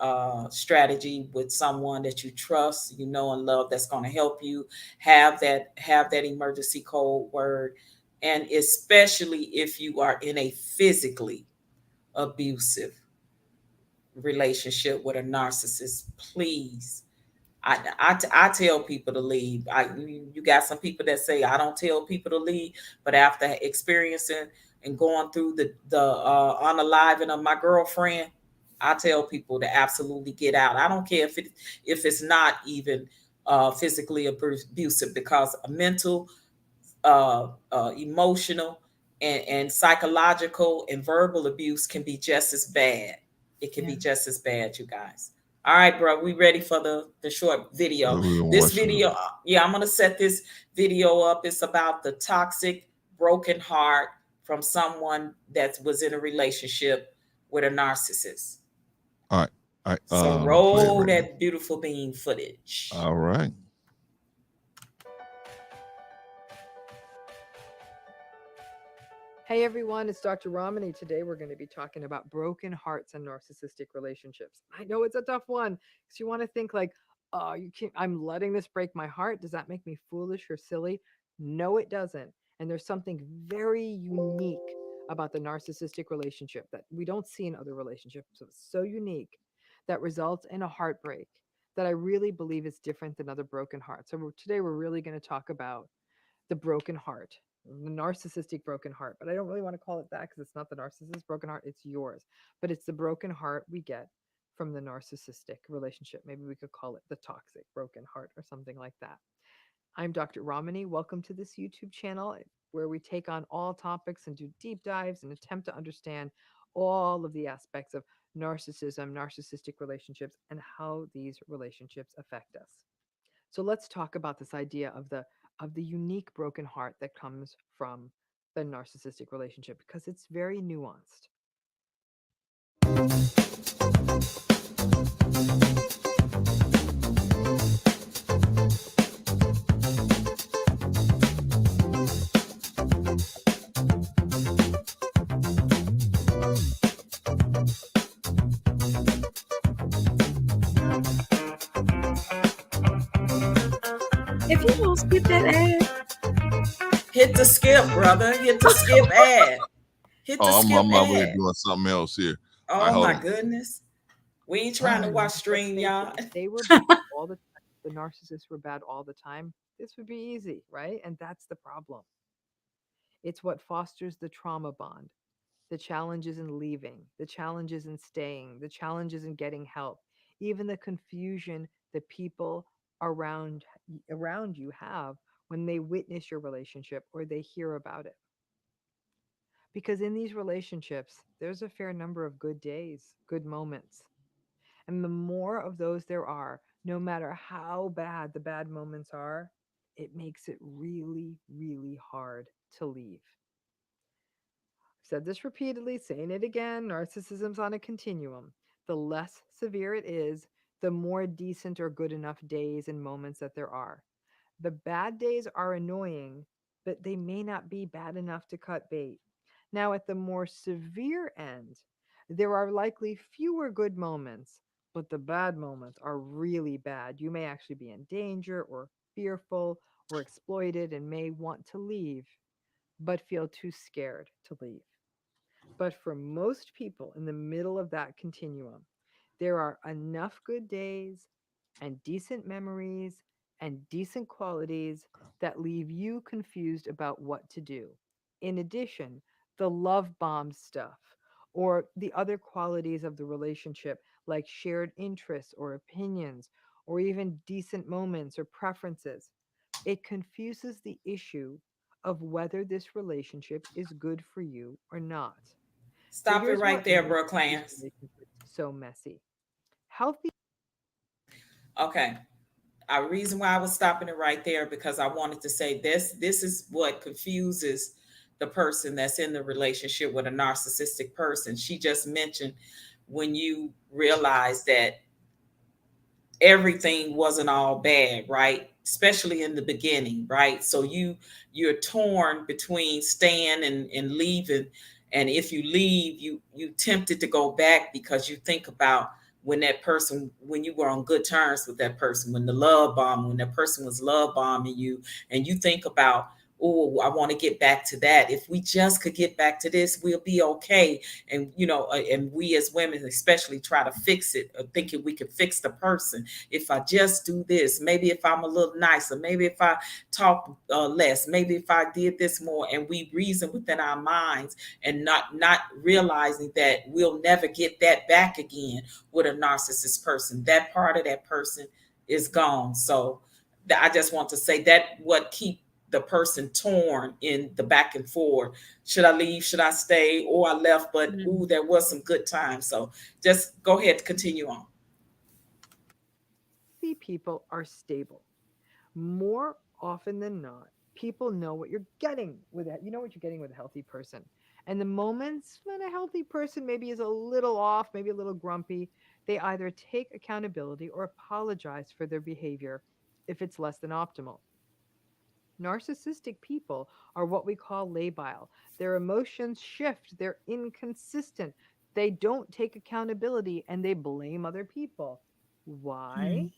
strategy with someone that you trust, and love, that's going to help you. Have that emergency code word. And especially if you are in a physically abusive relationship with a narcissist, please. I tell people to leave. You got some people that say I don't tell people to leave, but after experiencing and going through the unaliving of my girlfriend, I tell people to absolutely get out. I don't care if it's not even physically abusive, because a mental, emotional, and psychological and verbal abuse can be just as bad. It can be just as bad, you guys. All right, bro, we ready for the short video. This video, I'm going to set this video up. It's about the toxic, broken heart from someone that was in a relationship with a narcissist. All right. So roll that beautiful bean footage. All right. Hey everyone, it's Dr. Ramani. Today we're going to be talking about broken hearts and narcissistic relationships. I know it's a tough one, because you want to think like, oh, I'm letting this break my heart. Does that make me foolish or silly? No, it doesn't. And there's something very unique about the narcissistic relationship that we don't see in other relationships. So it's so unique that results in a heartbreak that I really believe is different than other broken hearts. So today we're really going to talk about the broken heart, the narcissistic broken heart. But I don't really want to call it that, because it's not the narcissist's broken heart, it's yours. But it's the broken heart we get from the narcissistic relationship. Maybe we could call it the toxic broken heart or something like that. I'm Dr. Ramani. Welcome to this YouTube channel where we take on all topics and do deep dives and attempt to understand all of the aspects of narcissism, narcissistic relationships, and how these relationships affect us. So let's talk about this idea of the unique broken heart that comes from the narcissistic relationship, because it's very nuanced. Hit that ad. Hit the skip, brother. Hit the skip ad. Hit the Oh, I'm skip on my way ad. doing something else here. All right, Oh hold my on. goodness. We ain't All trying to right. watch Let's stream, face it, y'all. if they were bad all the time, the narcissists were bad all the time, this would be easy, right? And that's the problem. It's what fosters the trauma bond, the challenges in leaving, the challenges in staying, the challenges in getting help, even the confusion that people around around you have when they witness your relationship or they hear about it. Because in these relationships, there's a fair number of good days, good moments. And the more of those there are, no matter how bad the bad moments are, it makes it really, really hard to leave. I've said this repeatedly, saying it again, narcissism's on a continuum. The less severe it is, the more decent or good enough days and moments that there are. The bad days are annoying, but they may not be bad enough to cut bait. Now, at the more severe end, there are likely fewer good moments, but the bad moments are really bad. You may actually be in danger or fearful or exploited and may want to leave, but feel too scared to leave. But for most people in the middle of that continuum, there are enough good days and decent memories and decent qualities that leave you confused about what to do. In addition, the love bomb stuff or the other qualities of the relationship, like shared interests or opinions, or even decent moments or preferences, it confuses the issue of whether this relationship is good for you or not. So Stop it here's right what there, makes bro, these Clarence. relationships so messy. Healthy. Okay. A reason why I was stopping it right there because I wanted to say this is what confuses the person that's in the relationship with a narcissistic person. She just mentioned when you realize that everything wasn't all bad, right? Especially in the beginning, right? So you're torn between staying and leaving. And if you leave, you tempted to go back because you think about when that person, when you were on good terms with that person, when the love bomb, when that person was love bombing you, and you think about, oh, I want to get back to that. If we just could get back to this, we'll be okay. And and we as women especially try to fix it, thinking we can fix the person if I just do this, maybe if I'm a little nicer, maybe if I talk less, maybe if I did this more, and we reason within our minds and not realizing that we'll never get that back again with a narcissist person. That part of that person is gone. So I just want to say that what keep the person torn in the back and forth. Should I leave? Should I stay? Or I left, but ooh, there was some good times. So just go ahead, continue on. People are stable. More often than not, people know what you're getting with it. You know what you're getting with a healthy person. And the moments when a healthy person maybe is a little off, maybe a little grumpy, they either take accountability or apologize for their behavior if it's less than optimal. Narcissistic people are what we call labile. Their emotions shift, they're inconsistent, they don't take accountability, and they blame other people. Why?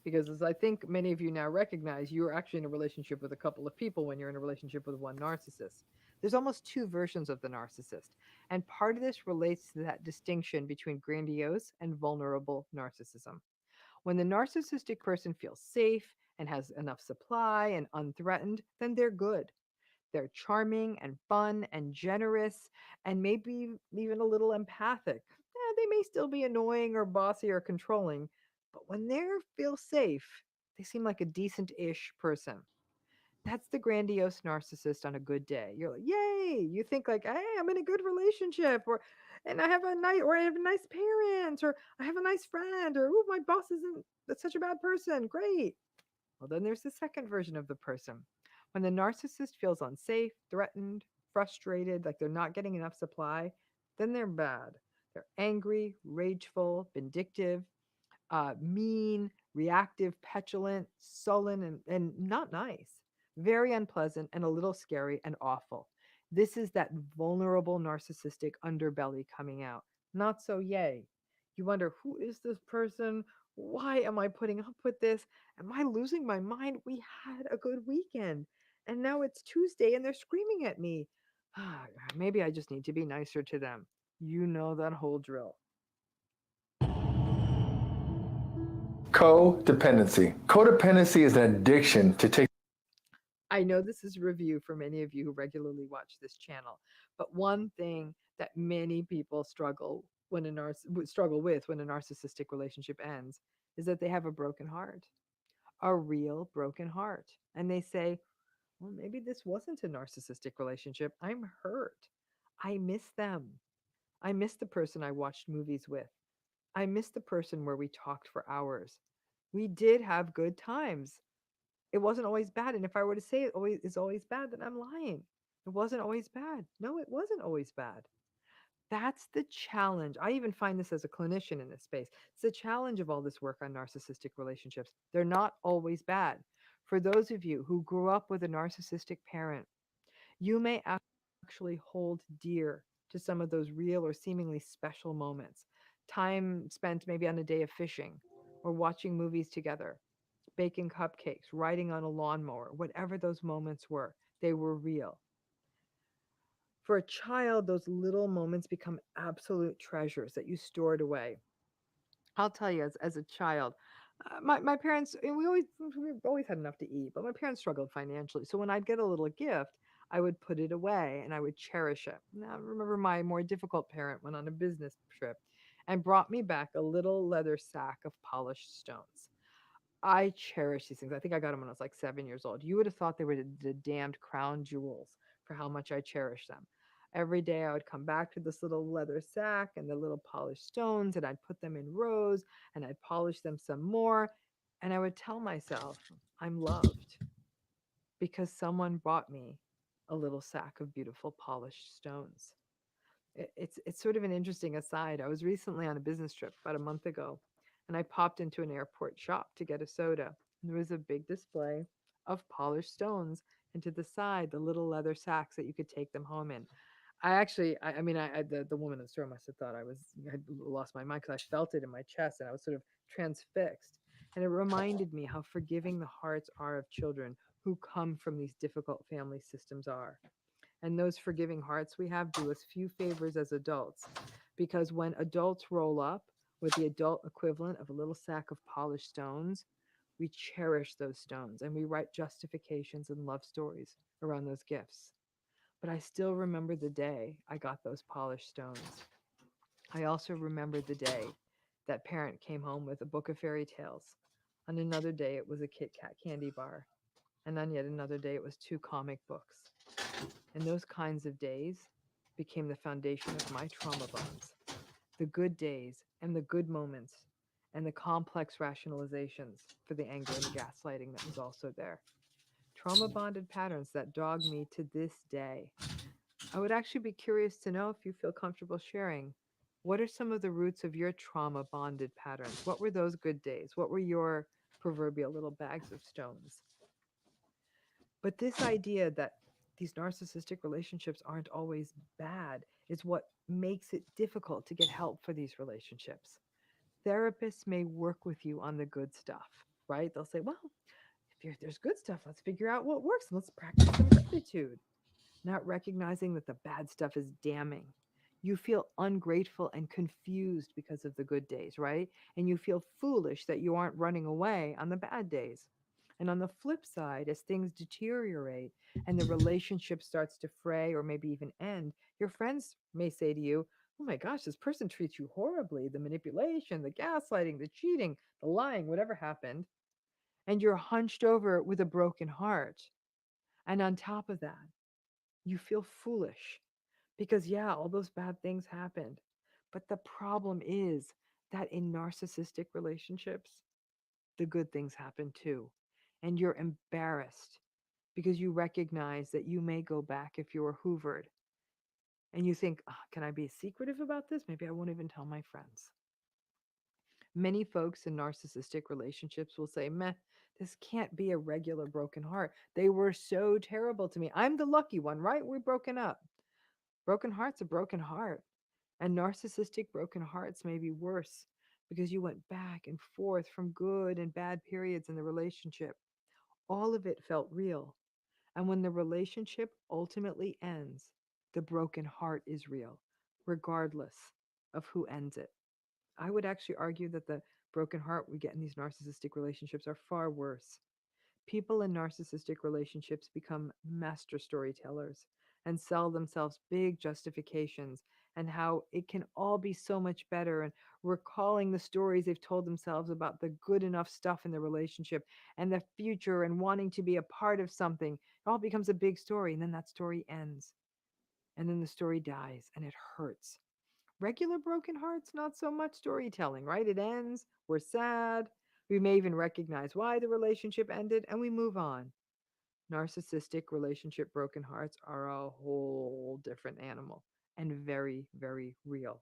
Because as I think many of you now recognize, you're actually in a relationship with a couple of people when you're in a relationship with one narcissist. There's almost two versions of the narcissist. And part of this relates to that distinction between grandiose and vulnerable narcissism. When the narcissistic person feels safe and has enough supply and unthreatened, then they're good. They're charming and fun and generous and maybe even a little empathic. They may still be annoying or bossy or controlling, but when they feel safe, they seem like a decent ish person. That's the grandiose narcissist on a good day. You're like, yay! You think like, hey, I'm in a good relationship, or and I have a nice parent, or I have a nice friend, or oh, my boss isn't that's such a bad person. Great. Well, then there's the second version of the person. When the narcissist feels unsafe, threatened, frustrated, like they're not getting enough supply, then they're bad. They're angry, rageful, vindictive, mean, reactive, petulant, sullen, and not nice. Very unpleasant and a little scary and awful. This is that vulnerable narcissistic underbelly coming out. Not so yay. You wonder, who is this person? Why am I putting up with this? Am I losing my mind? We had a good weekend. And now it's Tuesday and they're screaming at me. Maybe I just need to be nicer to them. You know that whole drill. Codependency. Codependency is an addiction to take. I know this is a review for many of you who regularly watch this channel, but one thing that many people struggle with when a narcissistic relationship ends is that they have a broken heart, a real broken heart. And they say, well, maybe this wasn't a narcissistic relationship. I'm hurt. I miss them. I miss the person I watched movies with. I miss the person where we talked for hours. We did have good times. It wasn't always bad. And if I were to say it always is always bad, then I'm lying. It wasn't always bad. No, it wasn't always bad. That's the challenge. I even find this as a clinician in this space. It's the challenge of all this work on narcissistic relationships. They're not always bad. For those of you who grew up with a narcissistic parent, you may actually hold dear to some of those real or seemingly special moments. Time spent maybe on a day of fishing or watching movies together, baking cupcakes, riding on a lawnmower, whatever those moments were, they were real. For a child, those little moments become absolute treasures that you stored away. I'll tell you, as a child, my parents, and we always had enough to eat, but my parents struggled financially. So when I'd get a little gift, I would put it away and I would cherish it. Now, I remember my more difficult parent went on a business trip and brought me back a little leather sack of polished stones. I cherish these things. I think I got them when I was like 7 years old. You would have thought they were the damned crown jewels for how much I cherish them. Every day I would come back to this little leather sack and the little polished stones, and I'd put them in rows and I'd polish them some more. And I would tell myself, I'm loved because someone brought me a little sack of beautiful polished stones. It's sort of an interesting aside. I was recently on a business trip about a month ago, and I popped into an airport shop to get a soda. And there was a big display of polished stones, and to the side, the little leather sacks that you could take them home in. I actually, I mean, the woman in the store must have thought I had lost my mind because I felt it in my chest and I was sort of transfixed. And it reminded me how forgiving the hearts are of children who come from these difficult family systems are. And those forgiving hearts we have do us few favors as adults. Because when adults roll up with the adult equivalent of a little sack of polished stones, we cherish those stones and we write justifications and love stories around those gifts. But I still remember the day I got those polished stones. I also remember the day that parent came home with a book of fairy tales. On another day, it was a Kit Kat candy bar. And on yet another day, it was two comic books. And those kinds of days became the foundation of my trauma bonds. The good days and the good moments and the complex rationalizations for the anger and the gaslighting that was also there. Trauma bonded patterns that dog me to this day. I would actually be curious to know if you feel comfortable sharing. What are some of the roots of your trauma bonded patterns? What were those good days? What were your proverbial little bags of stones? But this idea that these narcissistic relationships aren't always bad is what makes it difficult to get help for these relationships. Therapists may work with you on the good stuff, right? They'll say, well, there's good stuff, let's figure out what works and let's practice some gratitude, not recognizing that the bad stuff is damning. You feel ungrateful and confused because of the good days, right? And you feel foolish that you aren't running away on the bad days. And on the flip side, as things deteriorate and the relationship starts to fray or maybe even end, your friends may say to you, oh my gosh, this person treats you horribly. The manipulation, the gaslighting, the cheating, the lying, whatever happened. And you're hunched over with a broken heart. And on top of that, you feel foolish because, yeah, all those bad things happened. But the problem is that in narcissistic relationships, the good things happen too. And you're embarrassed because you recognize that you may go back if you were hoovered. And you think, "Ah, can I be secretive about this? Maybe I won't even tell my friends." Many folks in narcissistic relationships will say, meh, this can't be a regular broken heart. They were so terrible to me. I'm the lucky one, right? We're broken up. Broken heart's a broken heart. And narcissistic broken hearts may be worse because you went back and forth from good and bad periods in the relationship. All of it felt real. And when the relationship ultimately ends, the broken heart is real, regardless of who ends it. I would actually argue that the broken heart we get in these narcissistic relationships are far worse. People in narcissistic relationships become master storytellers and sell themselves big justifications and how it can all be so much better, and recalling the stories they've told themselves about the good enough stuff in the relationship and the future and wanting to be a part of something. It all becomes a big story, and then that story ends, and then the story dies, and it hurts. Regular broken hearts, not so much storytelling, right? It ends, we're sad, we may even recognize why the relationship ended, and we move on. Narcissistic relationship broken hearts are a whole different animal and very, very real.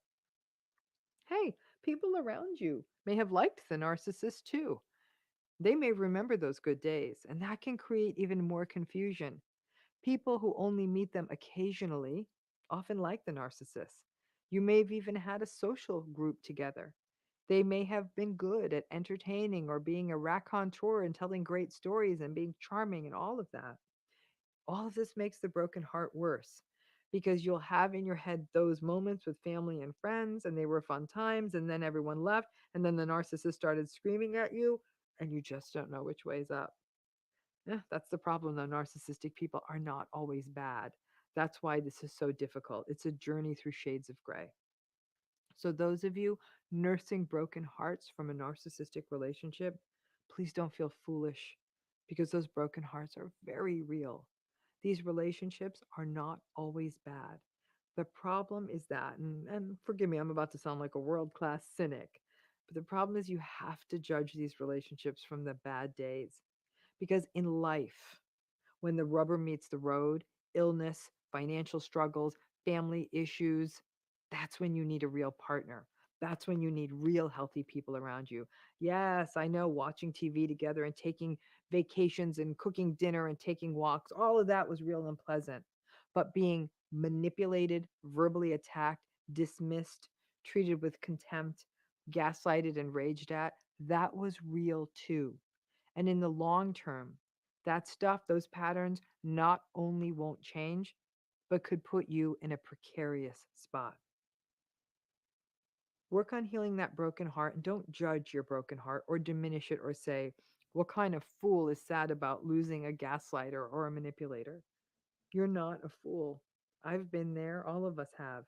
Hey, people around you may have liked the narcissist too. They may remember those good days, and that can create even more confusion. People who only meet them occasionally often like the narcissist. You may have even had a social group together. They may have been good at entertaining or being a raconteur and telling great stories and being charming and all of that. All of this makes the broken heart worse because you'll have in your head those moments with family and friends, and they were fun times, and then everyone left, and then the narcissist started screaming at you, and you just don't know which way's up. Yeah, that's the problem, though. Narcissistic people are not always bad. That's why this is so difficult. It's a journey through shades of gray. So, those of you nursing broken hearts from a narcissistic relationship, please don't feel foolish because those broken hearts are very real. These relationships are not always bad. The problem is that, and forgive me, I'm about to sound like a world class cynic, but the problem is you have to judge these relationships from the bad days. Because in life, when the rubber meets the road, illness, financial struggles, family issues, that's when you need a real partner. That's when you need real healthy people around you. Yes, I know watching TV together and taking vacations and cooking dinner and taking walks, all of that was real and pleasant. But being manipulated, verbally attacked, dismissed, treated with contempt, gaslighted, and raged at, that was real too. And in the long term, that stuff, those patterns, not only won't change, but could put you in a precarious spot. Work on healing that broken heart and don't judge your broken heart or diminish it or say, what kind of fool is sad about losing a gaslighter or a manipulator? You're not a fool. I've been there, all of us have.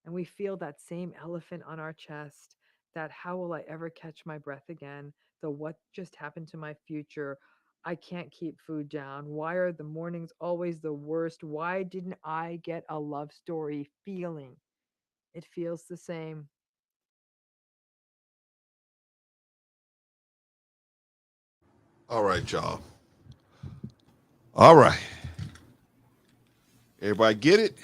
And we feel that same elephant on our chest, that how will I ever catch my breath again? The what just happened to my future? I can't keep food down. Why are the mornings always the worst? Why didn't I get a love story feeling? It feels the same. All right, y'all. All right. Everybody get it?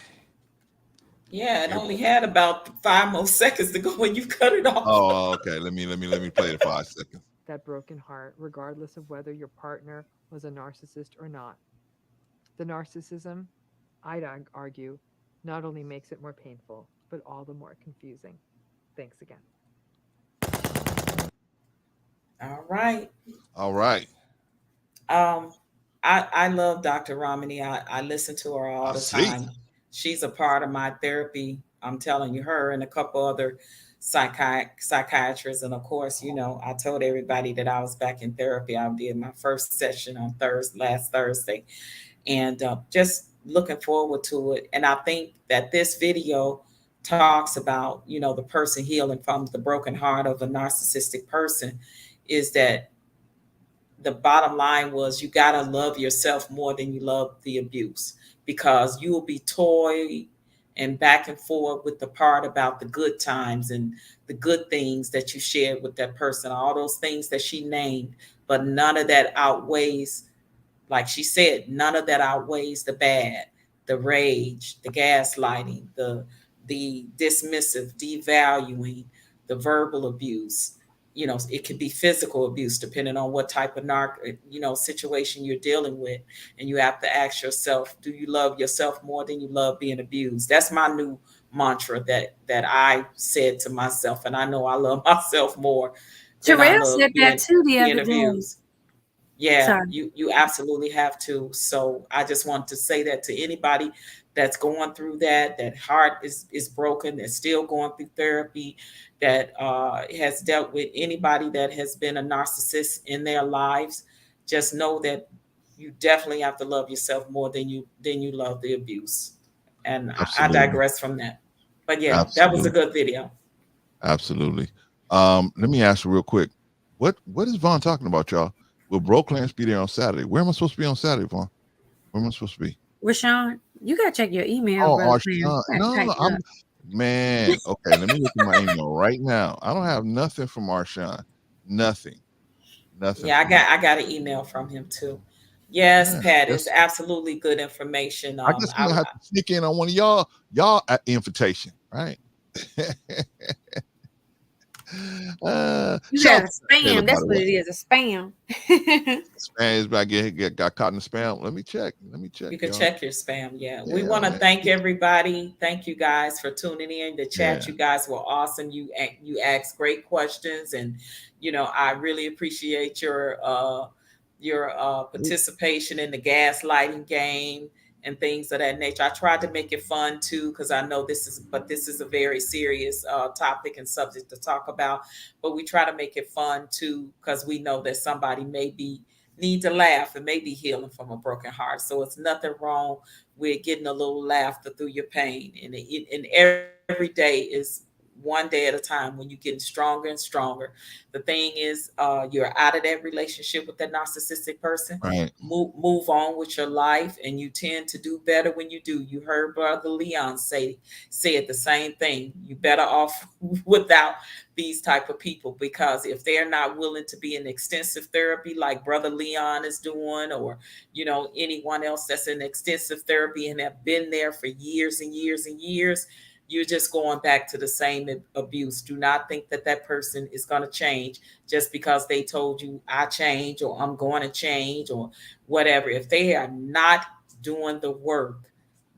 Yeah, it only had about 5 more seconds to go when you cut it off. Oh, okay. Let me play it 5 seconds. That broken heart, regardless of whether your partner was a narcissist or not. The narcissism, I'd argue, not only makes it more painful, but all the more confusing. Thanks again. All right. All right. Um, I love Dr. Ramani. I listen to her all I the see. time. She's a part of my therapy. I'm telling you, her and a couple other psychiatrists. And of course, I told everybody that I was back in therapy. I did my first session on last Thursday, and just looking forward to it. And I think that this video talks about, the person healing from the broken heart of a narcissistic person, is that the bottom line was you got to love yourself more than you love the abuse, because you will be toyed and back and forth with the part about the good times and the good things that you shared with that person, all those things that she named, but none of that outweighs, like she said, none of that outweighs the bad, the rage, the gaslighting, the dismissive, devaluing, the verbal abuse. It could be physical abuse depending on what type of situation you're dealing with. And you have to ask yourself, do you love yourself more than you love being abused? That's my new mantra that I said to myself, and I know I love myself more than I Terrell love said that too the being other day. abused. Yeah, Sorry. you absolutely have to. So I just want to say that to anybody that's going through that heart is broken, that's still going through therapy, that has dealt with anybody that has been a narcissist in their lives. Just know that you definitely have to love yourself more than you love the abuse. And I Absolutely. digress from that. But yeah, that was a Absolutely. good video. Absolutely. Let me ask you real quick. What is Vaughn talking about, y'all? Will Bro Clarence be there on Saturday? Where am I supposed to be on Saturday, Vaughn? Where am I supposed to be? Rashawn, you gotta check your email, Oh, brother. Arshawn. No, I'm man. Okay, let me look at my email right now. I don't have nothing from Arshawn. Nothing. Nothing Yeah, from him. I got an email from him too. Yes, Yeah, Pat, it's absolutely good information. I guess I'm gonna have to sneak in on one of y'all invitation, right? You Shout got out a to Taylor, spam. by That's the what way. it is, a spam. Spam is about got caught in the spam. Let me check. You can y'all. check your spam. Yeah. We Yeah, want to man. thank everybody. Thank you guys for tuning in. The chat, Yeah. you guys were awesome. You asked great questions, and I really appreciate your participation in the gaslighting game and things of that nature. I tried to make it fun too, because I know this is a very serious topic and subject to talk about. But we try to make it fun too, because we know that somebody may need to laugh and may be healing from a broken heart. So it's nothing wrong with getting a little laughter through your pain. And every day is one day at a time when you're getting stronger and stronger. The thing is, you're out of that relationship with that narcissistic person. Right. Move on with your life, and you tend to do better when you do. You heard Brother Leon said the same thing. You better off without these type of people, because if they're not willing to be in extensive therapy like Brother Leon is doing, or anyone else that's in extensive therapy and have been there for years and years and years, you're just going back to the same abuse. Do not think that that person is going to change just because they told you I change, or I'm going to change, or whatever. If they are not doing the work,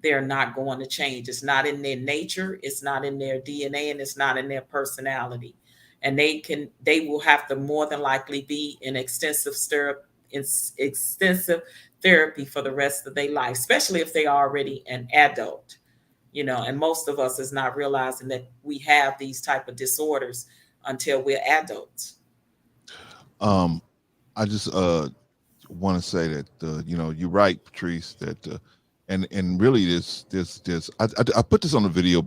they're not going to change. It's not in their nature, it's not in their DNA, and it's not in their personality. And they will have to more than likely be in extensive therapy for the rest of their life, especially if they're already an adult. And most of us is not realizing that we have these type of disorders until we're adults. I just want to say that you're right, Patrice. That and really this I put this on the video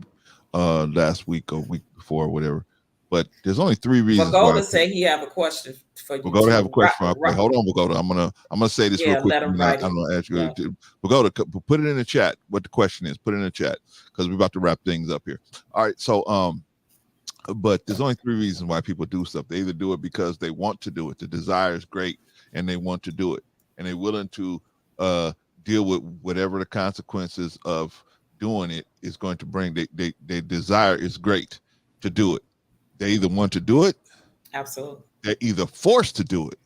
last week or week before or whatever. But there's only 3 reasons why. Vagoda say he have a question for you. Vagoda have a question. Okay, hold on, Vagoda. I'm gonna say this real quick. Let him I'm gonna ask you. Yeah. Vagoda, put it in the chat. What the question is? Put it in the chat, because we're about to wrap things up here. All right. So but there's only 3 reasons why people do stuff. They either do it because they want to do it. The desire is great, and they want to do it, and they're willing to deal with whatever the consequences of doing it is going to bring. They desire is great to do it. They either want to do it. Absolutely. They're either forced to do it.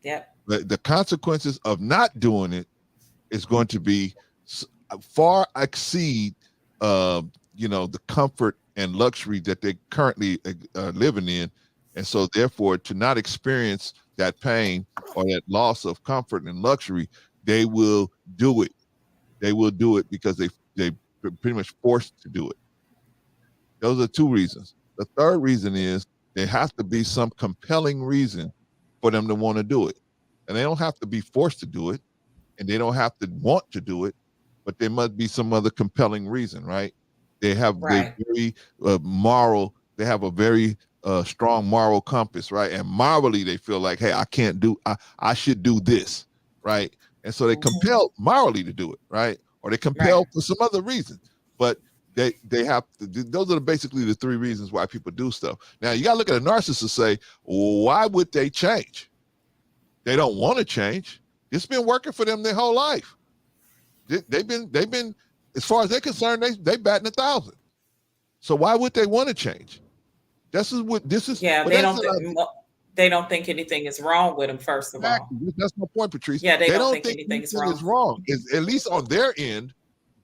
Yep. The consequences of not doing it is going to be far exceed, the comfort and luxury that they currently living in, and so therefore, to not experience that pain or that loss of comfort and luxury, they will do it. They will do it because they pretty much forced to do it. Those are 2 reasons. The third reason is there has to be some compelling reason for them to want to do it. And they don't have to be forced to do it, and they don't have to want to do it, but there must be some other compelling reason, right? They have right. Very moral, they have a very strong moral compass, right? And morally they feel like, hey, I should do this, right? And so they compel morally to do it, right? Or they compel for some other reason. But they have to, those are basically the 3 reasons why people do stuff. Now you gotta look at a narcissist and say, why would they change? They don't want to change. It's been working for them their whole life. They've been, as far as they're concerned, they batting 1,000. So why would they want to change? This is. Yeah, they don't think anything is wrong with them. First of all, that's my point, Patrice. Yeah, they don't think anything is wrong. At least on their end,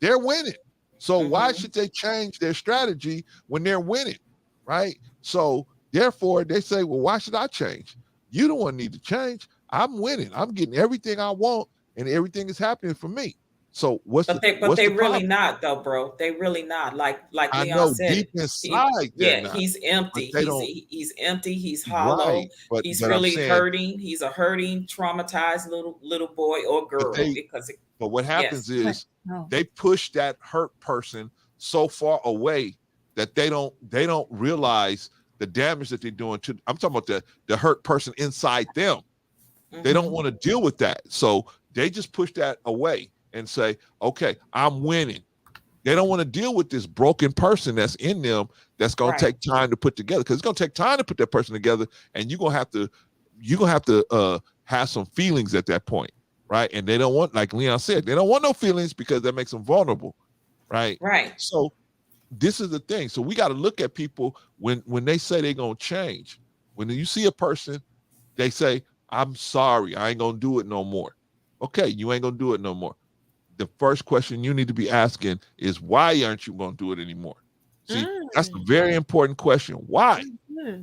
they're winning. So why should they change their strategy when they're winning, right? So therefore, they say, well, why should I change? You don't want need to change. I'm winning. I'm getting everything I want, and everything is happening for me. So what's But they the really problem? not though, bro. They really not. Like I Leon know said, deep inside they're not, he's but empty. they don't. He's empty. He's hollow. Right, but He's I'm really saying, hurting. He's a hurting, traumatized little boy or but girl they, because but what happens yes. is No. they push that hurt person so far away that they don't realize the damage that they're doing to. I'm talking about the hurt person inside them. They don't want to deal with that, so they just push that away and say, "Okay, I'm winning." They don't want to deal with this broken person that's in them that's going to take time to put together, because it's going to take time to put that person together, and you're going to have to have some feelings at that point, right? And they don't want, like Leon said, they don't want no feelings because that makes them vulnerable, right? Right. So this is the thing. So we got to look at people when they say they're going to change. When you see a person, they say, "I'm sorry, I ain't going to do it no more." Okay, you ain't going to do it no more. The first question you need to be asking is, why aren't you going to do it anymore? See, that's a very important question. Why?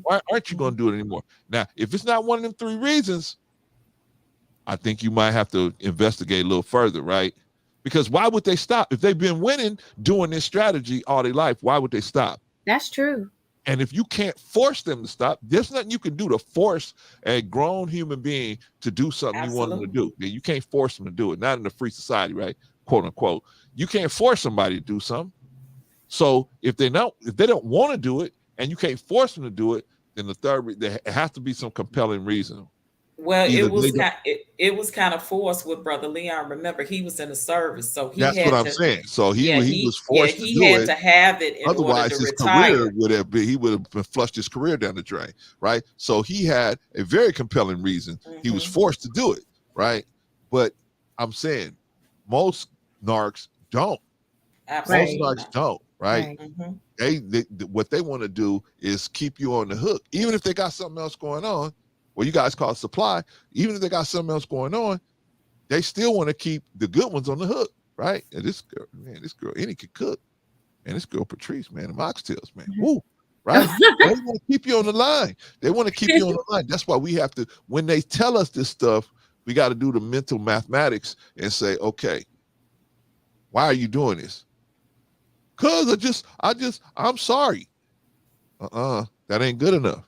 Why aren't you going to do it anymore? Now, if it's not one of them 3 reasons, I think you might have to investigate a little further, right? Because why would they stop? If they've been winning doing this strategy all their life, why would they stop? That's true. And if you can't force them to stop, there's nothing you can do to force a grown human being to do something you want them to do. You can't force them to do it. Not in a free society, right? Quote unquote. You can't force somebody to do something. So if they don't want to do it and you can't force them to do it, then there has to be some compelling reason. Well, Either it was kind of forced with Brother Leon. Remember, he was in the service, so he that's had what I'm to. saying. So he was forced to he do had it. to have it in order Otherwise, to his retire. career would have been flushed his career down the drain, right? So he had a very compelling reason. He was forced to do it, right? But I'm saying most narcs don't. Absolutely. Most narcs don't, right? They what they want to do is keep you on the hook, even if they got something else going on. Well, you guys call it supply. Even if they got something else going on, they still want to keep the good ones on the hook, right? And this girl, any could cook. And this girl Patrice, man, the moxtails, man, woo, right? They want to keep you on the line. They want to keep you on the line. That's why we have to, when they tell us this stuff, we got to do the mental mathematics and say, okay, why are you doing this? Because I'm sorry. That ain't good enough.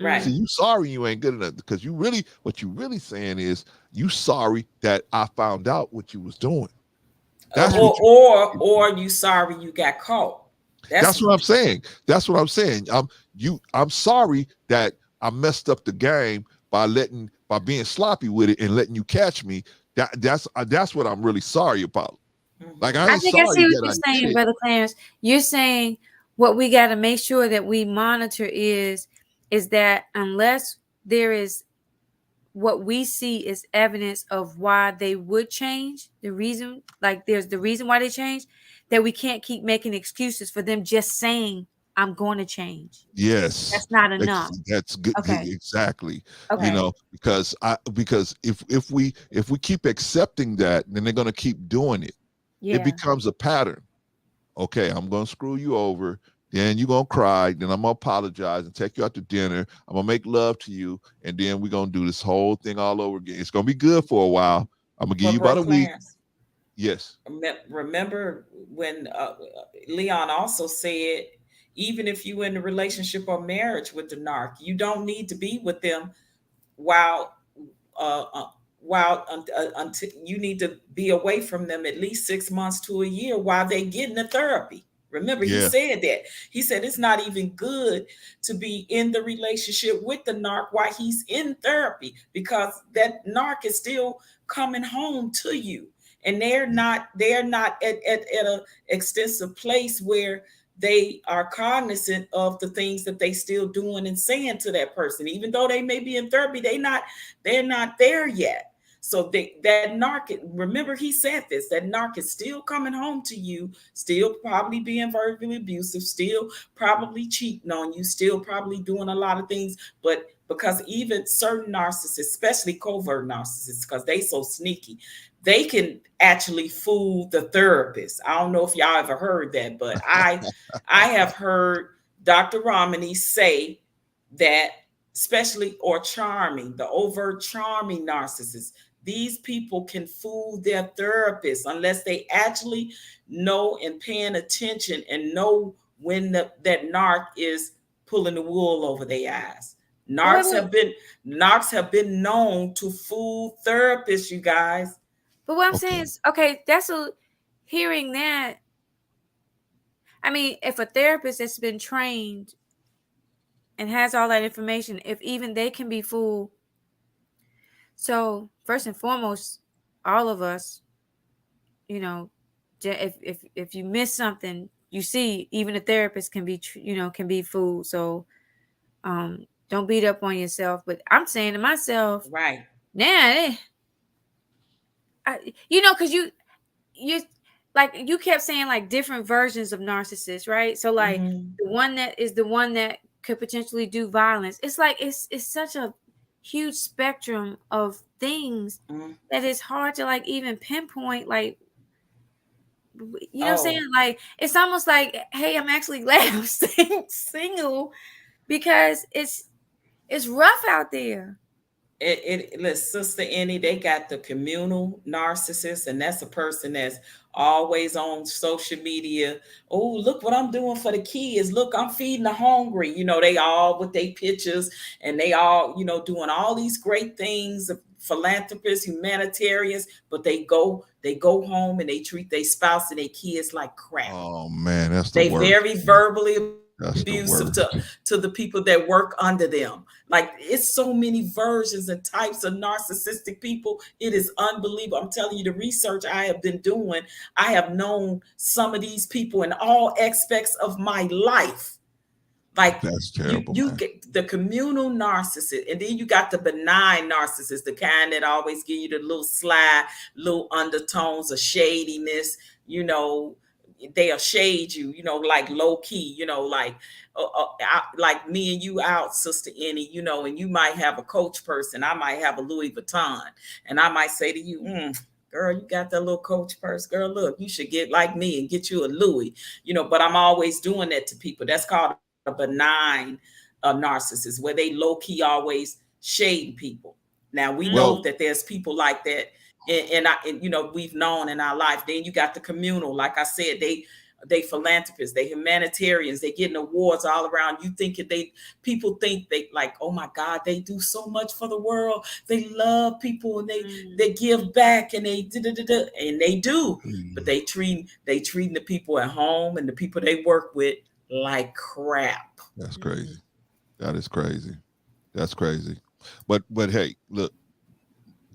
Right. See, you sorry you ain't good enough, because what you really saying is you sorry that I found out what you was doing. That's or you sorry you got caught. That's what I'm saying. That's what I'm saying. I'm sorry that I messed up the game by being sloppy with it and letting you catch me. That's what I'm really sorry about. Like I think I see what you're saying, Brother Clarence. You're saying what we got to make sure that we monitor is that unless there is what we see is evidence of why they would change, the reason, like there's the reason why they change, that we can't keep making excuses for them just saying, "I'm going to change." Yes, that's not enough. That's good. Okay. Exactly. Okay. You know, because if we keep accepting that, then they're going to keep doing it. Yeah. It becomes a pattern. Okay, I'm going to screw you over. Then you're going to cry. Then I'm going to apologize and take you out to dinner. I'm going to make love to you. And then we're going to do this whole thing all over again. It's going to be good for a while. I'm going to give you about a week. Yes. Remember when Leon also said, even if you in a relationship or marriage with the narc, you don't need to be with them while until you need to be away from them at least 6 months to a year while they getting the therapy. Remember, he said that. He said it's not even good to be in the relationship with the narc while he's in therapy, because that narc is still coming home to you. And they're not at a extensive place where they are cognizant of the things that they still doing and saying to that person. Even though they may be in therapy, they're not there yet. So that narc, remember he said this, that narc is still coming home to you, still probably being verbally abusive, still probably cheating on you, still probably doing a lot of things. But because even certain narcissists, especially covert narcissists, because they so sneaky, they can actually fool the therapist. I don't know if y'all ever heard that, but I have heard Dr. Romney say that, especially or charming, the overt charming narcissists, these people can fool their therapists unless they actually know and paying attention and know when that narc is pulling the wool over their eyes. Narcs have been known to fool therapists, you guys. But what I'm saying is, okay, hearing that. I mean, if a therapist has been trained and has all that information, if even they can be fooled. So first and foremost, all of us, if you miss something, you see, even a therapist can be, can be fooled. So don't beat up on yourself. But I'm saying to myself, right now, because you like you kept saying like different versions of narcissists, right? So like the one that could potentially do violence. It's like it's such a huge spectrum of things that it's hard to like even pinpoint, like, you know what I'm saying? Like it's almost like, hey, I'm actually glad I'm staying single because it's rough out there. Sister Annie, they got the communal narcissist, and that's a person that's always on social media. Oh, look what I'm doing for the kids. Look, I'm feeding the hungry. They all with their pictures, and they all, doing all these great things, philanthropists, humanitarians, but they go home and they treat their spouse and their kids like crap. Oh man, that's the worst. They very verbally abusive to the people that work under them. Like, it's so many versions and types of narcissistic people. It is unbelievable. I'm telling you, the research I have been doing, I have known some of these people in all aspects of my life. Like, that's terrible. You get the communal narcissist, and then you got the benign narcissist, the kind that always give you the little sly, little undertones of shadiness. They'll shade you, like low key, like me and you out, Sister Annie, and you might have a Coach purse and I might have a Louis Vuitton, and I might say to you, girl, you got that little Coach purse, girl, look, you should get like me and get you a Louis, but I'm always doing that to people. That's called a benign narcissist, where they low key always shade people. Now we know that there's people like that. And we've known in our life. Then you got the communal, like I said, they philanthropists, they humanitarians, they getting awards all around. You think people think they like, oh my God, they do so much for the world. They love people and they give back and they and they do, but they treating the people at home and the people they work with like crap. That's crazy. That is crazy. That's crazy. But hey, look,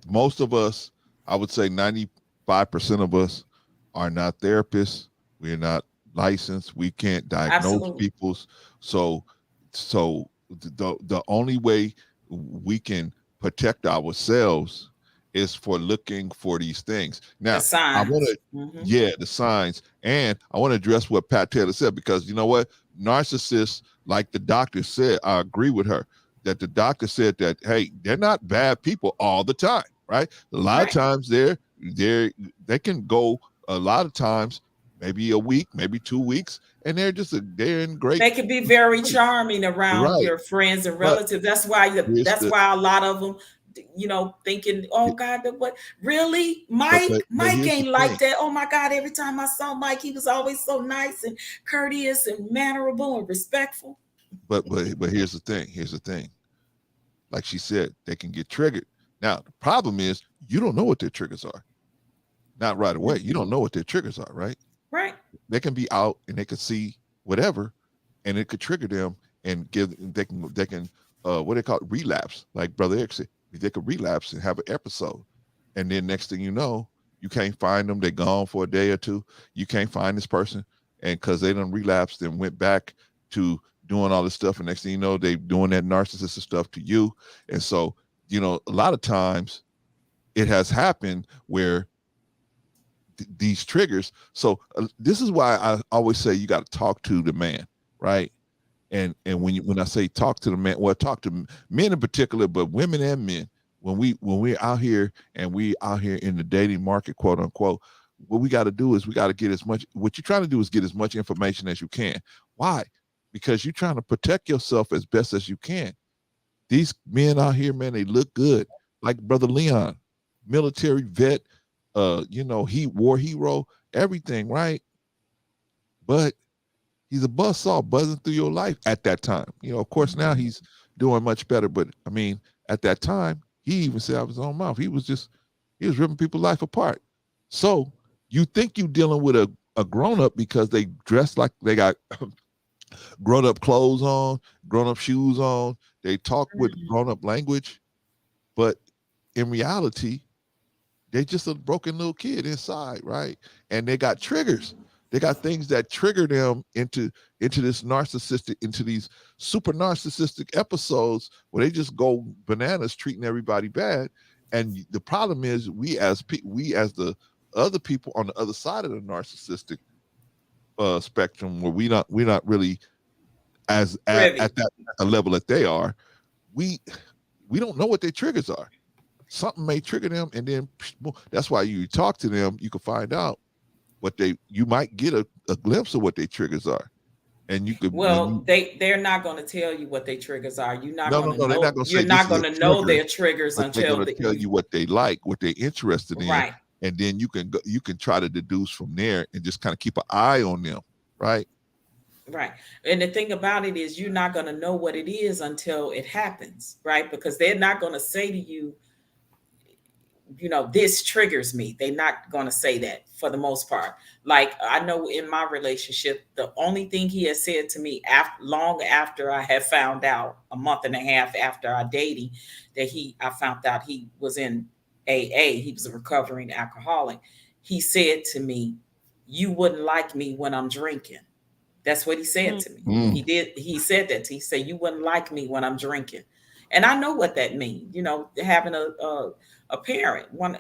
most of us, I would say 95% of us are not therapists. We're not licensed. We can't diagnose people. So the only way we can protect ourselves is for looking for these things. Now, I want to, the signs. And I want to address what Pat Taylor said, because you know what? Narcissists, like the doctor said, I agree with her, that the doctor said that, hey, they're not bad people all the time. Right. A lot of times they can go a lot of times, maybe a week, maybe 2 weeks, and they're in great. They can be very charming around your friends and relatives. That's why a lot of them, thinking, oh God, what really? Mike ain't like that. Oh my God, every time I saw Mike, he was always so nice and courteous and mannerable and respectful. But here's the thing. Like she said, they can get triggered. Now, the problem is you don't know what their triggers are. Not right away. You don't know what their triggers are, right? Right. They can be out and they can see whatever, and it could trigger them and they can what they call it, relapse. Like Brother Eric said, they could relapse and have an episode. And then next thing you know, you can't find them. They're gone for a day or two. You can't find this person. And because they done relapsed and went back to doing all this stuff, and next thing you know, they doing that narcissistic stuff to you. And so, a lot of times it has happened where these triggers. So this is why I always say you got to talk to the man, right? And when I say talk to the man, well, talk to men in particular, but women and men. When we're out here and we out here in the dating market, quote unquote, what we got to do is we got to get as much. What you're trying to do is get as much information as you can. Why? Because you're trying to protect yourself as best as you can. These men out here, man, they look good. Like Brother Leon, military vet, he war hero, everything, right? But he's a buzzsaw buzzing through your life at that time. Of course, now he's doing much better. But I mean, at that time, he even said out of his own mouth, he was ripping people's life apart. So you think you're dealing with a grown-up because they dress like they got grown-up clothes on, grown-up shoes on, they talk with grown-up language, but in reality, they just a broken little kid inside, right? And they got triggers. They got things that trigger them into this narcissistic, into these super narcissistic episodes where they just go bananas, treating everybody bad. And the problem is, we as the other people on the other side of the narcissistic spectrum, where we're not really at that level that they are, we don't know what their triggers are. Something may trigger them, and then that's why you talk to them, you can find out you might get a glimpse of what their triggers are. And you could they're not going to tell you what their triggers are. You're not going to know. They're not going to say you're not going to know their triggers until they're going to tell you what they like, what they're interested in, right? And then you can try to deduce from there and just kind of keep an eye on them, right? Right. And the thing about it is, you're not going to know what it is until it happens, right? Because they're not going to say to you, this triggers me. They're not going to say that for the most part. Like, I know in my relationship, the only thing he has said to me long after I had found out, a month and a half after our dating, that I found out he was in AA. He was a recovering alcoholic. He said to me, "You wouldn't like me when I'm drinking." That's what he said to me. He did. He said that. He said, "You wouldn't like me when I'm drinking." And I know what that means. Having a parent, one,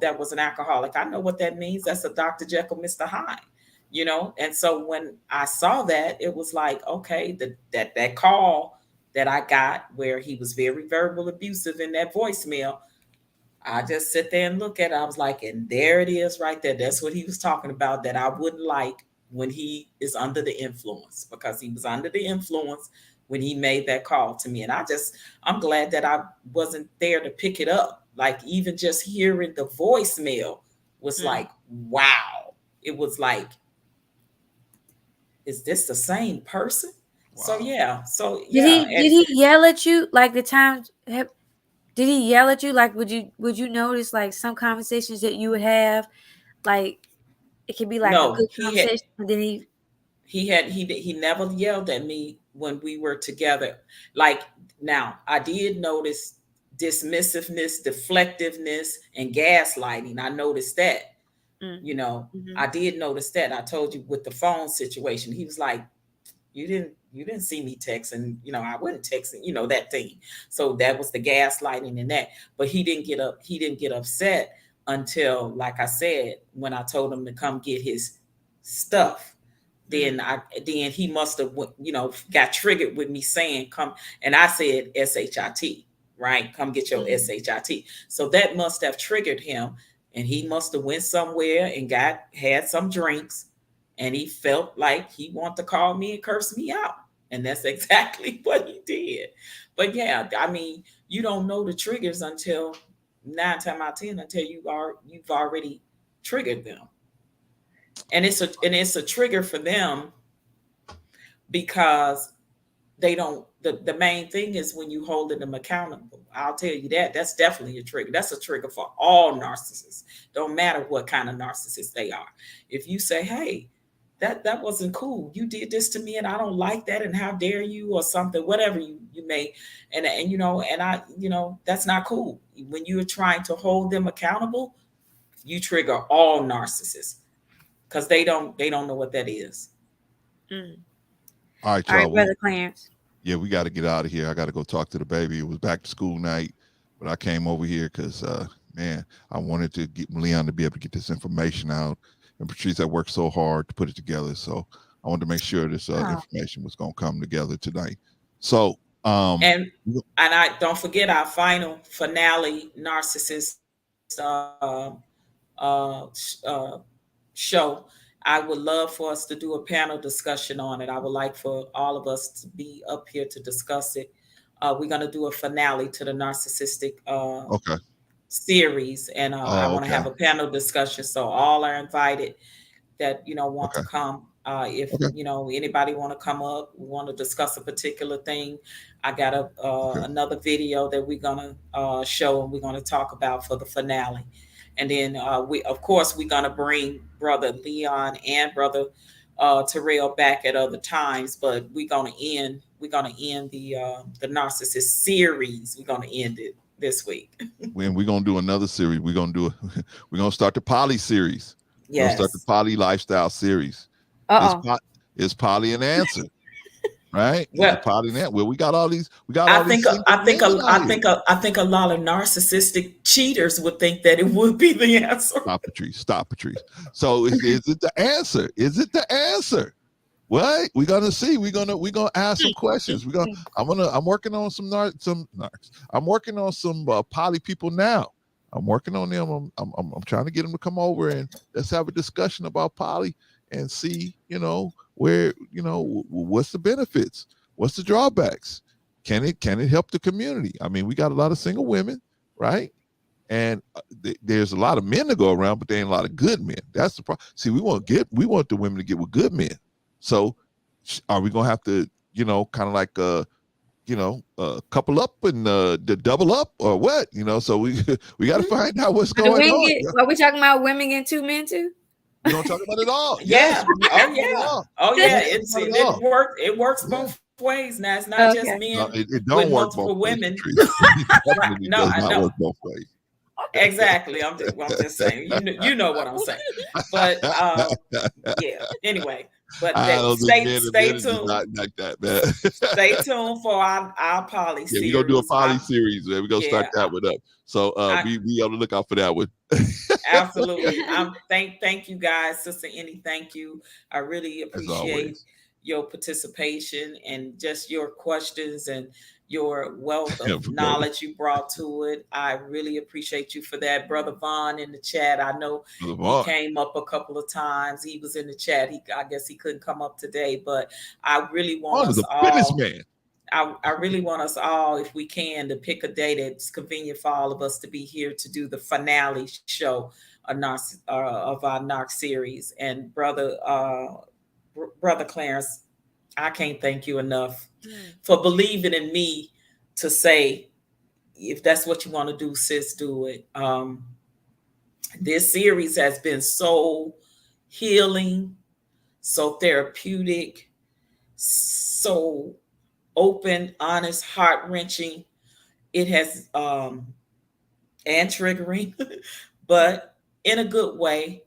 that was an alcoholic. I know what that means. That's a Dr. Jekyll, Mr. Hyde, And so when I saw that, it was like, okay, that call that I got where he was very verbal abusive in that voicemail, I just sit there and look at it. I was like, and there it is right there. That's what he was talking about, that I wouldn't like when he is under the influence, because he was under the influence when he made that call to me. And I'm glad that I wasn't there to pick it up. Like, even just hearing the voicemail was like, wow. It was like, is this the same person? Wow. So yeah. Did he yell at you like the times? Did he yell at you? Like, would you notice like some conversations that you would have, like it could be like a good conversation, and then he never yelled at me when we were together. Like, now I did notice dismissiveness, deflectiveness, and gaslighting. I noticed that. I did notice that. I told you with the phone situation. He was like, you didn't see me texting, I wasn't texting, that thing. So that was the gaslighting in that. But he didn't get upset until, like I said, when I told him to come get his stuff. Then he must have, got triggered with me saying come, and I said SHIT, right? Come get your SHIT. So that must have triggered him, and he must have went somewhere and had some drinks, and he felt like he wanted to call me and curse me out. And that's exactly what he did. But yeah, I mean, you don't know the triggers until 9 times out of 10, until you've already triggered them. And it's a trigger for them, because they don't, the main thing is when you holding them accountable. I'll tell you that's definitely a trigger. That's a trigger for all narcissists. Don't matter what kind of narcissist they are. If you say, hey, that wasn't cool, you did this to me and I don't like that, and how dare you, or something, whatever you may, and I, that's not cool. When you're trying to hold them accountable, you trigger all narcissists, because they don't know what that is. All right, y'all. Brother Clarence. Yeah, we got to get out of here. I got to go talk to the baby. It was back to school night, but I came over here because man, I wanted to get Leon to be able to get this information out, and Patrice, I worked so hard to put it together. So I wanted to make sure this information was going to come together tonight. So, and I don't forget our final finale, narcissist uh, show. I would love for us to do a panel discussion on it. I would like for all of us to be up here to discuss it. We're going to do a finale to the narcissistic okay. series, and I want to Okay. have a panel discussion. So all are invited that want to come. If anybody want to come up, we want to discuss a particular thing. I got another video that we're gonna show and we're gonna talk about for the finale. And then we're gonna bring Brother Leon and Brother Terrell back at other times, but we're gonna end the narcissist series. We're gonna end it this week. When we're gonna do another series, we're gonna start the poly series. Yes. We're gonna start the poly lifestyle series. Is poly an answer? Right? Well, we got all these. I think a lot of narcissistic cheaters would think that it would be the answer. Stop, Patrice. So is it the answer? Is it the answer? What? We're gonna see. We're gonna ask some questions. I'm working on some narcs. I'm working on some poly people now. I'm working on them. I'm trying to get them to come over and let's have a discussion about poly and see, where, what's the benefits? What's the drawbacks? Can it help the community? I mean, we got a lot of single women, right? And there's a lot of men to go around, but there ain't a lot of good men. That's the problem. See, we want the women to get with good men. So are we going to have to, kind of like, couple up and the double up or what? So we got to find out what's going on. Are we talking about women getting two men too? We don't talk about it all. Yeah. Oh yeah. It works both ways now. It's not just men. No, it don't with work multiple both women. Right. No, I know. Work both ways. Exactly. I'm just saying. You know what I'm saying. But yeah. Anyway. But stay tuned. Not like that, man. Stay tuned for our poly series. We're gonna do a poly series, man. We're gonna start that one up. So be on the lookout for that one. Absolutely. Thank you guys, Sister Annie. Thank you. I really appreciate your participation and just your questions and your wealth of knowledge you brought to it. I really appreciate you for that. Brother Vaughn in the chat. I know he came up a couple of times. He was in the chat. I guess he couldn't come up today, but I really want us all. I really want us all, if we can, to pick a day that's convenient for all of us to be here to do the finale show of our Narc series. And Brother Clarence, I can't thank you enough for believing in me to say, if that's what you want to do, sis, do it. This series has been so healing, so therapeutic, so open, honest, heart-wrenching. It has and triggering, but in a good way.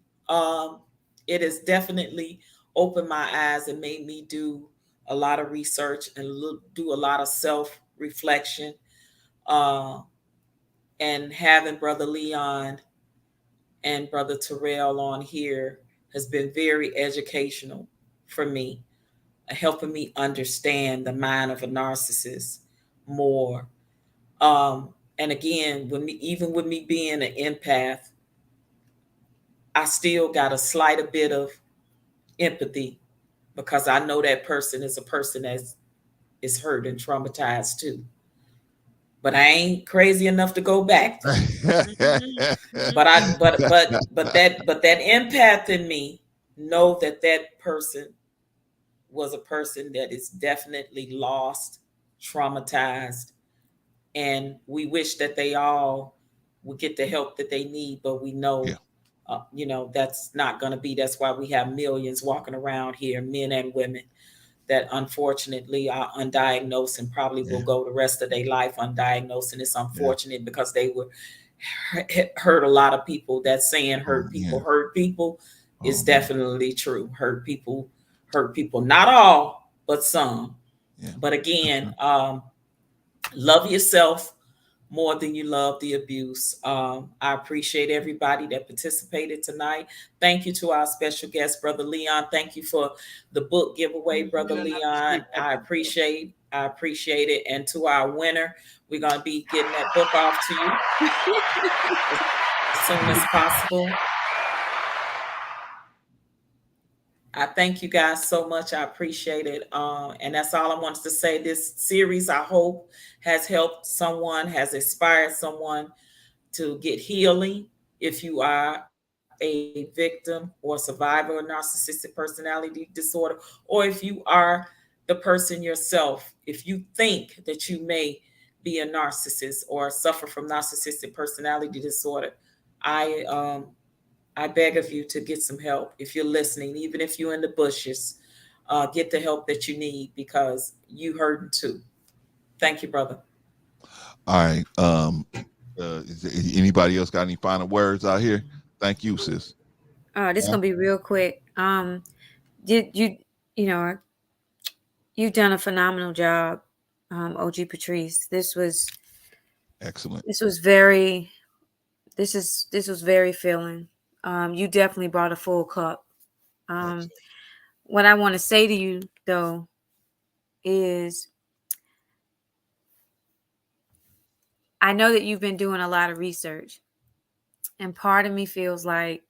It has definitely opened my eyes and made me do a lot of research and do a lot of self-reflection. And having Brother Leon and Brother Terrell on here has been very educational for me, helping me understand the mind of a narcissist more. And again, even with me being an empath, I still got a slight bit of empathy because I know that person is a person that is hurt and traumatized too. But I ain't crazy enough to go back. But that empath in me know that person was a person that is definitely lost, traumatized, and we wish that they all would get the help that they need, but we know that's not going to be. That's why we have millions walking around here, men and women, that unfortunately are undiagnosed and probably will go the rest of their life undiagnosed. And it's unfortunate because they were hurt a lot of people. That saying hurt people is definitely true. Hurt people, not all, but some. But again, love yourself more than you love the abuse. I appreciate everybody that participated tonight. Thank you to our special guest, Brother Leon. Thank you for the book giveaway, Brother Leon. I appreciate it. And to our winner, we're gonna be getting that book off to you as soon as possible. I thank you guys so much. I appreciate it. And that's all I wanted to say. This series, I hope, has helped someone, has inspired someone to get healing. If you are a victim or survivor of narcissistic personality disorder, or if you are the person yourself, if you think that you may be a narcissist or suffer from narcissistic personality disorder, I I beg of you to get some help. If you're listening, even if you're in the bushes, get the help that you need because you hurting too. Thank you, brother. All right. Anybody else got any final words out here? Thank you, sis. This is gonna be real quick. You know, you've done a phenomenal job, OG Patrice. This was excellent. This was very filling. You definitely brought a full cup. What I want to say to you though is I know that you've been doing a lot of research, and part of me feels like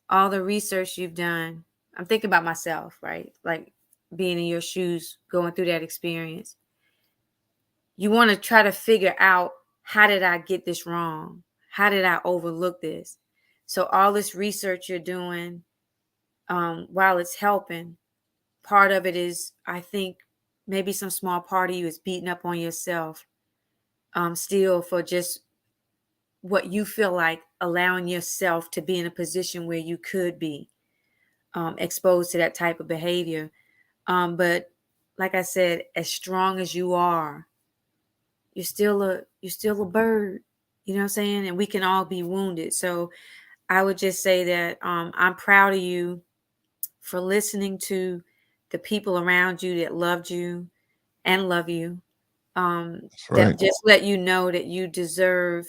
all the research you've done, I'm thinking about myself, right? Like being in your shoes, going through that experience. You want to try to figure out, how did I get this wrong? How did I overlook this? So all this research you're doing, while it's helping, part of it is, I think, maybe some small part of you is beating up on yourself, still, for just what you feel like allowing yourself to be in a position where you could be exposed to that type of behavior. But like I said, as strong as you are, you're still a bird, you know what I'm saying? And we can all be wounded. So I would just say that I'm proud of you for listening to the people around you that loved you and love you. That just let you know that you deserve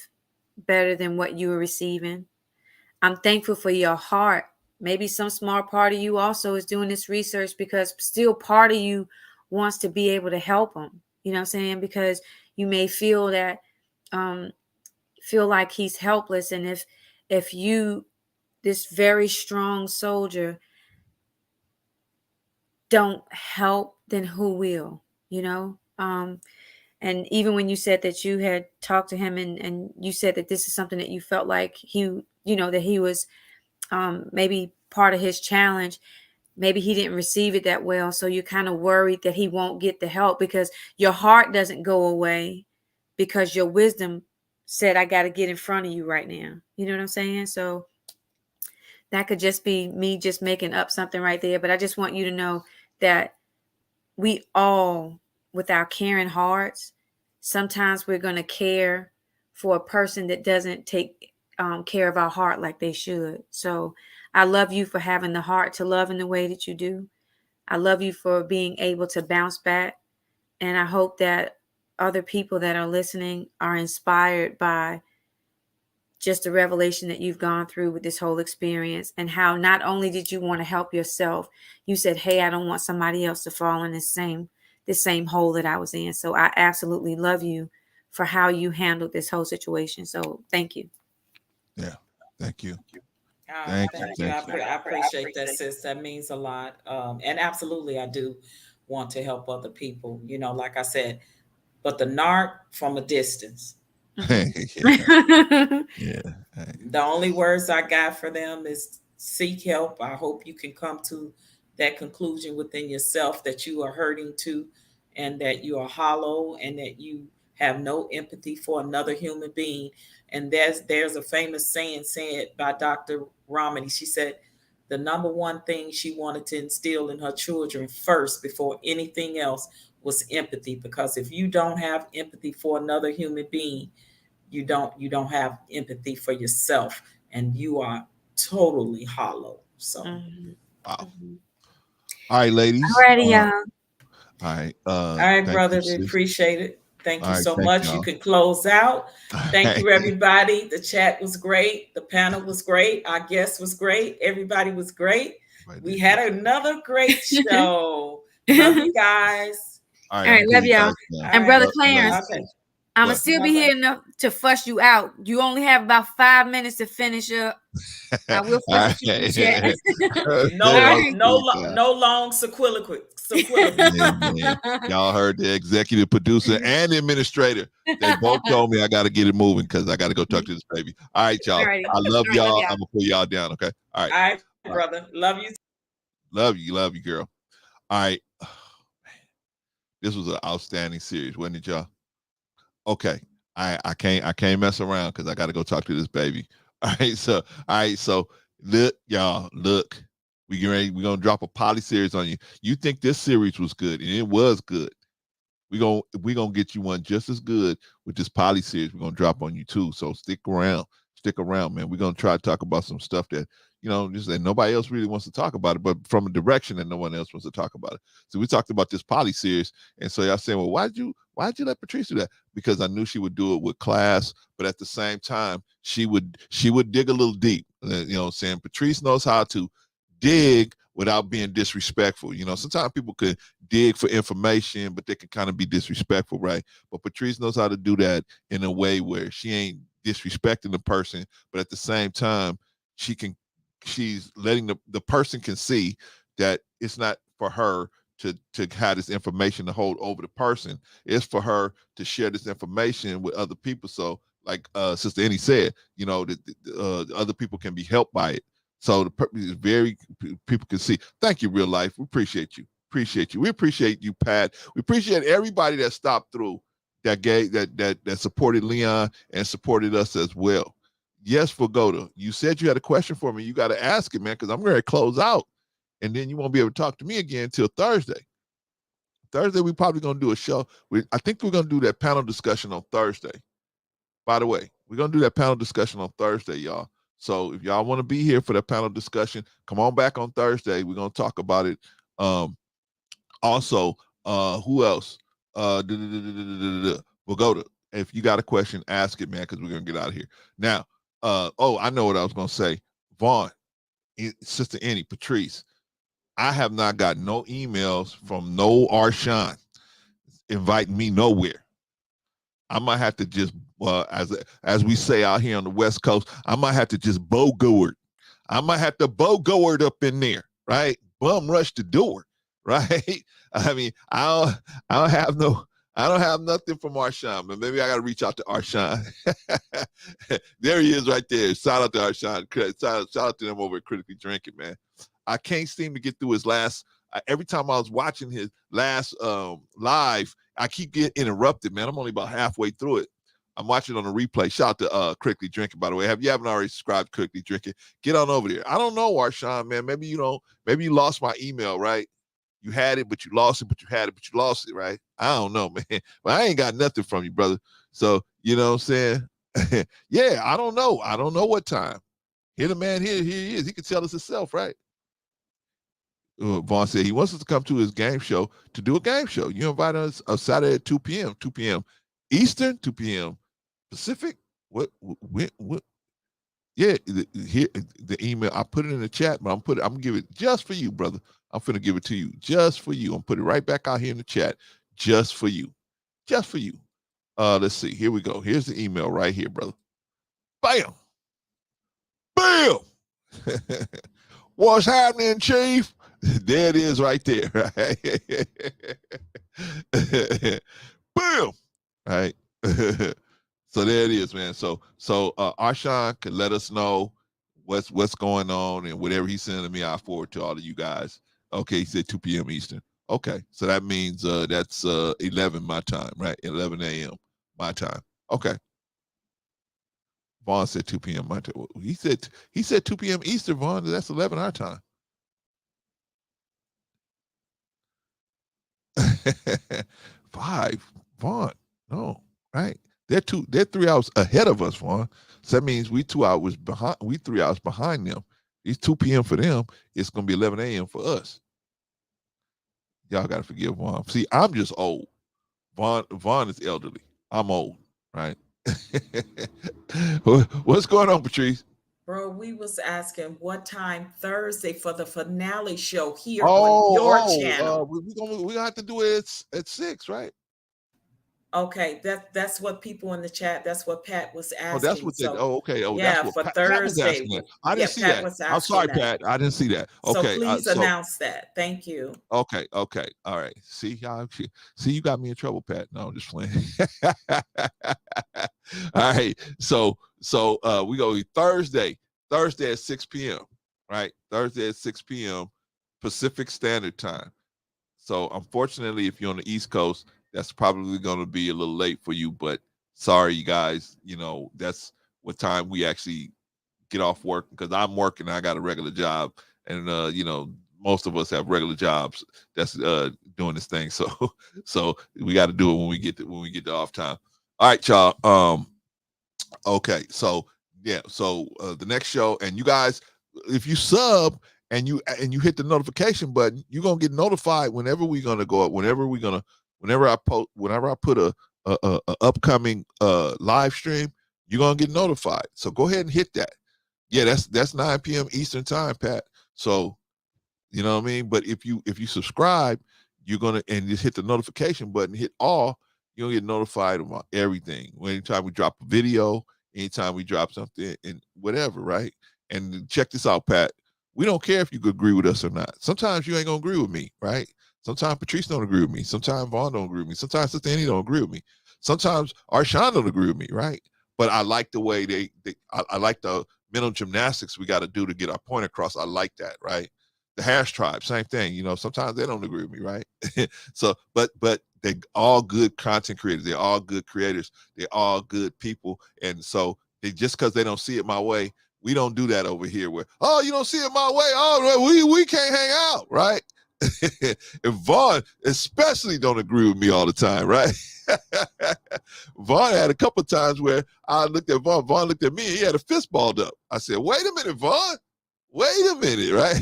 better than what you were receiving. I'm thankful for your heart. Maybe some small part of you also is doing this research because still part of you wants to be able to help them. You know what I'm saying? Because you may feel that, feel like he's helpless. And if you, this very strong soldier, don't help, then who will, you know? And even when you said that you had talked to him and you said that this is something that you felt like he, you know, that he was maybe part of his challenge, maybe he didn't receive it that well. So you're kind of worried that he won't get the help because your heart doesn't go away because your wisdom said, I got to get in front of you right now. You know what I'm saying? So that could just be me just making up something right there. But I just want you to know that we all, with our caring hearts, sometimes we're going to care for a person that doesn't take care of our heart like they should. So I love you for having the heart to love in the way that you do. I love you for being able to bounce back. And I hope that other people that are listening are inspired by just the revelation that you've gone through with this whole experience, and how not only did you want to help yourself, you said, hey, I don't want somebody else to fall in this same hole that I was in. So I absolutely love you for how you handled this whole situation. So thank you. Yeah. Thank you. Thank you. I appreciate that, sis. That means a lot. And absolutely, I do want to help other people, you know, like I said, but the narc from a distance. yeah. Yeah. The only words I got for them is seek help. I hope you can come to that conclusion within yourself that you are hurting too, and that you are hollow, and that you have no empathy for another human being. And there's a famous saying said by Dr. Romney. She said the number one thing she wanted to instill in her children first before anything else was empathy, because if you don't have empathy for another human being, you don't have empathy for yourself, and you are totally hollow. So wow. All right, ladies. Alrighty, y'all. All right. All right, brother. We appreciate it. Thank All you right, so thank much. You y'all. can close out. Thank you, All everybody. The chat was great. The panel was great. Our guest was great. Everybody was great. right, We had another great show. Love you guys. all All right, I'm love putting you y'all. guys down. And Brother Love you. Clarence, Okay. I'm gonna What? still be Bye-bye. here enough to fuss you out. You only have about 5 minutes to finish up. I will All fuss you in the chat. No long sequeliquy. Yeah, man. Y'all heard the executive producer and the administrator. They both told me I got to get it moving because I got to go talk to this baby. All right, y'all. Alrighty. I love All right, y'all. love y'all. I'm gonna pull y'all down. Okay. All right. All right, All right. brother. Love you. Love you, girl. All right. This was an outstanding series, wasn't it, y'all? Okay. I can't mess around because I got to go talk to this baby. All right. So look, y'all, look. We're gonna drop a poly series on you. You think this series was good, and it was good. We gonna get you one just as good with this poly series. We're gonna drop on you too. So stick around, man. We're gonna try to talk about some stuff that just that nobody else really wants to talk about it, but from a direction that no one else wants to talk about it. So we talked about this poly series, and so y'all saying, well, why'd you let Patrice do that? Because I knew she would do it with class, but at the same time, she would dig a little deep. Saying Patrice knows how to dig without being disrespectful. Sometimes people could dig for information, but they can kind of be disrespectful, right? But Patrice knows how to do that in a way where she ain't disrespecting the person, but at the same time, she's letting the person can see that it's not for her to have this information to hold over the person. It's for her to share this information with other people. So like Sister Annie said, that other people can be helped by it. So the purpose is people can see. Thank you, real life. We appreciate you. We appreciate you, Pat. We appreciate everybody that stopped through, that supported Leon and supported us as well. Yes, Fagoda, you said you had a question for me. You got to ask it, man, because I'm going to close out, and then you won't be able to talk to me again until Thursday. Thursday, we probably going to do a show. I think we're going to do that panel discussion on Thursday. By the way, we're going to do that panel discussion on Thursday, y'all. So if y'all want to be here for that panel discussion, come on back on Thursday. We're going to talk about it. Also, who else? We'll go to, if you got a question, ask it, man, because we're going to get out of here. Now, I know what I was going to say. Vaughn, Sister Annie, Patrice, I have not got no emails from no Arshawn inviting me nowhere. I might have to just, as we say out here on the West Coast, I might have to just BOGO-ard. I might have to BOGO-ard up in there, right? Bum rush the door, right? I mean, I don't have nothing from Arshawn, but maybe I got to reach out to Arshawn. There he is right there. Shout out to Arshawn. Shout out to them over at Critically Drinking, man. I can't seem to get through his last, every time I was watching his last live, I keep getting interrupted, man. I'm only about halfway through it. I'm watching on a replay. Shout out to Critically Drinking, by the way. If you haven't already subscribed to Critically Drinking, get on over there. I don't know, Arshawn, man. Maybe you lost my email, right? You had it, but you lost it, but you had it, but you lost it, right? I don't know, man. But I ain't got nothing from you, brother. So, you know what I'm saying? Yeah, I don't know. I don't know what time. Here the man, here he is. He can tell us himself, right? Vaughn said he wants us to come to his game show to do a game show. You invite us Saturday at 2 p.m. Eastern, 2 p.m. Pacific. What? Yeah, here the email. I put it in the chat, but I'm gonna give it just for you, brother. I'm finna give it to you just for you. I'm put it right back out here in the chat, just for you, just for you. Let's see. Here we go. Here's the email right here, brother. Bam, bam. What's happening, Chief? There it is right there. Right? Boom. Right. So there it is, man. So Arshawn can let us know what's going on, and whatever he's sending me, I'll forward to all of you guys. Okay, he said 2 p.m. Eastern. Okay, so that means that's 11 my time, right? 11 a.m. my time. Okay. Vaughn said 2 p.m. my time. He said 2 p.m. Eastern, Vaughn. That's 11 our time. 5, Vaughn. No, right? They're 3 hours ahead of us, Vaughn. So that means we 2 hours behind. We 3 hours behind them. It's 2 p.m. for them. It's gonna be 11 a.m. for us. Y'all gotta forgive Vaughn. See, I'm just old. Vaughn is elderly. I'm old, right? What's going on, Patrice? Bro, we was asking what time Thursday for the finale show here on your channel. We gonna have to do it at 6, right? Okay, that's what people in the chat, that's what Pat was Oh, that's asking. what they. So Oh, okay. Oh, that's yeah, what for Pat was Thursday. asking that. I Yeah, didn't see Pat that. was I'm asking sorry, that. Pat. I didn't see that. So Okay. please announce that. Thank you. Okay. All right. See, y'all. See, you got me in trouble, Pat. No, I'm just playing. All right. So we go Thursday at 6 p.m. Right? Thursday at 6 p.m. Pacific Standard Time. So unfortunately, if you're on the East Coast, that's probably going to be a little late for you. But sorry, you guys. That's what time we actually get off work, because I'm working. I got a regular job, and most of us have regular jobs that's doing this thing. So we got to do it when we get to off time. All right, y'all. Okay, so yeah, so the next show, and you guys, if you sub and you hit the notification button, you're gonna get notified whenever we're gonna go up, whenever I put a upcoming live stream, you're gonna get notified. So go ahead and hit that. Yeah, that's 9 p.m. Eastern time, Pat. So you know what I mean? But if you subscribe, you're gonna and just hit the notification button, hit all, you'll get notified about everything. Anytime we drop a video, anytime we drop something and whatever, right? And check this out, Pat. We don't care if you could agree with us or not. Sometimes you ain't gonna agree with me, right? Sometimes Patrice don't agree with me. Sometimes Vaughn don't agree with me. Sometimes Sister Annie don't agree with me. Sometimes Arshawn don't agree with me, right? But I like the way I like the mental gymnastics we got to do to get our point across. I like that, right? The Hash Tribe, same thing. Sometimes they don't agree with me, right? So, but they're all good content creators. They're all good creators. They're all good people. And so just because they don't see it my way, we don't do that over here where, oh, you don't see it my way. Oh, we can't hang out, right? And Vaughn especially don't agree with me all the time, right? Vaughn had a couple of times where I looked at Vaughn. Vaughn looked at me. He had a fist balled up. I said, wait a minute, Vaughn. Wait a minute, right?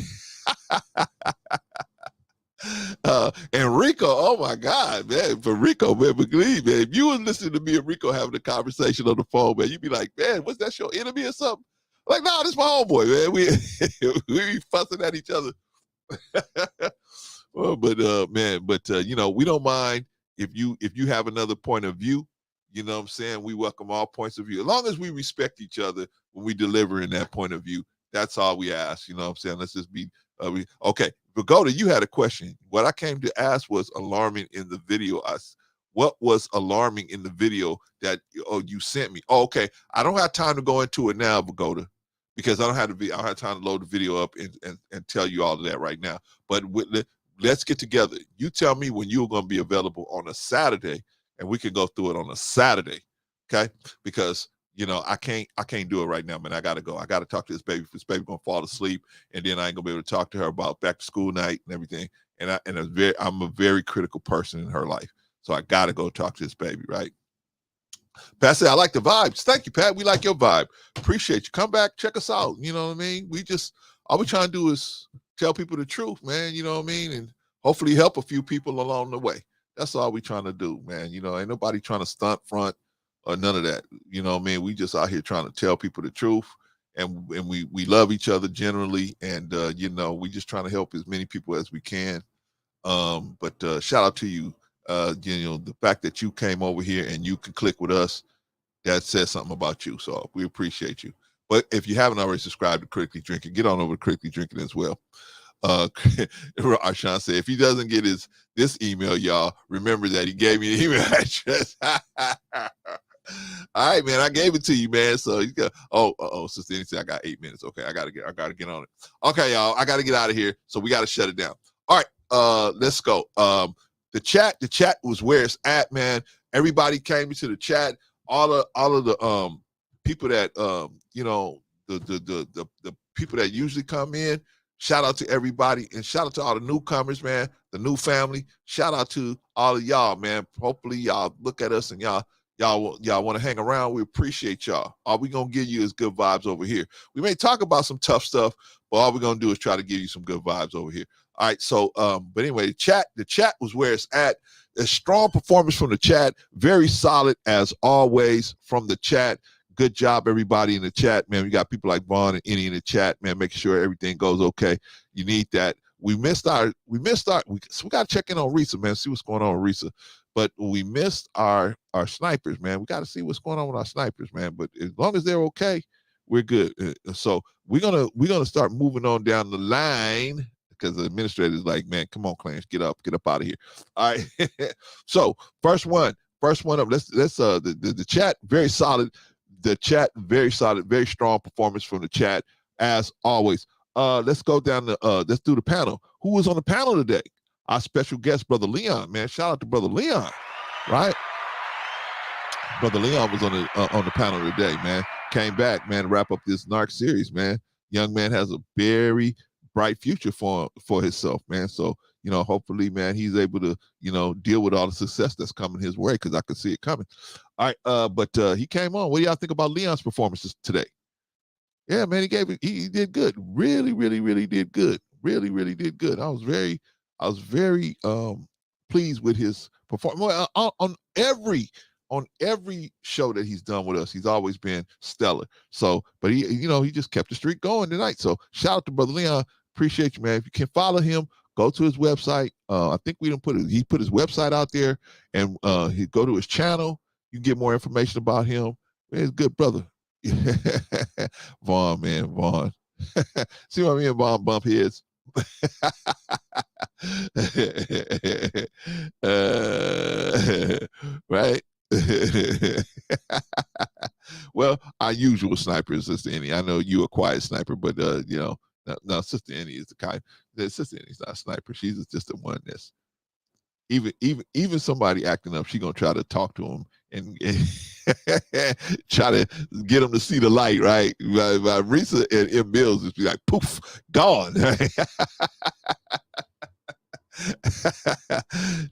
And Rico, oh my God, man, for Rico, man, believe, man, if you were listening to me and Rico having a conversation on the phone, man, you'd be like, man, what's that, your enemy or something? Like, no, this is my homeboy, man. We be fussing at each other. Well, but we don't mind if you have another point of view. You know what I'm saying? We welcome all points of view. As long as we respect each other when we deliver in that point of view, that's all we ask. You know what I'm saying? Let's just be okay. Pagoda, you had a question. What I came to ask was alarming in the video. What was alarming in the video that you sent me? Oh, okay. I don't have time to go into it now, Pagoda, because I don't have time to load the video up and tell you all of that right now. But let's get together. You tell me when you're going to be available on a Saturday, and we can go through it on a Saturday, okay? Because I can't do it right now, man. I gotta go. I gotta talk to this baby. This baby gonna fall asleep, and then I ain't gonna be able to talk to her about back to school night and everything. And I'm a very critical person in her life, so I gotta go talk to this baby, right? Pat said, I like the vibes. Thank you, Pat. We like your vibe. Appreciate you. Come back, check us out. You know what I mean? All we trying to do is tell people the truth, man. You know what I mean? And hopefully help a few people along the way. That's all we trying to do, man. Ain't nobody trying to stunt front or none of that. You know what I mean? We just out here trying to tell people the truth. And we love each other generally. And, we just trying to help as many people as we can. But shout out to you. The fact that you came over here and you can click with us, that says something about you. So we appreciate you. But if you haven't already subscribed to Critically Drinking, get on over to Critically Drinking as well. Arshawn said, if he doesn't get this email, y'all, remember that he gave me an email address. All right, man, I gave it to you, man. So you got Sister Annie said I got 8 minutes. Okay, I gotta get on it. Okay, y'all, I gotta get out of here. So we gotta shut it down. All right, let's go. The chat was where it's at, man. Everybody came into the chat. All of the people that the people that usually come in. Shout out to everybody, and shout out to all the newcomers, man, the new family. Shout out to all of y'all, man. Hopefully y'all look at us and y'all want to hang around. We appreciate y'all. All we gonna give you is good vibes over here. We may talk about some tough stuff, but all we're gonna do is try to give you some good vibes over here. All right, so but anyway, the chat was where it's at. a strong performance from the chat. Very solid as always from the chat. Good job, everybody in the chat, man. We got people like Vaughn and Annie in the chat, man, making sure everything goes okay. You need that. We got to check in on Risa, man, see what's going on with Risa. But we missed our snipers, man. We got to see what's going on with our snipers, man. But as long as they're okay, we're good. So we're gonna start moving on down the line, because the administrator is like, man, come on, Clarence, get up out of here. All right. So first one up. Let's the chat, very solid. The chat, very solid, very strong performance from the chat as always. Let's go down to let's do the panel. Who was on the panel today? Our special guest, Brother Leon, man. Shout out to Brother Leon, right? Brother Leon was on the panel today, man. Came back, man, to wrap up this Narc series, man. Young man has a very bright future for himself, man. So, hopefully, man, he's able to, deal with all the success that's coming his way, because I could see it coming. All right, but he came on. What do y'all think about Leon's performances today? Yeah, man, he did good. Really, really, really did good. Really, really did good. I was very pleased with his performance. Well, on every show that he's done with us, he's always been stellar. So, but he just kept the streak going tonight. So shout out to Brother Leon. Appreciate you, man. If you can follow him, go to his website. I think he put his website out there, and he go to his channel. You can get more information about him. Man, he's a good brother. Vaughn, man, Vaughn. See what I mean? Vaughn bump heads. Right. Well, our usual sniper is Sister Annie. I know you a quiet sniper, but no, Sister Annie is the kind. Sister Annie's not a sniper. She's just the one that's even somebody acting up, she gonna try to talk to him and try to get him to see the light, right? Risa and M. Mills just be like, poof, gone.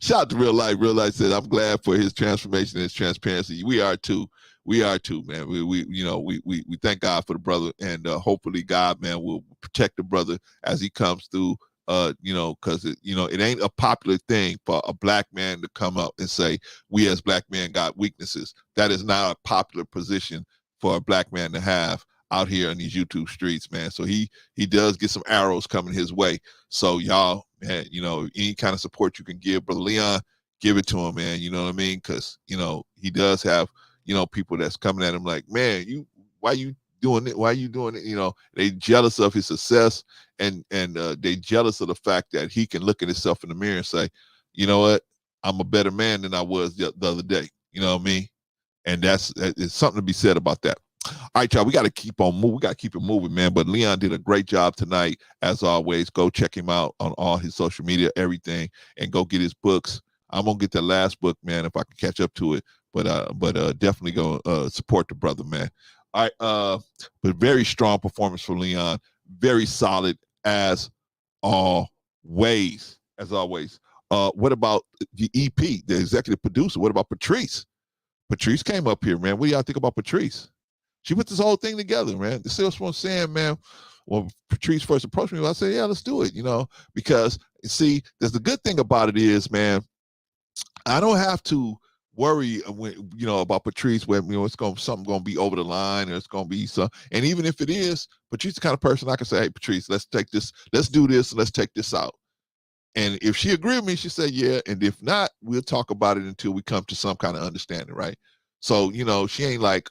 Shout out to Real Life. Real Life said, I'm glad for his transformation and his transparency. We are too, man. We thank God for the brother, and hopefully God, man, will protect the brother as he comes through. Because it ain't a popular thing for a black man to come up and say, we as black men got weaknesses. That is not a popular position for a black man to have out here in these YouTube streets, man. So he does get some arrows coming his way. So y'all, man, any kind of support you can give Brother Leon, give it to him, man. You know what I mean? Because he does have people that's coming at him like, man, why you doing it? Why are you doing it? They jealous of his success, and they jealous of the fact that he can look at himself in the mirror and say, you know what, I'm a better man than I was the other day. You know what I mean? And it's something to be said about that. All right, y'all, we got to keep on moving. We got to keep it moving, man. But Leon did a great job tonight, as always. Go check him out on all his social media, everything, and go get his books. I'm gonna get that last book, man, if I can catch up to it. But definitely go support the brother, man. All right, but very strong performance for Leon. Very solid as always. As always. What about the EP, the executive producer? What about Patrice? Patrice came up here, man. What do y'all think about Patrice? She put this whole thing together, man. The sales was saying, man, when Patrice first approached me, I said, yeah, let's do it, because see, there's the good thing about it is, man, I don't have to worry when, about Patrice when something gonna be over the line, or it's gonna be some. And even if it is, Patrice the kind of person I can say, hey, Patrice, let's take this, let's do this, let's take this out. And if she agreed with me, she said, yeah. And if not, we'll talk about it until we come to some kind of understanding, right? So, she ain't like,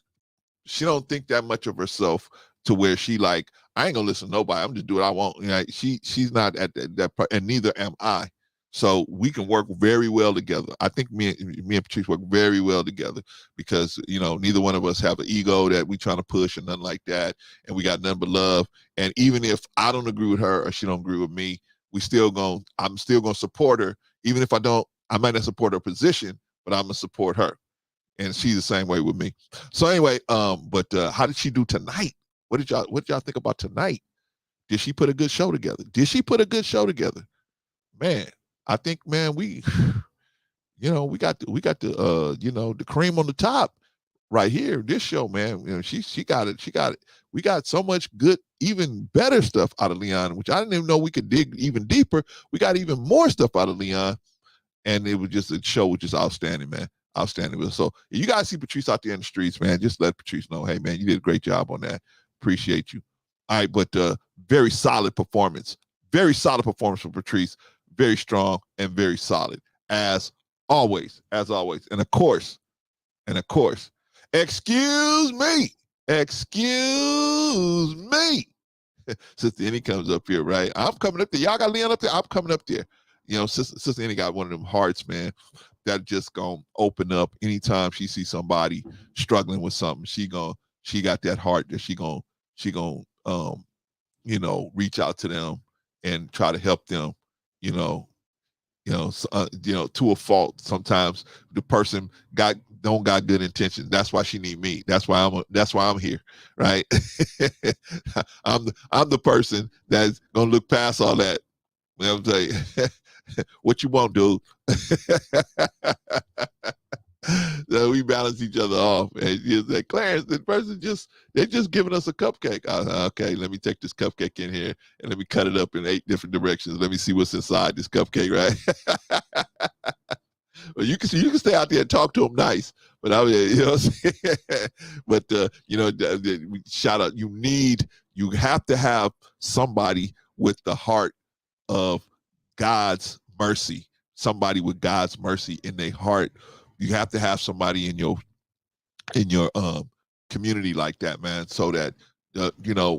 she don't think that much of herself to where she like, I ain't gonna listen to nobody. I'm just doing what I want. She's not at that part, and neither am I. So we can work very well together. I think me and Patrice work very well together because, neither one of us have an ego that we trying to push and nothing like that. And we got nothing but love. And even if I don't agree with her or she don't agree with me, I'm still gonna support her. Even if I might not support her position, but I'm gonna support her. And she's the same way with me. So anyway, but how did she do tonight? What did y'all think about tonight? Did she put a good show together? Man, I think, man, we got the cream on the top right here. This show, man, she got it. We got so much good, even better stuff out of Leon, which I didn't even know we could dig even deeper. We got even more stuff out of Leon. and it was just a show was just outstanding, man. Outstanding. So if you guys see Patrice out there in the streets, man, just let Patrice know, hey man, you did a great job on that. Appreciate you. All right, but very solid performance. Very solid performance from Patrice. Very strong and very solid. As always. And of course, excuse me. Sister Annie comes up here, right? I'm coming up there. Y'all got Leon up there? I'm coming up there. You know, Sister Annie got one of them hearts, man, that just gonna open up anytime she sees somebody struggling with something. She got that heart that she gonna reach out to them and try to help them, to a fault. Sometimes the person don't got good intentions. That's why she need me. That's why I'm here, right? I'm the person that's gonna look past all that. You know what I'm saying? What you want, dude? So we balance each other off. And you say, Clarence, the person they're just giving us a cupcake. Okay, let me take this cupcake in here and let me cut it up in 8 different directions. Let me see what's inside this cupcake, right? Well, you can stay out there and talk to them nice, but I mean, you know what I'm saying? But shout out. You have to have somebody with the heart of God's mercy, somebody with God's mercy in their heart. You have to have somebody in your community like that, man, so that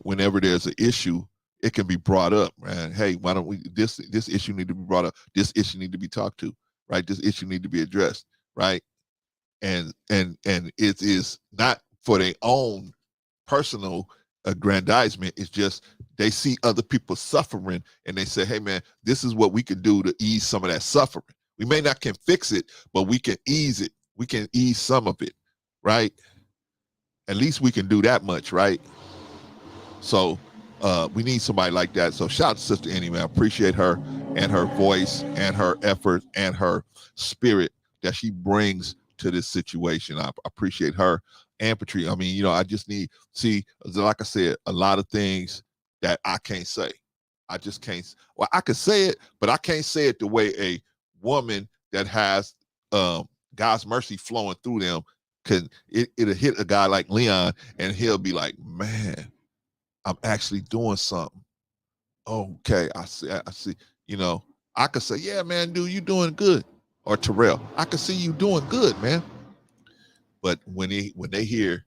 whenever there's an issue, it can be brought up, man. Hey, why don't we this issue need to be brought up? This issue need to be talked to, right? This issue need to be addressed, right? And it is not for their own personal aggrandizement. It's just they see other people suffering and they say, hey man, this is what we can do to ease some of that suffering. We may not can fix it, but we can ease it. We can ease some of it, right? At least we can do that much, right? So we need somebody like that. So shout out to Sister Annie, man. I appreciate her and her voice and her effort and her spirit that she brings to this situation. I appreciate her and Patrice. I mean, I just like I said, a lot of things that I can't say. I just can't. Well, I could say it, but I can't say it the way a woman that has God's mercy flowing through them it'll hit a guy like Leon and he'll be like, man, I'm actually doing something. Okay, I see. I could say, yeah, man, dude, you doing good. Or Terrell, I could see you doing good, man. But when they hear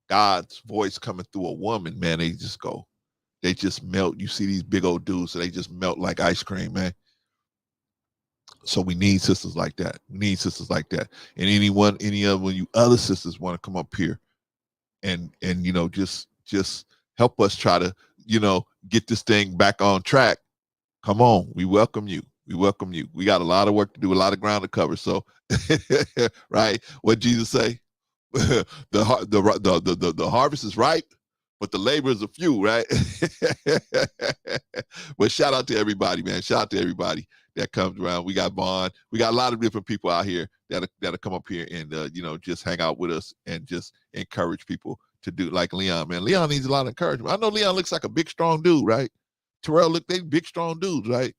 God's voice coming through a woman, man, they just melt. You see these big old dudes, so they just melt like ice cream, man. So we need sisters like that. And any of you other sisters want to come up here and just help us try to, get this thing back on track. Come on, we welcome you. We got a lot of work to do, a lot of ground to cover. So, right? What Jesus say? the harvest is ripe, but the laborers are few, right? But shout out to everybody, man. Shout out to everybody that comes around. We got Vaughn. We got a lot of different people out here that'll come up here and just hang out with us and just encourage people to do like Leon, man. Leon needs a lot of encouragement. I know Leon looks like a big, strong dude, right? Terrell they big, strong dudes, right?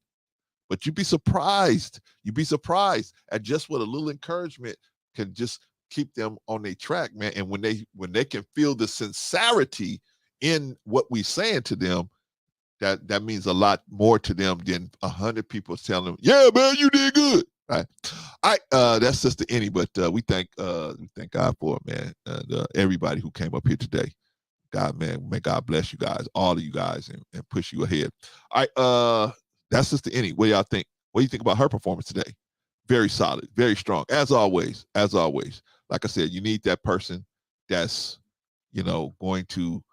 But you'd be surprised. At just what a little encouragement can just keep them on their track, man. And when they can feel the sincerity in what we're saying to them, that means a lot more to them than 100 people telling them, yeah, man, you did good. Right. All right. That's Sister Annie, but we thank God for it, man. Everybody who came up here today. God, man, may God bless you guys, all of you guys, and push you ahead. All right. That's Sister Annie. What do y'all think? What do you think about her performance today? Very solid, very strong, as always. Like I said, you need that person that's, going to,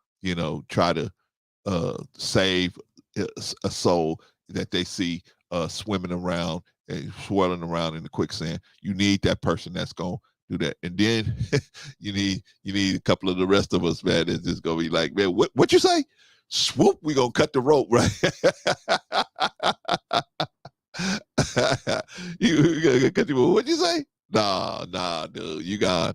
try to save a soul that they see swimming around and swirling around in the quicksand. You need that person that's going to do that. And then you need a couple of the rest of us, man, that's just going to be like, man, what you say? Swoop, we going to cut the rope, right? you cut the rope. What'd you say? Nah, dude, you gone.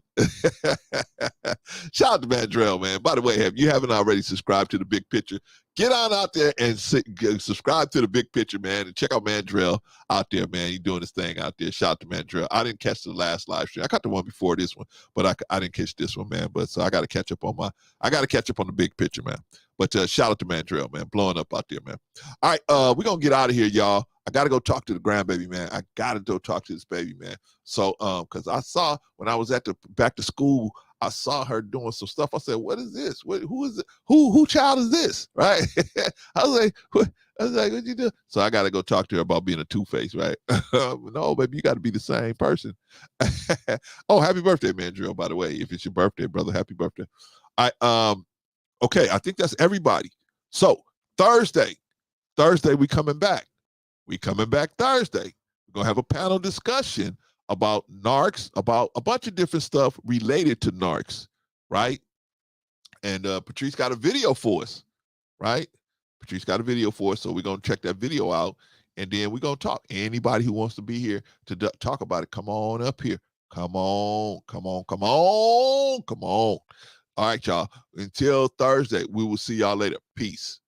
Shout out to Mandrell, man. By the way, if you haven't already subscribed to the Big Picture, get on out there and subscribe to the Big Picture, man, and check out Mandrell out there, man. He's doing his thing out there. Shout out to Mandrell. I didn't catch the last live stream. I caught the one before this one, but I didn't catch this one, man. But so I got to catch up on the Big Picture, man. But shout out to Mandrell, man. Blowing up out there, man. All right, we're going to get out of here, y'all. I got to go talk to the grandbaby, man. I got to go talk to this baby, man. So, because I saw when I was at the back to school, I saw her doing some stuff. I said, "What is this? Who is it? Who child is this?" Right? I was like, "What you do?" So I got to go talk to her about being a two-face, right? No, baby, you got to be the same person. Oh, happy birthday, Mandrell, by the way. If it's your birthday, brother, happy birthday. Okay, I think that's everybody. So Thursday, we coming back. We coming back Thursday. We're going to have a panel discussion about narcs, about a bunch of different stuff related to narcs, right? And Patrice got a video for us, right? Patrice got a video for us, so we're going to check that video out, and then we're going to talk. Anybody who wants to be here to talk about it, come on up here. Come on. All right, y'all. Until Thursday, we will see y'all later. Peace.